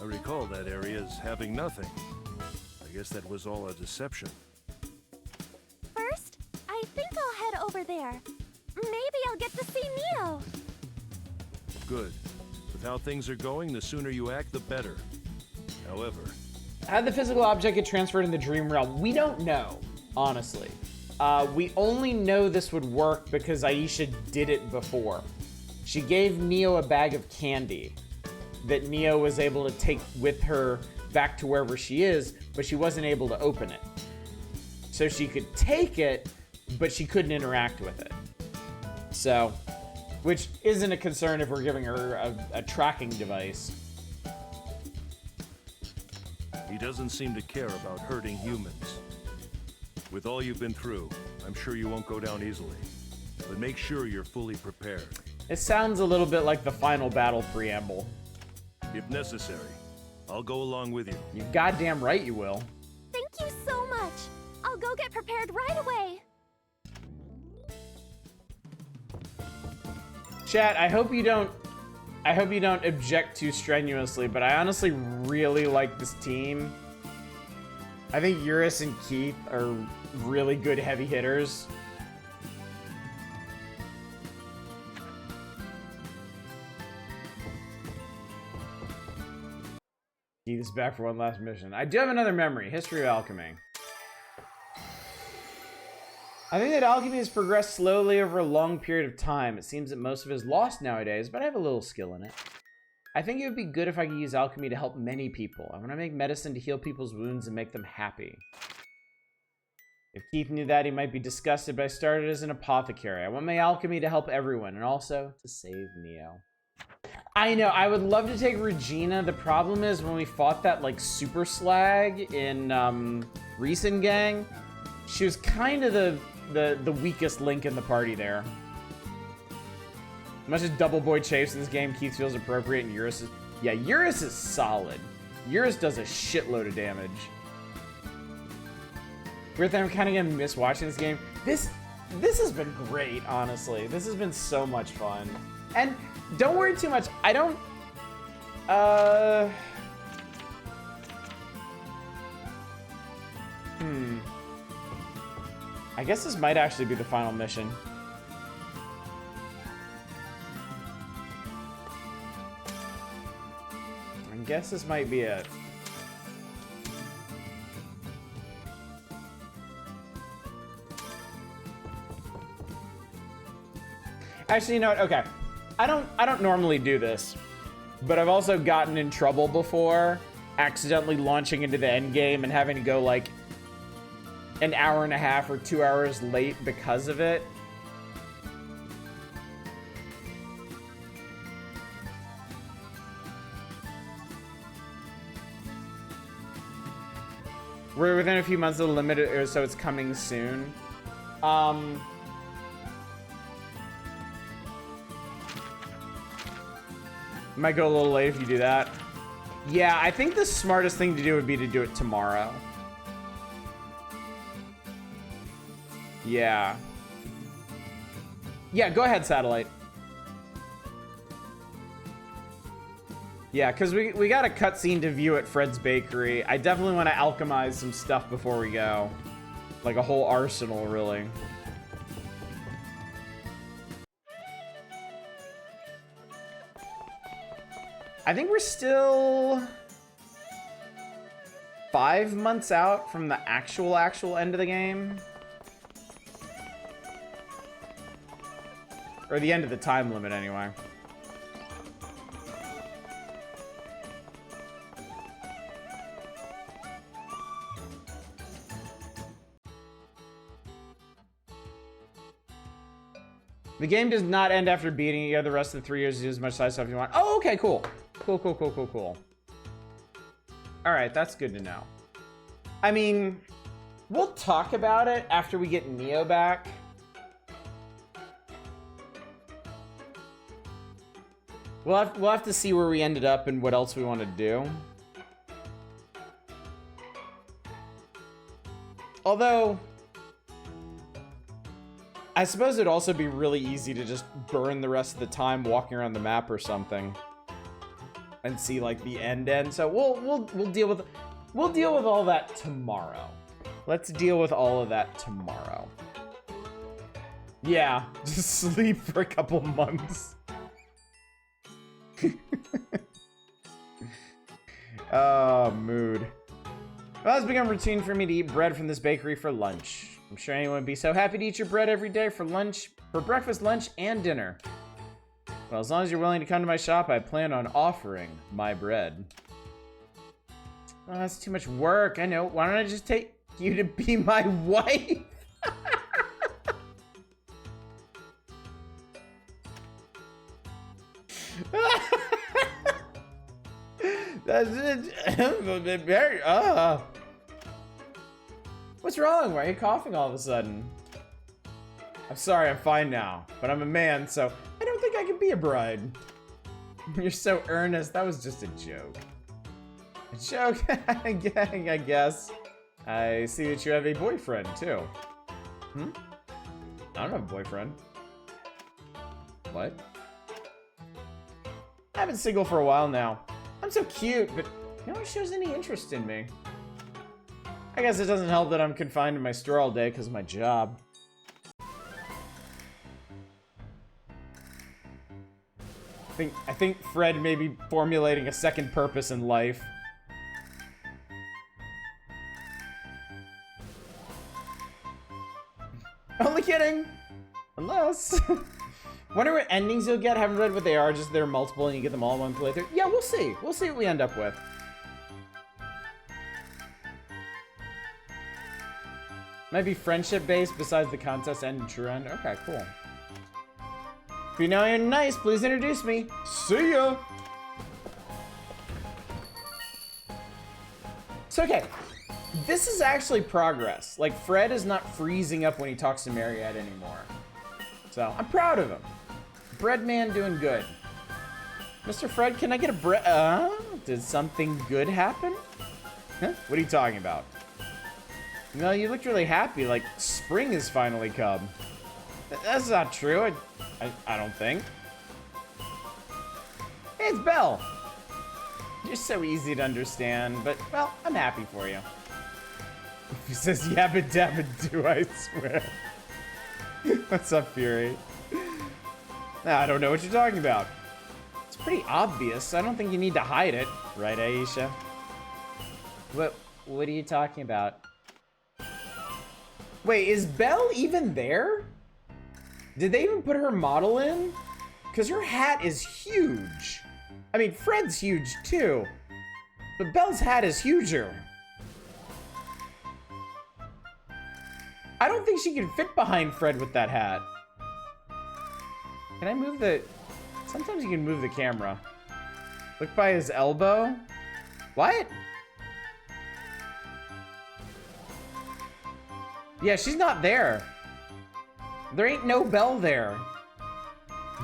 I recall that area as having nothing. I guess that was all a deception. First, I think I'll head over there. Maybe I'll get to see Neo. Good. With how things are going, the sooner you act, the better. However, How did the physical object get transferred in the dream realm? We don't know, honestly. We only know this would work because Ayesha did it before. She gave Neo a bag of candy that Neo was able to take with her back to wherever she is, but she wasn't able to open it. So she could take it, but she couldn't interact with it. So, which isn't a concern if we're giving her a tracking device. he doesn't seem to care about hurting humans. With all you've been through, I'm sure you won't go down easily. But make sure you're fully prepared. It sounds a little bit like the final battle preamble. If necessary, I'll go along with you. You're goddamn right you will. Thank you so much. I'll go get prepared right away. Chat, I hope you don't object too strenuously, but I honestly really like this team. I think Eurus and Keith are really good heavy hitters. He's back for one last mission. I do have another memory. History of alchemy. I think that alchemy has progressed slowly over a long period of time. It seems that most of it is lost nowadays, but I have a little skill in it. I think it would be good if I could use alchemy to help many people. I want to make medicine to heal people's wounds and make them happy. If Keith knew that, he might be disgusted, but I started as an apothecary. I want my alchemy to help everyone, and also to save Neo. I know, I would love to take Regina. The problem is when we fought that, like, super slag in, Recent Gang, she was kind of the weakest link in the party there. Much as Double Boy chafes in this game, Keith feels appropriate, and Eurus is... Yeah, Eurus is solid. Eurus does a shitload of damage. Weird thing, I'm kind of gonna miss watching this game. This has been great, honestly. This has been so much fun. And don't worry too much. I don't... I guess this might actually be the final mission. I guess this might be it. Actually, you know what? Okay. I don't normally do this, but I've also gotten in trouble before accidentally launching into the end game and having to go like an hour and a half or 2 hours late because of it. We're within a few months of the limit, so it's coming soon. Might go a little late if you do that. Yeah, I think the smartest thing to do would be to do it tomorrow. Yeah. Yeah, go ahead, Satellite. Yeah, because we got a cutscene to view at Fred's Bakery. I definitely want to alchemize some stuff before we go. Like a whole arsenal, really. I think we're still 5 months out from the actual end of the game. Or the end of the time limit, anyway. The game does not end after beating you. The rest of the 3 years, do as much side stuff you want. Oh, okay, cool. Cool. Alright, that's good to know. I mean, we'll talk about it after we get Neo back. We'll have to see where we ended up and what else we want to do. Although, I suppose it'd also be really easy to just burn the rest of the time walking around the map or something, and see like the end. So we'll deal with all that tomorrow. Let's deal with all of that tomorrow. Yeah, just sleep for a couple months. Oh, mood. Well, it's become routine for me to eat bread from this bakery for lunch. I'm sure anyone would be so happy to eat your bread every day for lunch, for breakfast, lunch, and dinner. Well, as long as you're willing to come to my shop, I plan on offering my bread. Oh, that's too much work. I know. Why don't I just take you to be my wife? That's it. What's wrong? Why are you coughing all of a sudden? I'm sorry, I'm fine now. But I'm a man, so I don't think I can be a bride. You're so earnest. That was just a joke. A joke? I guess. I see that you have a boyfriend, too. I don't have a boyfriend. What? I've been single for a while now. I'm so cute, but no one shows any interest in me. I guess it doesn't help that I'm confined to my store all day because of my job. I think Fred may be formulating a second purpose in life. Only kidding. Unless. Wonder what endings you'll get. Haven't read what they are. Just they're multiple and you get them all in one playthrough. Yeah, we'll see. We'll see what we end up with. Might be friendship based besides the contest end and true end. Okay, cool. If you know you're nice, please introduce me. See ya. So, okay. This is actually progress. Like, Fred is not freezing up when he talks to Mariette anymore. So, I'm proud of him. Breadman doing good. Mr. Fred, can I get a bread? Did something good happen? Huh? What are you talking about? No, you looked really happy, like spring has finally come. That's not true, I don't think. Hey, it's Belle. You're so easy to understand, but, well, I'm happy for you. He says yabba dabba do, I swear. What's up, Fury? I don't know what you're talking about. It's pretty obvious. I don't think you need to hide it. Right, Ayesha? What are you talking about? Wait, is Belle even there? Did they even put her model in? Because her hat is huge. I mean, Fred's huge too. But Belle's hat is huger. I don't think she can fit behind Fred with that hat. Can I move the... Sometimes you can move the camera. Look by his elbow. What? Yeah, she's not there. There ain't no Belle there.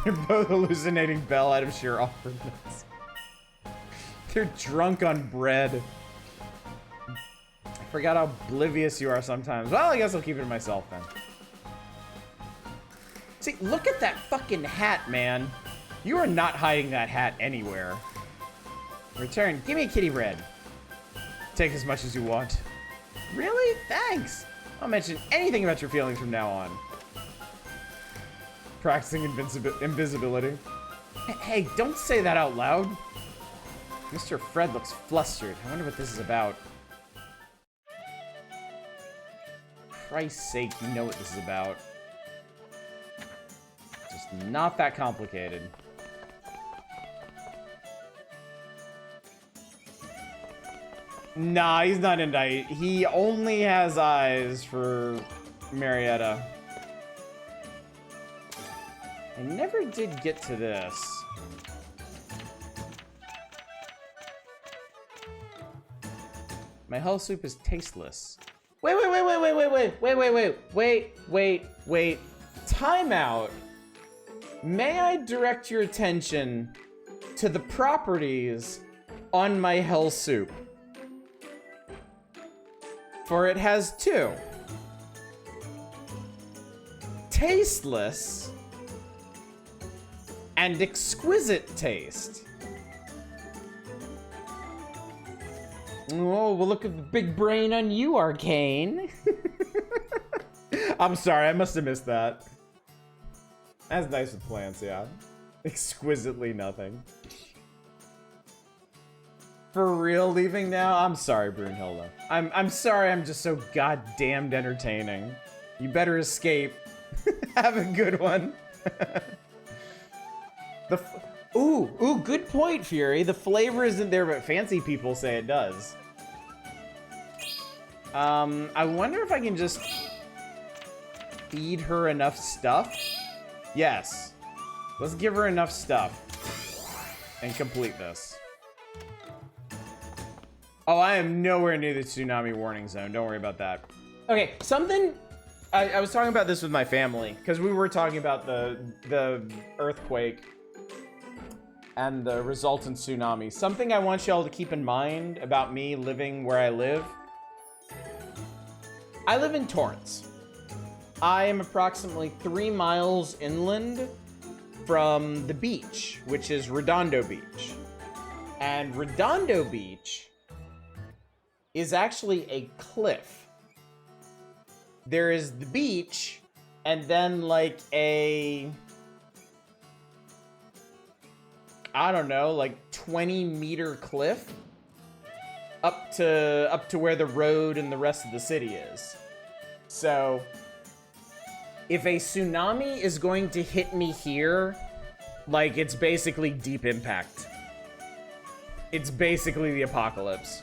They're both hallucinating Belle out of sheer awkwardness. They're drunk on bread. I forgot how oblivious you are sometimes. Well, I guess I'll keep it to myself then. See, look at that fucking hat, man. You are not hiding that hat anywhere. Return. Give me a kitty red. Take as much as you want. Really? Thanks. I'll mention anything about your feelings from now on. Practicing invisibility. Hey, don't say that out loud. Mr. Fred looks flustered. I wonder what this is about. For Christ's sake, you know what this is about. Just not that complicated. Nah, he's not into it. He only has eyes for Marietta. I never did get to this. My whole soup is tasteless. Wait. Time out. May I direct your attention to the properties on my hell soup? For it has two. Tasteless and exquisite taste. Oh, well, look at the big brain on you, Arcane. I'm sorry, I must have missed that. That's nice with plants, yeah. Exquisitely nothing. For real leaving now? I'm sorry, Brunhilde. I'm sorry I'm just so goddamned entertaining. You better escape. Have a good one. Ooh, good point, Fury. The flavor isn't there, but fancy people say it does. I wonder if I can just feed her enough stuff. Yes. Let's give her enough stuff and complete this. Oh, I am nowhere near the tsunami warning zone. Don't worry about that. Okay, something... I was talking about this with my family, because we were talking about the earthquake and the resultant tsunami. Something I want y'all to keep in mind about me living where I live. I live in Torrance. I am approximately 3 miles inland from the beach, which is Redondo Beach. And Redondo Beach is actually a cliff. There is the beach, and then like a, I don't know, like 20-meter cliff up to where the road and the rest of the city is. So if a tsunami is going to hit me here, like, it's basically Deep Impact. It's basically the apocalypse.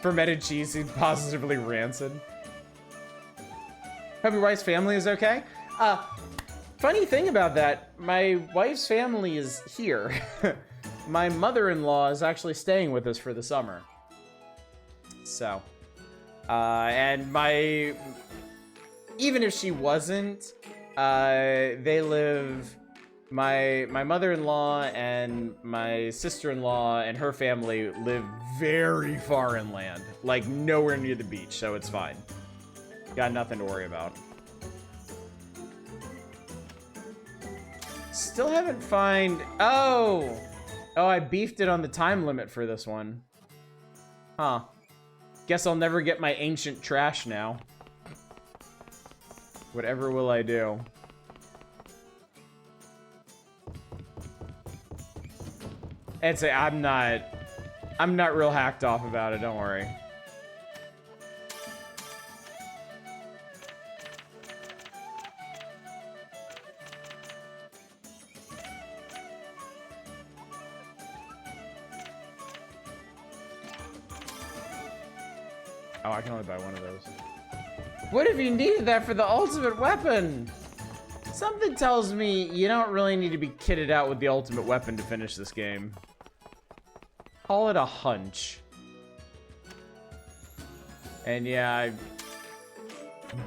Fermented cheese is positively rancid. Hope your wife's family is okay. Funny thing about that, my wife's family is here. My mother-in-law is actually staying with us for the summer. So, and even if she wasn't, they live, my mother-in-law and my sister-in-law and her family live very far inland, like nowhere near the beach, so it's fine. Got nothing to worry about. Still haven't oh, I beefed it on the time limit for this one. Huh. Guess I'll never get my ancient trash now. Whatever will I do? I'd say I'm not real hacked off about it, don't worry. Oh, I can only buy one of those. What if you needed that for the ultimate weapon? Something tells me you don't really need to be kitted out with the ultimate weapon to finish this game. Call it a hunch. And yeah, I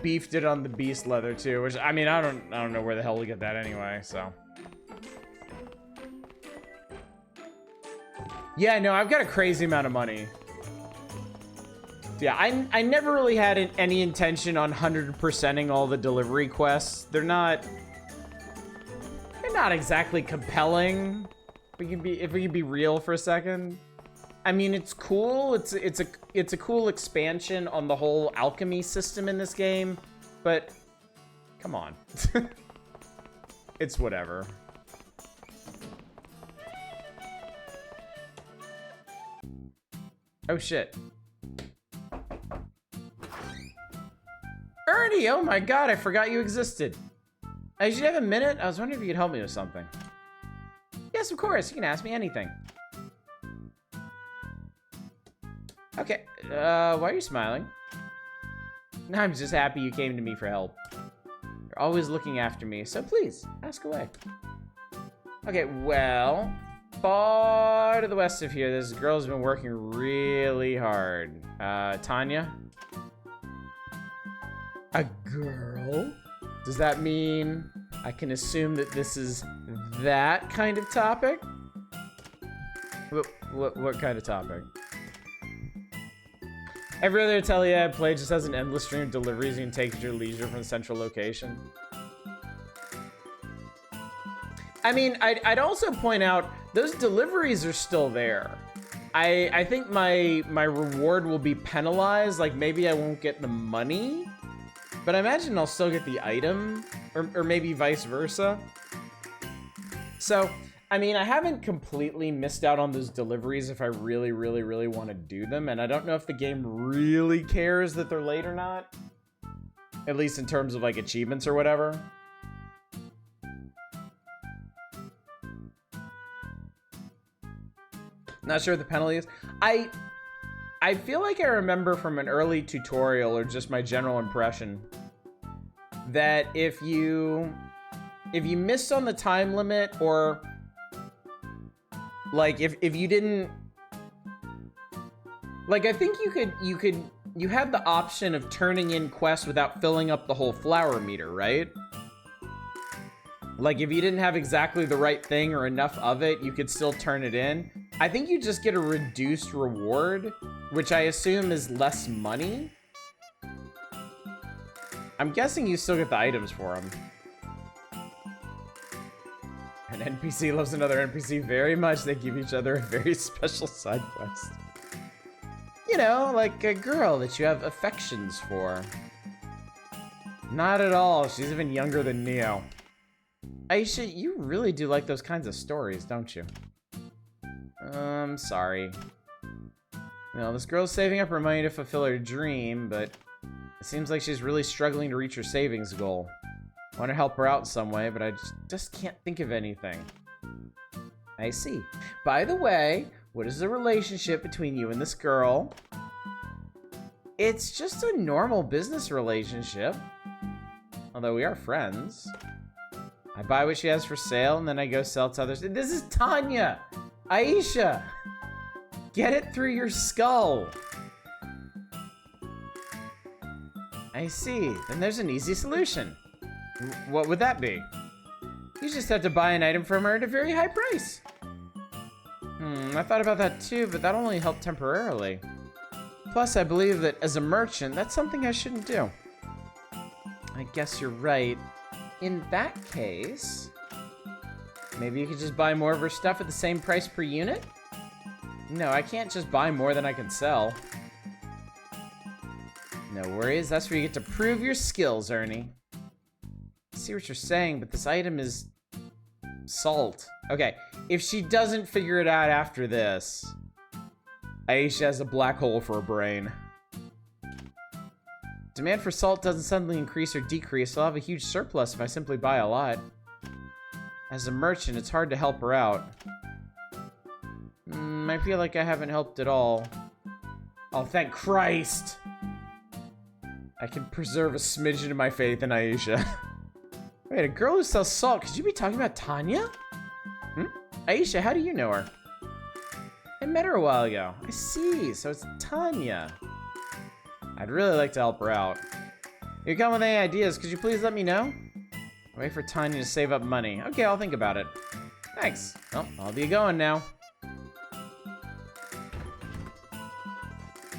beefed it on the beast leather too, which I mean I don't know where the hell to get that anyway, so. Yeah, no, I've got a crazy amount of money. Yeah, I never really had any intention on 100%ing all the delivery quests. They're not exactly compelling. If we can be real for a second. I mean, it's cool. It's a cool expansion on the whole alchemy system in this game, but come on. It's whatever. Oh shit. Ernie, oh my god, I forgot you existed. I should have a minute. I was wondering if you could help me with something. Yes, of course. You can ask me anything. Okay. Why are you smiling? I'm just happy you came to me for help. You're always looking after me, so please, ask away. Okay, well, far to the west of here, this girl's been working really hard. Tanya? A girl? Does that mean I can assume that this is that kind of topic? What kind of topic? Every other Atelier I play just has an endless stream of deliveries you can take at your leisure from the central location. I mean, I'd also point out, those deliveries are still there. I think my reward will be penalized, like maybe I won't get the money, but I imagine I'll still get the item, or maybe vice versa. So, I mean, I haven't completely missed out on those deliveries if I really, really, really want to do them, and I don't know if the game really cares that they're late or not. At least in terms of, like, achievements or whatever. Not sure what the penalty is. I feel like I remember from an early tutorial, or just my general impression, that if you missed on the time limit, or like if you didn't, like, I think you had the option of turning in quests without filling up the whole flower meter, right? Like, if you didn't have exactly the right thing or enough of it, you could still turn it in. I think you just get a reduced reward, which I assume is less money. I'm guessing you still get the items for them. An NPC loves another NPC very much. They give each other a very special side quest. You know, like a girl that you have affections for. Not at all. She's even younger than Neo. Ayesha, you really do like those kinds of stories, don't you? Sorry. Well, this girl's saving up her money to fulfill her dream, but It seems like she's really struggling to reach her savings goal. I want to help her out in some way, but I just can't think of anything. I see. By the way, what is the relationship between you and this girl? It's just a normal business relationship. Although we are friends. I buy what she has for sale, and then I go sell to others. This is Tanya! Ayesha! Get it through your skull! I see. Then there's an easy solution. What would that be? You just have to buy an item from her at a very high price. I thought about that too, but that'll only help temporarily. Plus, I believe that as a merchant, that's something I shouldn't do. I guess you're right. In that case, maybe you could just buy more of her stuff at the same price per unit? No, I can't just buy more than I can sell. No worries, that's where you get to prove your skills, Ernie. I see what you're saying, but this item is salt. Okay, if she doesn't figure it out after this, Ayesha has a black hole for a brain. Demand for salt doesn't suddenly increase or decrease, so I'll have a huge surplus if I simply buy a lot. As a merchant, it's hard to help her out. I feel like I haven't helped at all. Oh, thank Christ! I can preserve a smidgen of my faith in Ayesha. Wait, a girl who sells salt? Could you be talking about Tanya? Ayesha, how do you know her? I met her a while ago. I see, so it's Tanya. I'd really like to help her out. If you come with any ideas, could you please let me know? Wait for Tanya to save up money. Okay, I'll think about it. Thanks. Well, I'll be going now.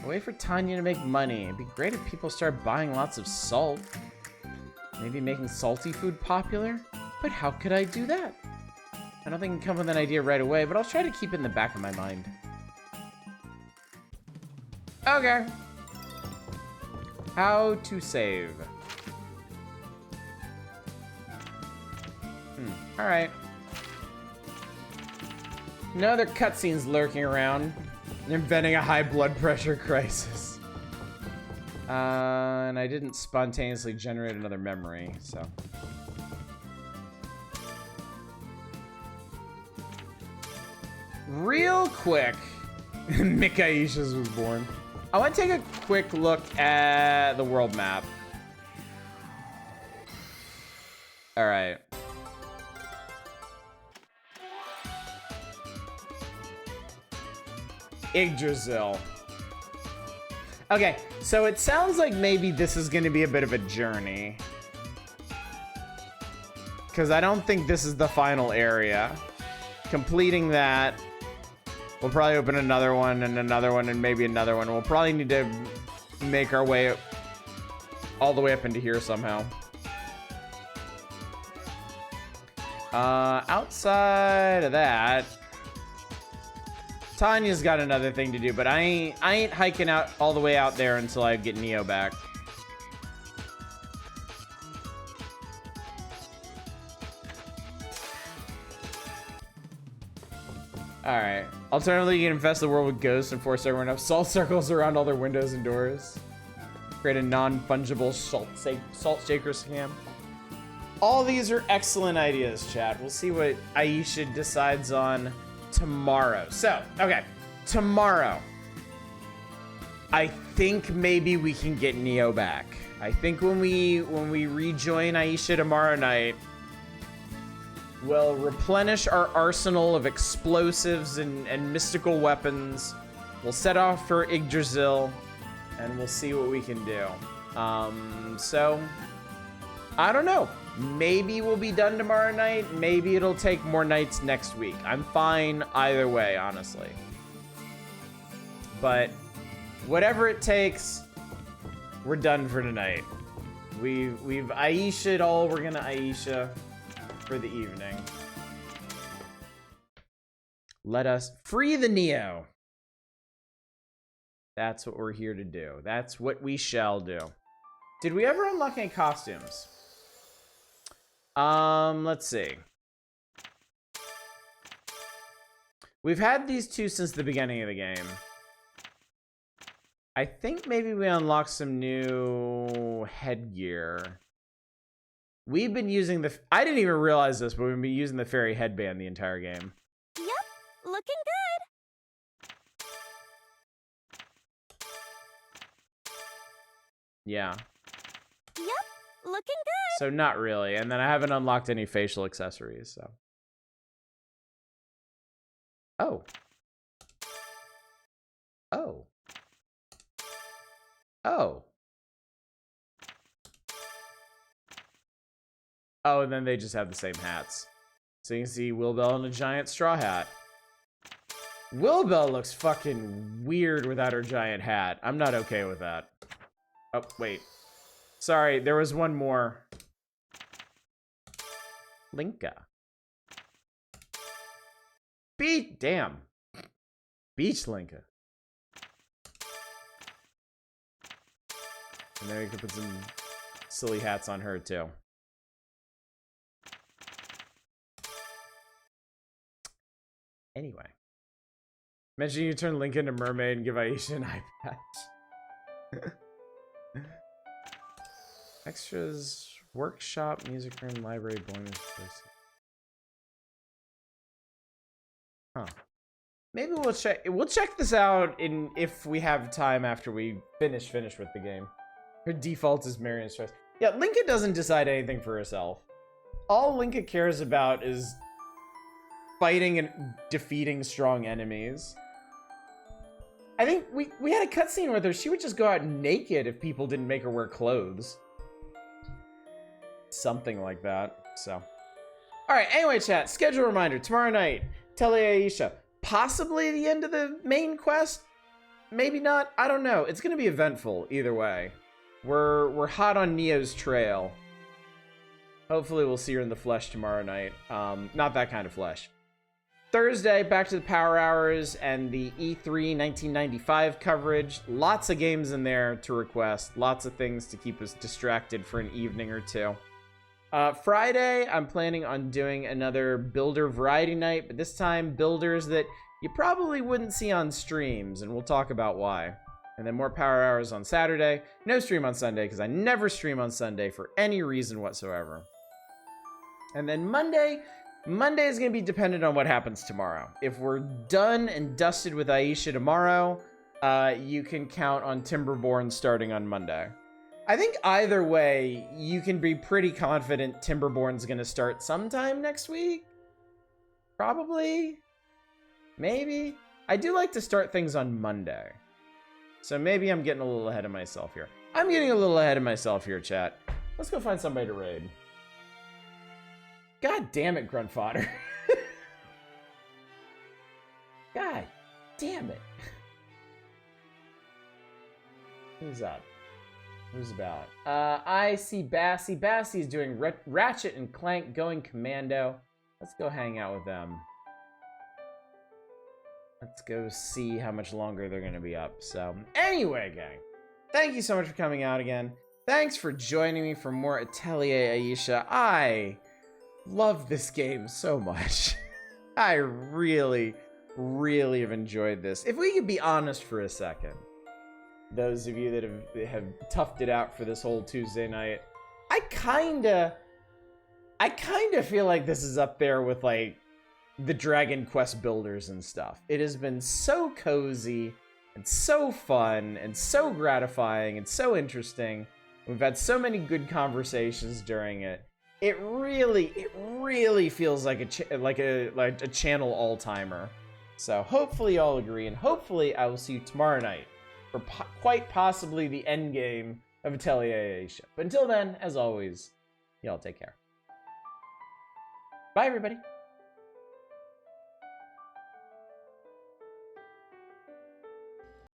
Wait for Tanya to make money. It'd be great if people start buying lots of salt. Maybe making salty food popular? But how could I do that? I don't think I can come with an idea right away, but I'll try to keep it in the back of my mind. Okay. How to save. Alright. No other cutscenes lurking around. Inventing a high blood pressure crisis. And I didn't spontaneously generate another memory, so. Real quick, Mick Ayesha's was born. I want to take a quick look at the world map. All right. Yggdrasil. Okay, so it sounds like maybe this is going to be a bit of a journey. Because I don't think this is the final area. Completing that, we'll probably open another one and maybe another one. We'll probably need to make our way all the way up into here somehow. Outside of that, Tanya's got another thing to do, but I ain't hiking out all the way out there until I get Neo back. Alright. Alternatively, you can infest the world with ghosts and force everyone to have salt circles around all their windows and doors. Create a non-fungible salt shaker scam. All these are excellent ideas, chat. We'll see what Ayesha decides on tomorrow. So, okay. Tomorrow. I think maybe we can get Neo back. I think when we rejoin Ayesha tomorrow night, we'll replenish our arsenal of explosives and mystical weapons. We'll set off for Yggdrasil, and we'll see what we can do. So, I don't know. Maybe we'll be done tomorrow night. Maybe it'll take more nights next week. I'm fine either way, honestly. But whatever it takes, we're done for tonight. We've Ayesha'd all we're gonna Ayesha for the evening. Let us free the Neo. That's what we're here to do. That's what we shall do. Did we ever unlock any costumes? Let's see. We've had these two since the beginning of the game. I think maybe we unlocked some new headgear. We've been using the... I didn't even realize this, but we've been using the fairy headband the entire game. Yep, looking good. Yeah. Yep, looking good. So not really. And then I haven't unlocked any facial accessories, so... Oh. Oh. Oh. Oh, and then they just have the same hats. So you can see Wilbell in a giant straw hat. Wilbell looks fucking weird without her giant hat. I'm not okay with that. Oh, wait. Sorry, there was one more. Linka. Damn. Beach Linka. And then we can put some silly hats on her, too. Anyway. Imagine you turn Link into Mermaid and give Ayesha an eye patch. Extras, workshop, music room, library, bonus. Huh. Maybe we'll check. We'll check this out if we have time after we finish with the game. Her default is Marion Stress. Yeah, Linka doesn't decide anything for herself. All Linka cares about is fighting and defeating strong enemies. I think we had a cutscene with her. She would just go out naked if people didn't make her wear clothes. Something like that. So, all right. Anyway, chat. Schedule reminder: tomorrow night, Atelier Ayesha. Possibly the end of the main quest. Maybe not. I don't know. It's gonna be eventful either way. We're hot on Neo's trail. Hopefully, we'll see her in the flesh tomorrow night. Not that kind of flesh. Thursday, back to the Power Hours and the E3 1995 coverage. Lots of games in there to request. Lots of things to keep us distracted for an evening or two. Friday, I'm planning on doing another Builder Variety Night, but this time builders that you probably wouldn't see on streams, and we'll talk about why. And then more Power Hours on Saturday. No stream on Sunday, because I never stream on Sunday for any reason whatsoever. And then Monday is going to be dependent on what happens tomorrow. If we're done and dusted with Ayesha tomorrow, you can count on Timberborn starting on Monday. I think either way, you can be pretty confident Timberborn's going to start sometime next week. Probably. Maybe. I do like to start things on Monday. So maybe I'm getting a little ahead of myself here. I'm getting a little ahead of myself here, chat. Let's go find somebody to raid. God damn it, grunt fodder. God damn it. Who's up? Who's about? I see Bassy. Bassy's doing Ratchet and Clank going commando. Let's go hang out with them. Let's go see how much longer they're going to be up. So, anyway, gang. Thank you so much for coming out again. Thanks for joining me for more Atelier Ayesha. I love this game so much. I really, really have enjoyed this. If we could be honest for a second, those of you that have toughed it out for this whole Tuesday night, I kinda feel like this is up there with like the Dragon Quest builders and stuff. It has been so cozy and so fun and so gratifying and so interesting. We've had so many good conversations during it. It really feels like a channel all-timer. So hopefully y'all agree, and hopefully I will see you tomorrow night for quite possibly the end game of Atelier Ayesha. But until then, as always, y'all take care. Bye, everybody.